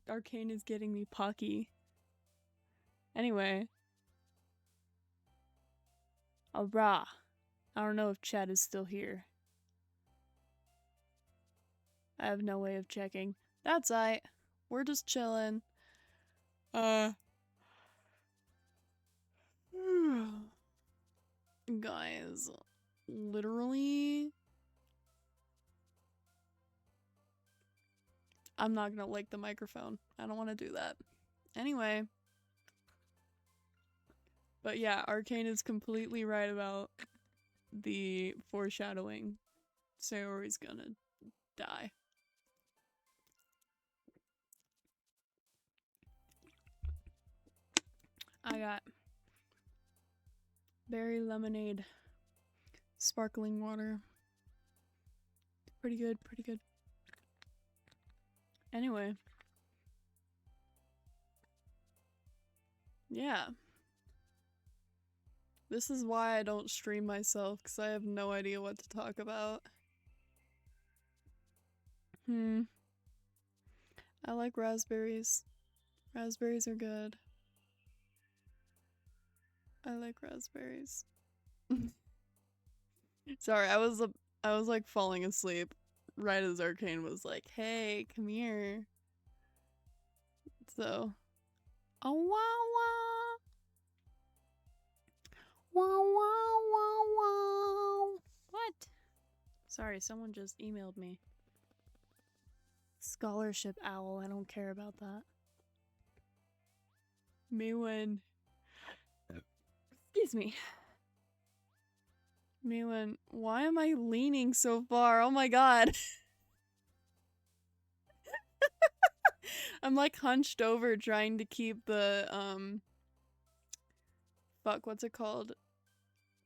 Arcane is getting me Pocky. Anyway. Alright. I don't know if chat is still here. I have no way of checking. That's aight. We're just chilling. Guys, literally, I'm not gonna lick the microphone. I don't want to do that. Anyway. But yeah, Arcane is completely right about the foreshadowing. Sayori's gonna die. I got berry lemonade, sparkling water. Pretty good, pretty good. Anyway. Yeah. This is why I don't stream myself, because I have no idea what to talk about. I like raspberries. Raspberries are good. I like raspberries. Sorry, I was like falling asleep right as Arcane was like, "Hey, come here." So, oh wow wow. Wow wow wow wow. What? Sorry, someone just emailed me. Scholarship owl, I don't care about that. Miwin. Excuse me. Miwin, why am I leaning so far? Oh my god. I'm like hunched over trying to keep the fuck, what's it called?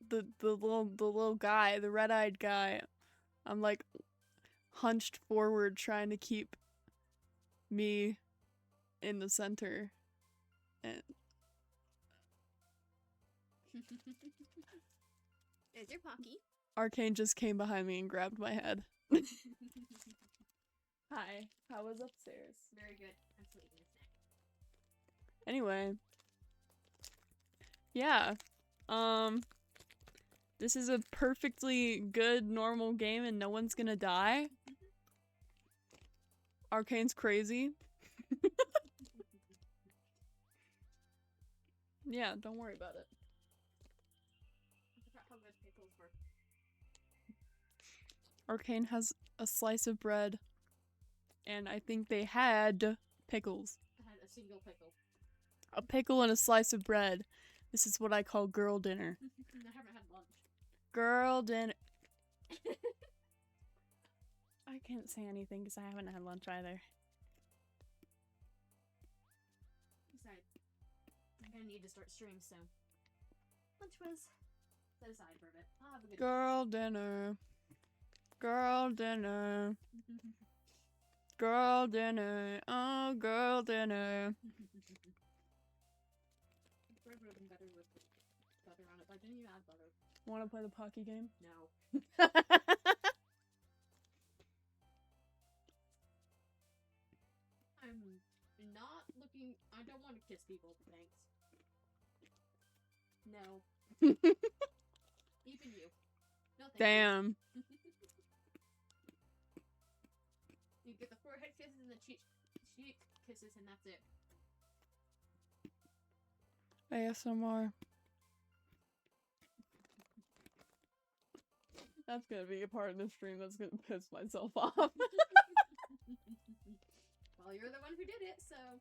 The little guy, the red-eyed guy. I'm like hunched forward trying to keep me in the center. And There's your Pocky. Arcane just came behind me and grabbed my head. Hi, how was upstairs? Very good. I'm still eating a snack. Anyway. Yeah. This is a perfectly good, normal game and no one's gonna die. Arcane's crazy. Yeah, don't worry about it. I forgot how good pickles were. Arcane has a slice of bread, and I think they had pickles. I had a single pickle. A pickle and a slice of bread. This is what I call girl dinner. I haven't had lunch. Girl dinner. I can't say anything because I haven't had lunch either. Besides, I'm gonna need to start stream soon. Lunch was set aside for a bit. I'll have a good Girl dinner. Girl dinner. Girl dinner. Oh, girl dinner. Bread would have been better with butter on it, but I didn't even add butter. Want to play the Pocky game? No. I'm not looking. I don't want to kiss people, thanks. No. Even you. No thank Damn. you. You get the forehead kisses and the cheek kisses, and that's it. ASMR. That's gonna be a part of the stream that's gonna piss myself off. Well, you're the one who did it, so.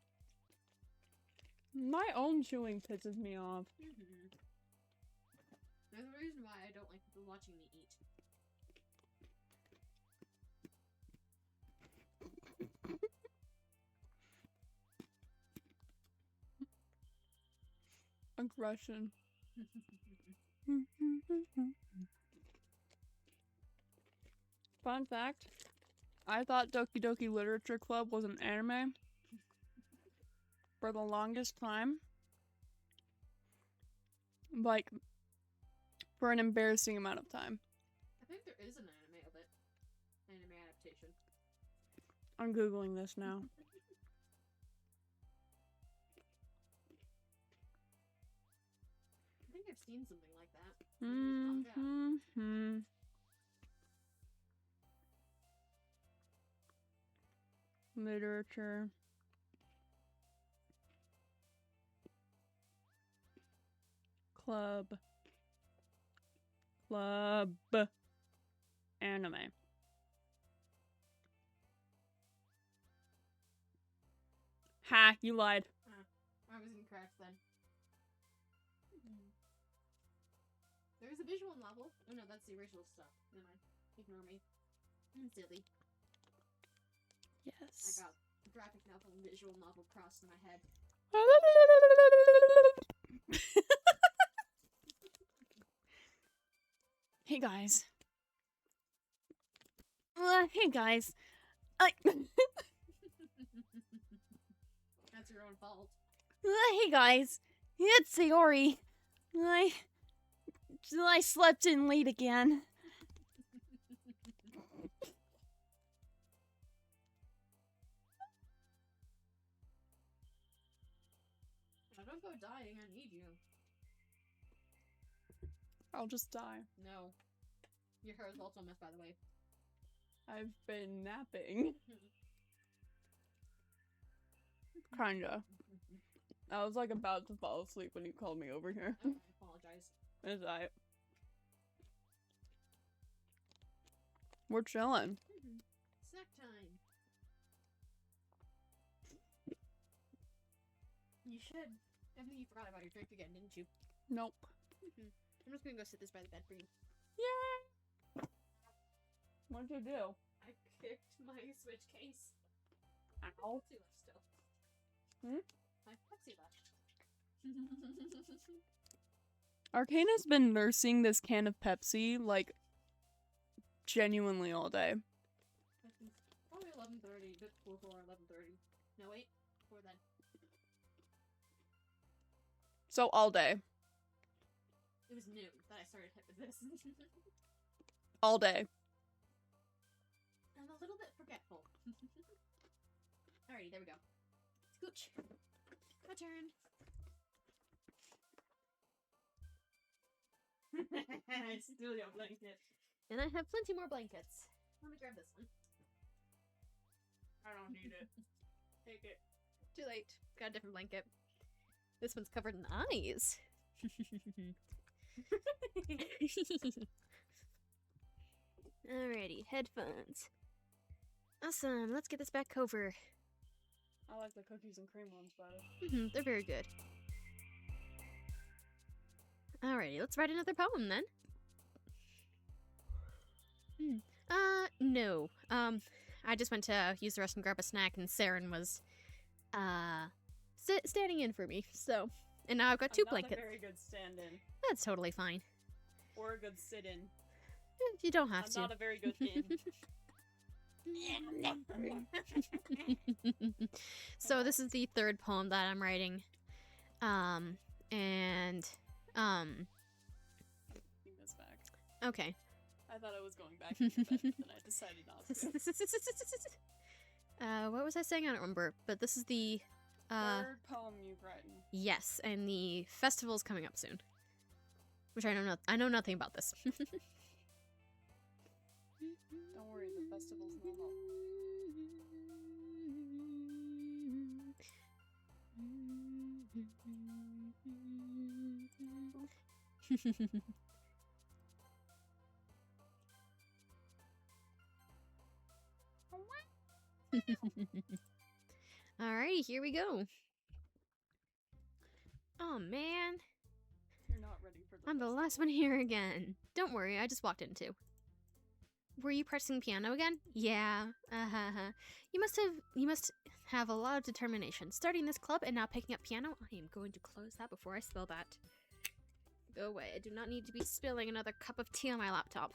My own chewing pisses me off. There's a reason why I don't like people watching me eat. Aggression. Fun fact, I thought Doki Doki Literature Club was an anime for the longest time. Like, for an embarrassing amount of time. I think there is an anime of it. Anime adaptation. I'm Googling this now. I think I've seen something like that. Maybe it's manga. Literature. Club. Anime. Ha, you lied. I was incorrect then. There's a visual novel. Oh no, that's the original stuff. Never mind. Ignore me. I'm silly. I Yes. got graphic novel and visual novel crossed in my head. Hey guys. Hey guys. That's your own fault. Hey guys. It's Sayori. I slept in late again. Now don't go dying, I need you. I'll just die. No. Your hair is also a mess, by the way. I've been napping. Kinda. I was like about to fall asleep when you called me over here. Oh, I apologize. It's alright. We're chilling. Snack time. You should. I think you forgot about your drink again, didn't you? Nope. I'm just gonna go sit this by the bed for you. Yay! What'd you do? I kicked my Switch case. Ow. Pepsi left still. Hmm? My Pepsi left. Arcane has been nursing this can of Pepsi, like, genuinely all day. Probably 11:30, bit before 11:30. No, wait, before then. So, all day. It was noon that I started hit with this. All day. I'm a little bit forgetful. Alrighty, there we go. Scooch. My turn. I steal your blanket. And I have plenty more blankets. Let me grab this one. I don't need it. Take it. Too late. Got a different blanket. This one's covered in eyes. Alrighty, headphones. Awesome, let's get this back over. I like the cookies and cream ones better. They're very good. Alrighty, let's write another poem then. No. I just went to use the restroom and grab a snack, and Saren was, standing in for me, so. And now I've got two blankets. Not a very good stand-in. That's totally fine. Or a good sit-in. You don't have to. I'm not a very good in. So this is the third poem that I'm writing. Bring this back. Okay. I thought I was going back in your bed, but I decided not to. What was I saying? I don't remember. But this is the Third poem you've written. yes, and the festival's coming up soon. Which I know nothing about this. Don't worry, the festival's no help. Alrighty, here we go. Oh man, You're not ready for the I'm the festival. last one here again. Don't worry, I just walked in too. Were you practicing piano again? Yeah. You must have a lot of determination. Starting this club and now picking up piano. I am going to close that before I spill that. Go away. I do not need to be spilling another cup of tea on my laptop.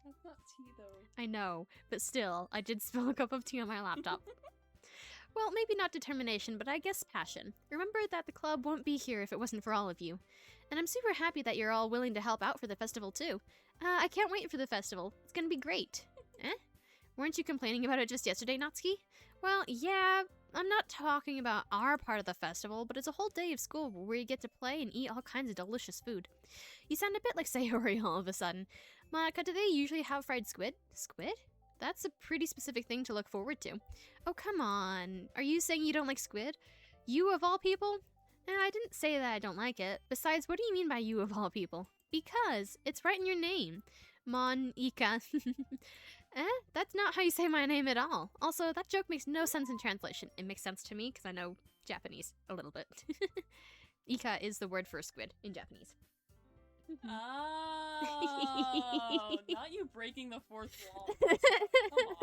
That's not tea, though. I know, but still, I did spill a cup of tea on my laptop. Well, maybe not determination, but I guess passion. Remember that the club won't be here if it wasn't for all of you. And I'm super happy that you're all willing to help out for the festival too. I can't wait for the festival. It's gonna be great. Eh? Weren't you complaining about it just yesterday, Natsuki? Well, yeah, I'm not talking about our part of the festival, but it's a whole day of school where you get to play and eat all kinds of delicious food. You sound a bit like Sayori all of a sudden. Monica, do they usually have fried squid? Squid? That's a pretty specific thing to look forward to. Oh, come on. Are you saying you don't like squid? You of all people? I didn't say that I don't like it. Besides, what do you mean by you of all people? Because it's right in your name. Monica. That's not how you say my name at all. Also, that joke makes no sense in translation. It makes sense to me because I know Japanese a little bit. Ika is the word for squid in Japanese. Oh, not you breaking the fourth wall. Come on.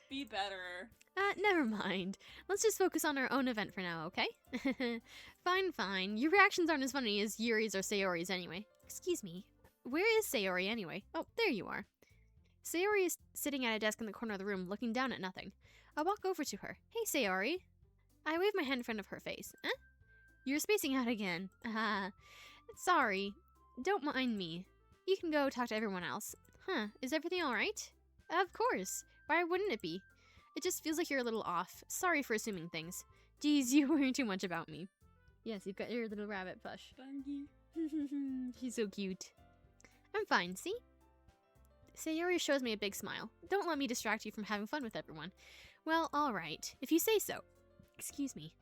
Be better. Never mind. Let's just focus on our own event for now, okay? Fine. Your reactions aren't as funny as Yuri's or Sayori's anyway. Excuse me. Where is Sayori anyway? Oh, there you are. Sayori is sitting at a desk in the corner of the room, looking down at nothing. I walk over to her. Hey, Sayori. I wave my hand in front of her face. You're spacing out again. Sorry. Don't mind me. You can go talk to everyone else. Is everything alright? Of course. Why wouldn't it be? It just feels like you're a little off. Sorry for assuming things. Geez, you worry too much about me. Yes, you've got your little rabbit plush. Bungie. She's so cute. I'm fine, see? Sayori shows me a big smile. Don't let me distract you from having fun with everyone. Well, alright, if you say so. Excuse me.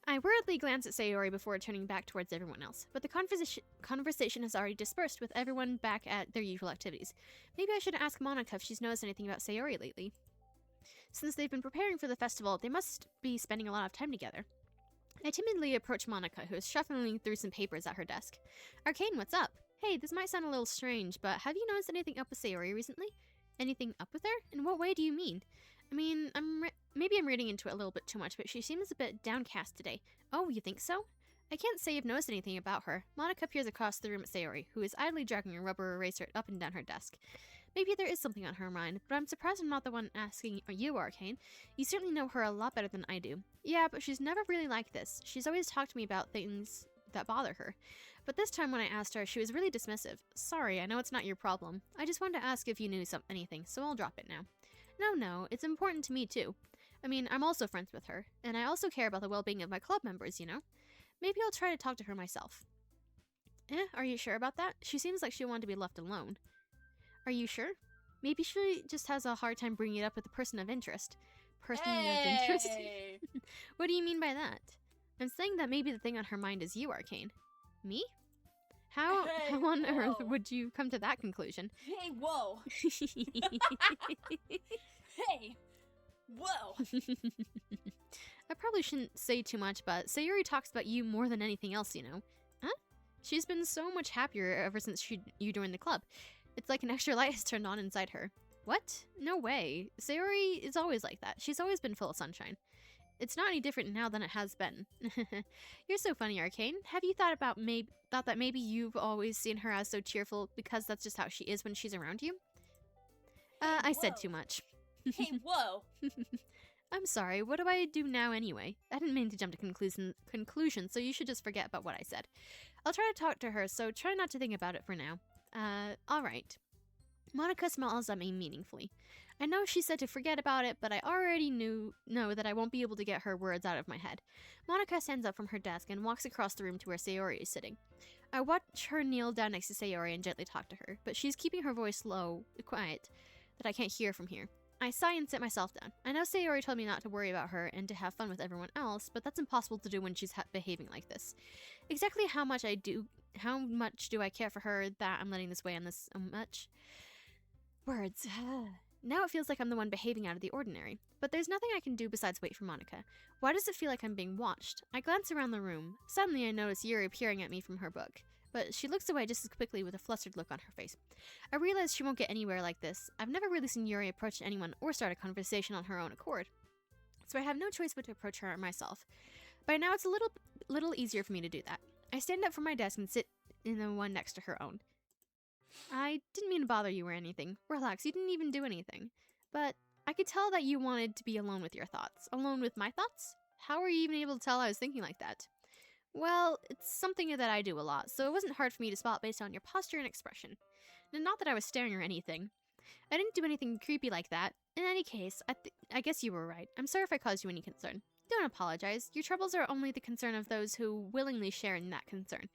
I worriedly glance at Sayori before turning back towards everyone else, but the conversation has already dispersed with everyone back at their usual activities. Maybe I should ask Monica if she's noticed anything about Sayori lately. Since they've been preparing for the festival, they must be spending a lot of time together. I timidly approach Monica, who is shuffling through some papers at her desk. Arcane, what's up? Hey, this might sound a little strange, but have you noticed anything up with Sayori recently? Anything up with her? In what way do you mean? I mean, maybe I'm reading into it a little bit too much, but she seems a bit downcast today. Oh, you think so? I can't say I've noticed anything about her. Monica peers across the room at Sayori, who is idly dragging a rubber eraser up and down her desk. Maybe there is something on her mind, but I'm surprised I'm not the one asking you, Arcane. You certainly know her a lot better than I do. Yeah, but she's never really like this. She's always talked to me about things that bother her. But this time when I asked her, she was really dismissive. Sorry, I know it's not your problem. I just wanted to ask if you knew anything, so I'll drop it now. No, it's important to me too. I mean, I'm also friends with her, and I also care about the well-being of my club members, you know? Maybe I'll try to talk to her myself. Are you sure about that? She seems like she wanted to be left alone. Are you sure? Maybe she just has a hard time bringing it up with a person of interest. Person of interest? Hey! What do you mean by that? I'm saying that maybe the thing on her mind is you, Arcane. Me? How Hey, on earth whoa. would you come to that conclusion? Hey, whoa! Hey! Whoa! I probably shouldn't say too much, but Sayuri talks about you more than anything else, you know. Huh? She's been so much happier ever since you joined the club. It's like an extra light has turned on inside her. What? No way. Sayuri is always like that. She's always been full of sunshine. It's not any different now than it has been. You're so funny, Arcane. Have you thought that maybe you've always seen her as so cheerful because that's just how she is when she's around you? I said too much. Hey, whoa! I'm sorry, what do I do now anyway? I didn't mean to jump to conclusions, so you should just forget about what I said. I'll try to talk to her, so try not to think about it for now. Alright. Monica smiles at me meaningfully. I know she said to forget about it, but I already know that I won't be able to get her words out of my head. Monica stands up from her desk and walks across the room to where Sayori is sitting. I watch her kneel down next to Sayori and gently talk to her, but she's keeping her voice low, quiet, that I can't hear from here. I sigh and sit myself down. I know Sayori told me not to worry about her and to have fun with everyone else, but that's impossible to do when she's behaving like this. Exactly how much do I care for her that I'm letting this weigh on this so much? Words. Now it feels like I'm the one behaving out of the ordinary. But there's nothing I can do besides wait for Monica. Why does it feel like I'm being watched? I glance around the room. Suddenly I notice Yuri peering at me from her book. But she looks away just as quickly with a flustered look on her face. I realize she won't get anywhere like this. I've never really seen Yuri approach anyone or start a conversation on her own accord. So I have no choice but to approach her myself. By now it's a little easier for me to do that. I stand up from my desk and sit in the one next to her own. I didn't mean to bother you or anything. Relax, you didn't even do anything. But I could tell that you wanted to be alone with your thoughts. Alone with my thoughts? How were you even able to tell I was thinking like that? Well, it's something that I do a lot, so it wasn't hard for me to spot based on your posture and expression. Not that I was staring or anything. I didn't do anything creepy like that. In any case, I guess you were right. I'm sorry if I caused you any concern. Don't apologize. Your troubles are only the concern of those who willingly share in that concern.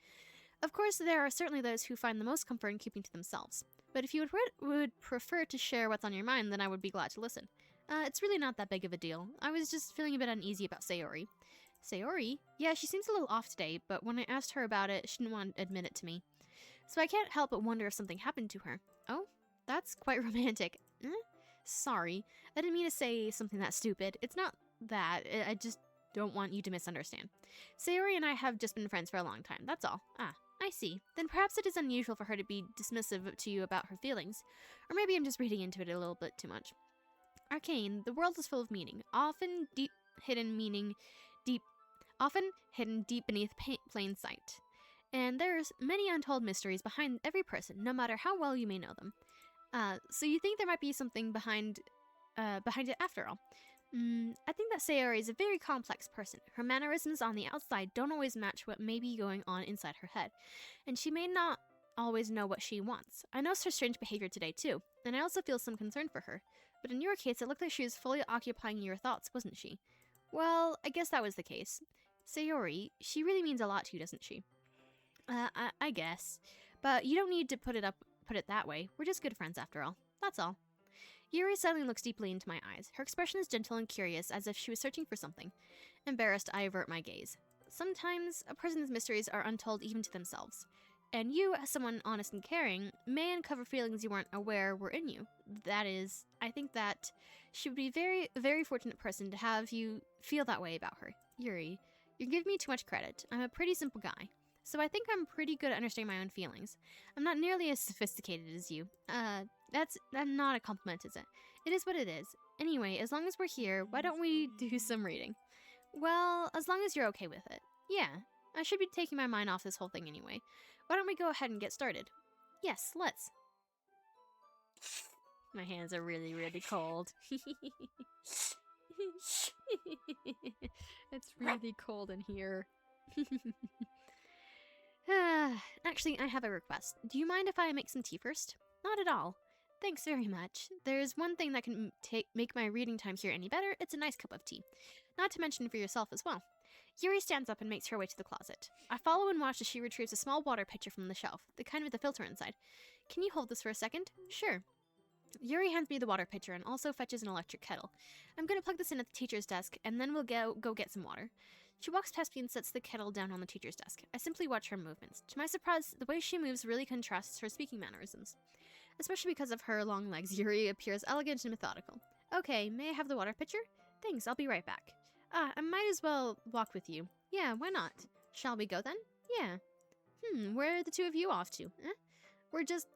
Of course, there are certainly those who find the most comfort in keeping to themselves. But if you would prefer to share what's on your mind, then I would be glad to listen. It's really not that big of a deal. I was just feeling a bit uneasy about Sayori. Sayori? Yeah, she seems a little off today, but when I asked her about it, she didn't want to admit it to me. So I can't help but wonder if something happened to her. Oh, that's quite romantic. Sorry, I didn't mean to say something that stupid. It's not that. I just don't want you to misunderstand. Sayori and I have just been friends for a long time, that's all. Ah, I see. Then perhaps it is unusual for her to be dismissive to you about her feelings. Or maybe I'm just reading into it a little bit too much. Arcane, the world is full of meaning, often hidden deep beneath plain sight. And there's many untold mysteries behind every person, no matter how well you may know them. So you think there might be something behind it after all? I think that Sayori is a very complex person. Her mannerisms on the outside don't always match what may be going on inside her head, and she may not always know what she wants. I noticed her strange behavior today too, and I also feel some concern for her. But in your case, it looked like she was fully occupying your thoughts, wasn't she? Well, I guess that was the case. Sayori, she really means a lot to you, doesn't she? I guess. But you don't need to put it that way. We're just good friends after all. That's all. Yuri suddenly looks deeply into my eyes. Her expression is gentle and curious, as if she was searching for something. Embarrassed, I avert my gaze. Sometimes a person's mysteries are untold even to themselves. And you, as someone honest and caring, may uncover feelings you weren't aware were in you. That is, I think that she would be a very fortunate person to have you feel that way about her. Yuri, you're giving me too much credit. I'm a pretty simple guy. So I think I'm pretty good at understanding my own feelings. I'm not nearly as sophisticated as you. That's not a compliment, is it? It is what it is. Anyway, as long as we're here, why don't we do some reading? Well, as long as you're okay with it. Yeah, I should be taking my mind off this whole thing anyway. Why don't we go ahead and get started? Yes, let's. My hands are really, really cold. It's really cold in here. Actually, I have a request. Do you mind if I make some tea first? Not at all. Thanks very much. There's one thing that can make my reading time here any better. It's a nice cup of tea. Not to mention for yourself as well. Yuri stands up and makes her way to the closet. I follow and watch as she retrieves a small water pitcher from the shelf, the kind with the filter inside. Can you hold this for a second? Sure. Yuri hands me the water pitcher and also fetches an electric kettle. I'm gonna plug this in at the teacher's desk, and then we'll go get some water. She walks past me and sets the kettle down on the teacher's desk. I simply watch her movements. To my surprise, the way she moves really contrasts her speaking mannerisms. Especially because of her long legs, Yuri appears elegant and methodical. Okay, may I have the water pitcher? Thanks, I'll be right back. I might as well walk with you. Yeah, why not? Shall we go then? Yeah. Where are the two of you off to?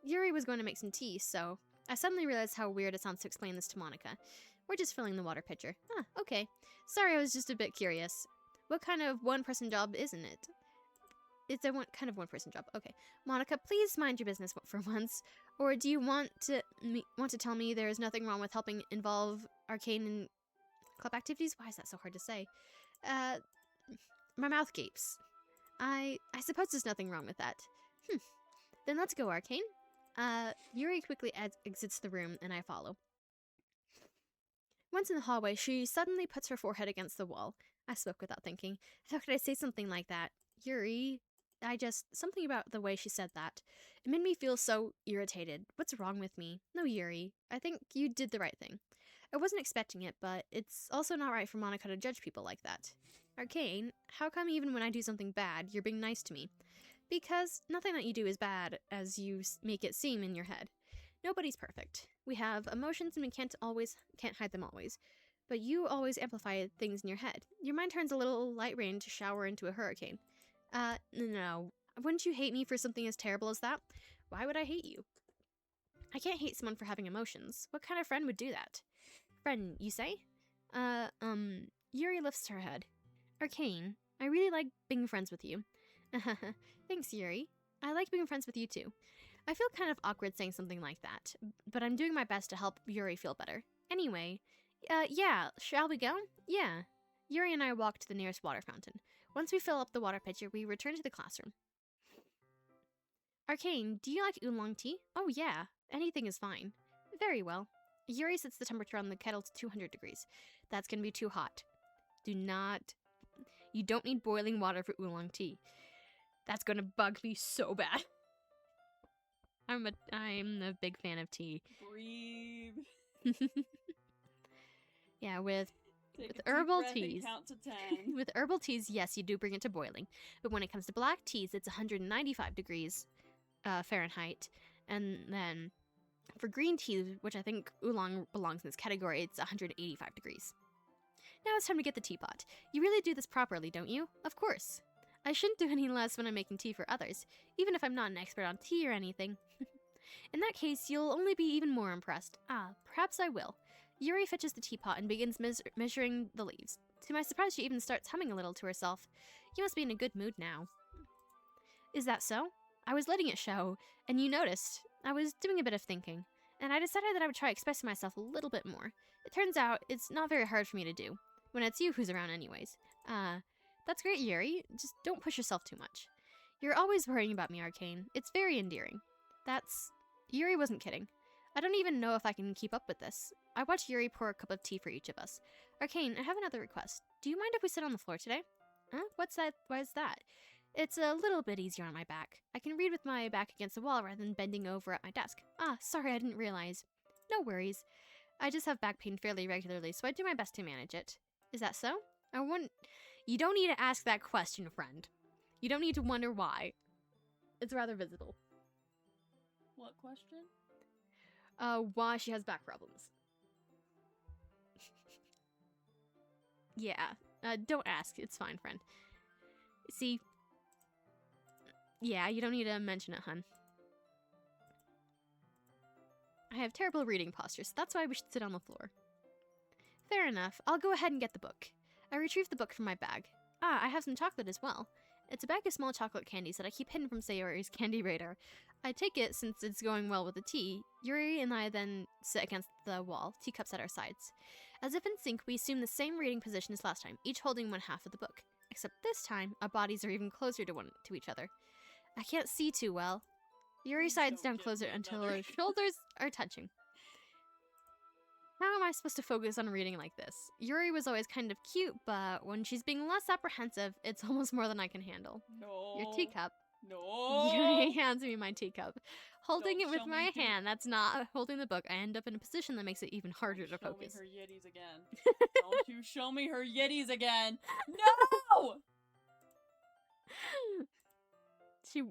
Yuri was going to make some tea, so... I suddenly realized how weird it sounds to explain this to Monica. We're just filling the water pitcher. Okay. Sorry, I was just a bit curious. What kind of one-person job isn't it? It's a kind of one-person job. Okay. Monica, please mind your business for once. Or do you want to tell me there is nothing wrong with helping involve arcane and club activities? Why is that so hard to say? My mouth gapes. I suppose there's nothing wrong with that. Then let's go, Arcane. Yuri quickly exits the room, and I follow. Once in the hallway, she suddenly puts her forehead against the wall. I spoke without thinking. How could I say something like that? Yuri, something about the way she said that. It made me feel so irritated. What's wrong with me? No, Yuri. I think you did the right thing. I wasn't expecting it, but it's also not right for Monica to judge people like that. Arcane, how come even when I do something bad, you're being nice to me? Because nothing that you do is bad, as you make it seem in your head. Nobody's perfect. We have emotions and we can't hide them always. But you always amplify things in your head. Your mind turns a little light rain to shower into a hurricane. No. Wouldn't you hate me for something as terrible as that? Why would I hate you? I can't hate someone for having emotions. What kind of friend would do that? Friend, you say? Yuri lifts her head. Arcane, I really like being friends with you. Thanks, Yuri. I like being friends with you too. I feel kind of awkward saying something like that, but I'm doing my best to help Yuri feel better. Anyway, yeah, shall we go? Yeah. Yuri and I walk to the nearest water fountain. Once we fill up the water pitcher, we return to the classroom. Arcane, do you like oolong tea? Oh yeah, anything is fine. Very well. Yuri sets the temperature on the kettle to 200 degrees. That's gonna be too hot. You don't need boiling water for oolong tea. That's gonna bug me so bad. I'm a big fan of tea. Breathe. Yeah, with Take a deep herbal breath and teas. count to 10. With herbal teas, yes, you do bring it to boiling. But when it comes to black teas, it's 195 degrees Fahrenheit. And then for green tea, which I think oolong belongs in this category, it's 185 degrees. Now it's time to get the teapot. You really do this properly, don't you? Of course. I shouldn't do any less when I'm making tea for others, even if I'm not an expert on tea or anything. In that case, you'll only be even more impressed. Perhaps I will. Yuri fetches the teapot and begins measuring the leaves. To my surprise, she even starts humming a little to herself. You must be in a good mood now. Is that so? I was letting it show, and you noticed. I was doing a bit of thinking, and I decided that I would try expressing myself a little bit more. It turns out it's not very hard for me to do, when it's you who's around anyways. That's great, Yuri. Just don't push yourself too much. You're always worrying about me, Arcane. It's very endearing. Yuri wasn't kidding. I don't even know if I can keep up with this. I watched Yuri pour a cup of tea for each of us. Arcane, I have another request. Do you mind if we sit on the floor today? Huh? What's that? Why is that? It's a little bit easier on my back. I can read with my back against the wall rather than bending over at my desk. Sorry, I didn't realize. No worries. I just have back pain fairly regularly, so I do my best to manage it. Is that so? You don't need to ask that question, friend. You don't need to wonder why. It's rather visible. What question? Why she has back problems. Yeah, don't ask. It's fine, friend. See? Yeah, you don't need to mention it, hun. I have terrible reading posture, so that's why we should sit on the floor. Fair enough. I'll go ahead and get the book. I retrieved the book from my bag. I have some chocolate as well. It's a bag of small chocolate candies that I keep hidden from Sayori's candy radar. I take it since it's going well with the tea. Yuri and I then sit against the wall, teacups at our sides. As if in sync, we assume the same reading position as last time, each holding one half of the book. Except this time, our bodies are even closer to each other. I can't see too well. Yuri sides down closer until her shoulders are touching. How am I supposed to focus on reading like this? Yuri was always kind of cute, but when she's being less apprehensive, it's almost more than I can handle. No. Your teacup. No. Yuri hands me my teacup. holding it with show me my through- hand. That's not holding the book. I end up in a position that makes it even harder to Show me focus. her yitties again. Don't you show me her yitties again. No! She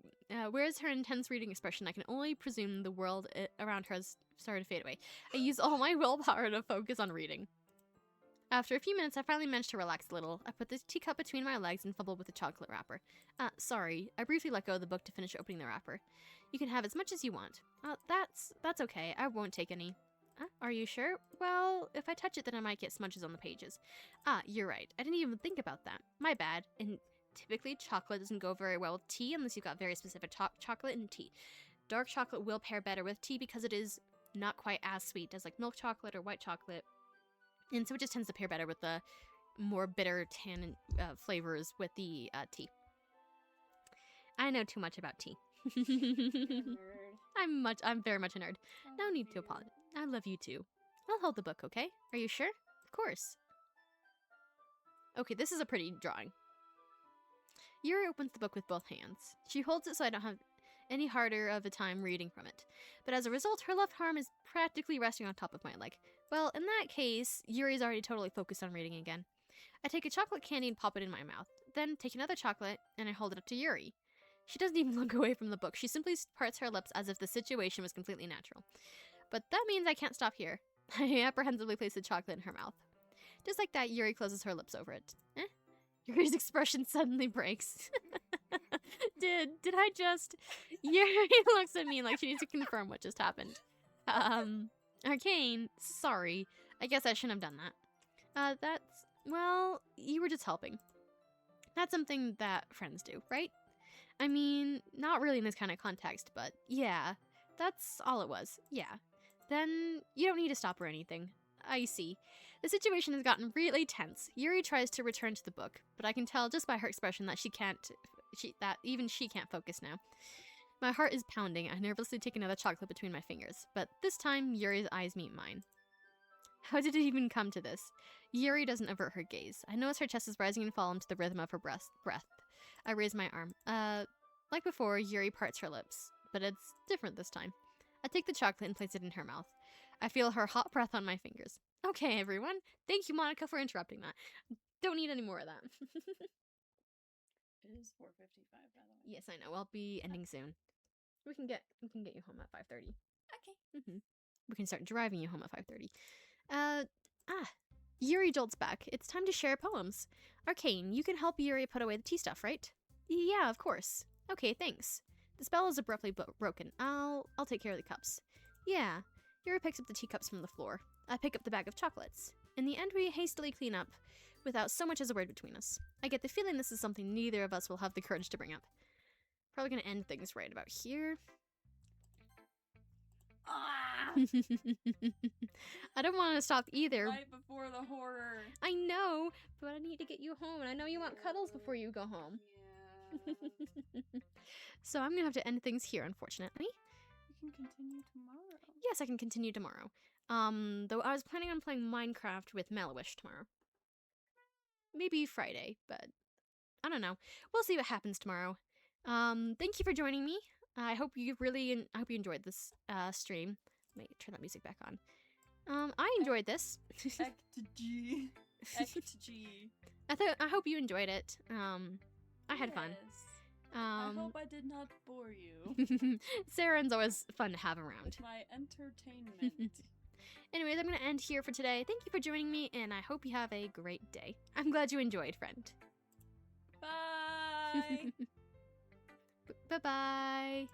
wears her intense reading expression. I can only presume the world around her has started to fade away. I use all my willpower to focus on reading. After a few minutes, I finally managed to relax a little. I put the teacup between my legs and fumbled with the chocolate wrapper. Sorry. I briefly let go of the book to finish opening the wrapper. You can have as much as you want. That's okay. I won't take any. Are you sure? Well, if I touch it, then I might get smudges on the pages. You're right. I didn't even think about that. My bad. And typically, chocolate doesn't go very well with tea unless you've got very specific chocolate and tea. Dark chocolate will pair better with tea because it is not quite as sweet as like milk chocolate or white chocolate. And so it just tends to pair better with the more bitter tannin flavors with the tea. I know too much about tea. Nerd. I'm very much a nerd. No need to apologize. I love you too. I'll hold the book, okay? Are you sure? Of course. Okay, this is a pretty drawing. Yuri opens the book with both hands. She holds it so I don't have any harder of a time reading from it. But as a result, her left arm is practically resting on top of my leg. Well, in that case, Yuri's already totally focused on reading again. I take a chocolate candy and pop it in my mouth. Then take another chocolate and I hold it up to Yuri. She doesn't even look away from the book. She simply parts her lips as if the situation was completely natural. But that means I can't stop here. I apprehensively place the chocolate in her mouth. Just like that, Yuri closes her lips over it. Yuri's expression suddenly breaks. Did I just... Yuri looks at me like she needs to confirm what just happened. Arcane, sorry. I guess I shouldn't have done that. Well, you were just helping. That's something that friends do, right? I mean, not really in this kind of context, but yeah. That's all it was. Yeah. Then you don't need to stop or anything. I see. The situation has gotten really tense. Yuri tries to return to the book, but I can tell just by her expression that even she can't focus now. My heart is pounding. I nervously take another chocolate between my fingers, but this time Yuri's eyes meet mine. How did it even come to this? Yuri doesn't avert her gaze. I notice her chest is rising and falling to the rhythm of her breath. I raise my arm. Like before, Yuri parts her lips, but it's different this time. I take the chocolate and place it in her mouth. I feel her hot breath on my fingers. Okay, everyone. Thank you, Monica, for interrupting that. Don't need any more of that. It is 4:55, by the way. Yes, I know. I'll be ending soon. We can get you home at 5:30. Okay. We can start driving you home at 5:30. Yuri jolts back. It's time to share poems. Arcane, you can help Yuri put away the tea stuff, right? Yeah, of course. Okay, thanks. The spell is abruptly broken. I'll take care of the cups. Yeah. Yuri picks up the teacups from the floor. I pick up the bag of chocolates. In the end, we hastily clean up, without so much as a word between us. I get the feeling this is something neither of us will have the courage to bring up. Probably gonna end things right about here. Ah! I don't want to stop either. Right before the horror. I know, but I need to get you home, and I know you want cuddles before you go home. Yeah. So I'm gonna have to end things here, unfortunately. You can continue tomorrow. Yes, I can continue tomorrow. Though I was planning on playing Minecraft with Malowish tomorrow. Maybe Friday, but I don't know. We'll see what happens tomorrow. Thank you for joining me. I hope you enjoyed this stream. Let me turn that music back on. I enjoyed this. Ect G. Ect G. I hope you enjoyed it. I had fun. Yes. I hope I did not bore you. Saren's always fun to have around. With my entertainment. Anyways, I'm going to end here for today. Thank you for joining me, and I hope you have a great day. I'm glad you enjoyed, friend. Bye. Bye-bye.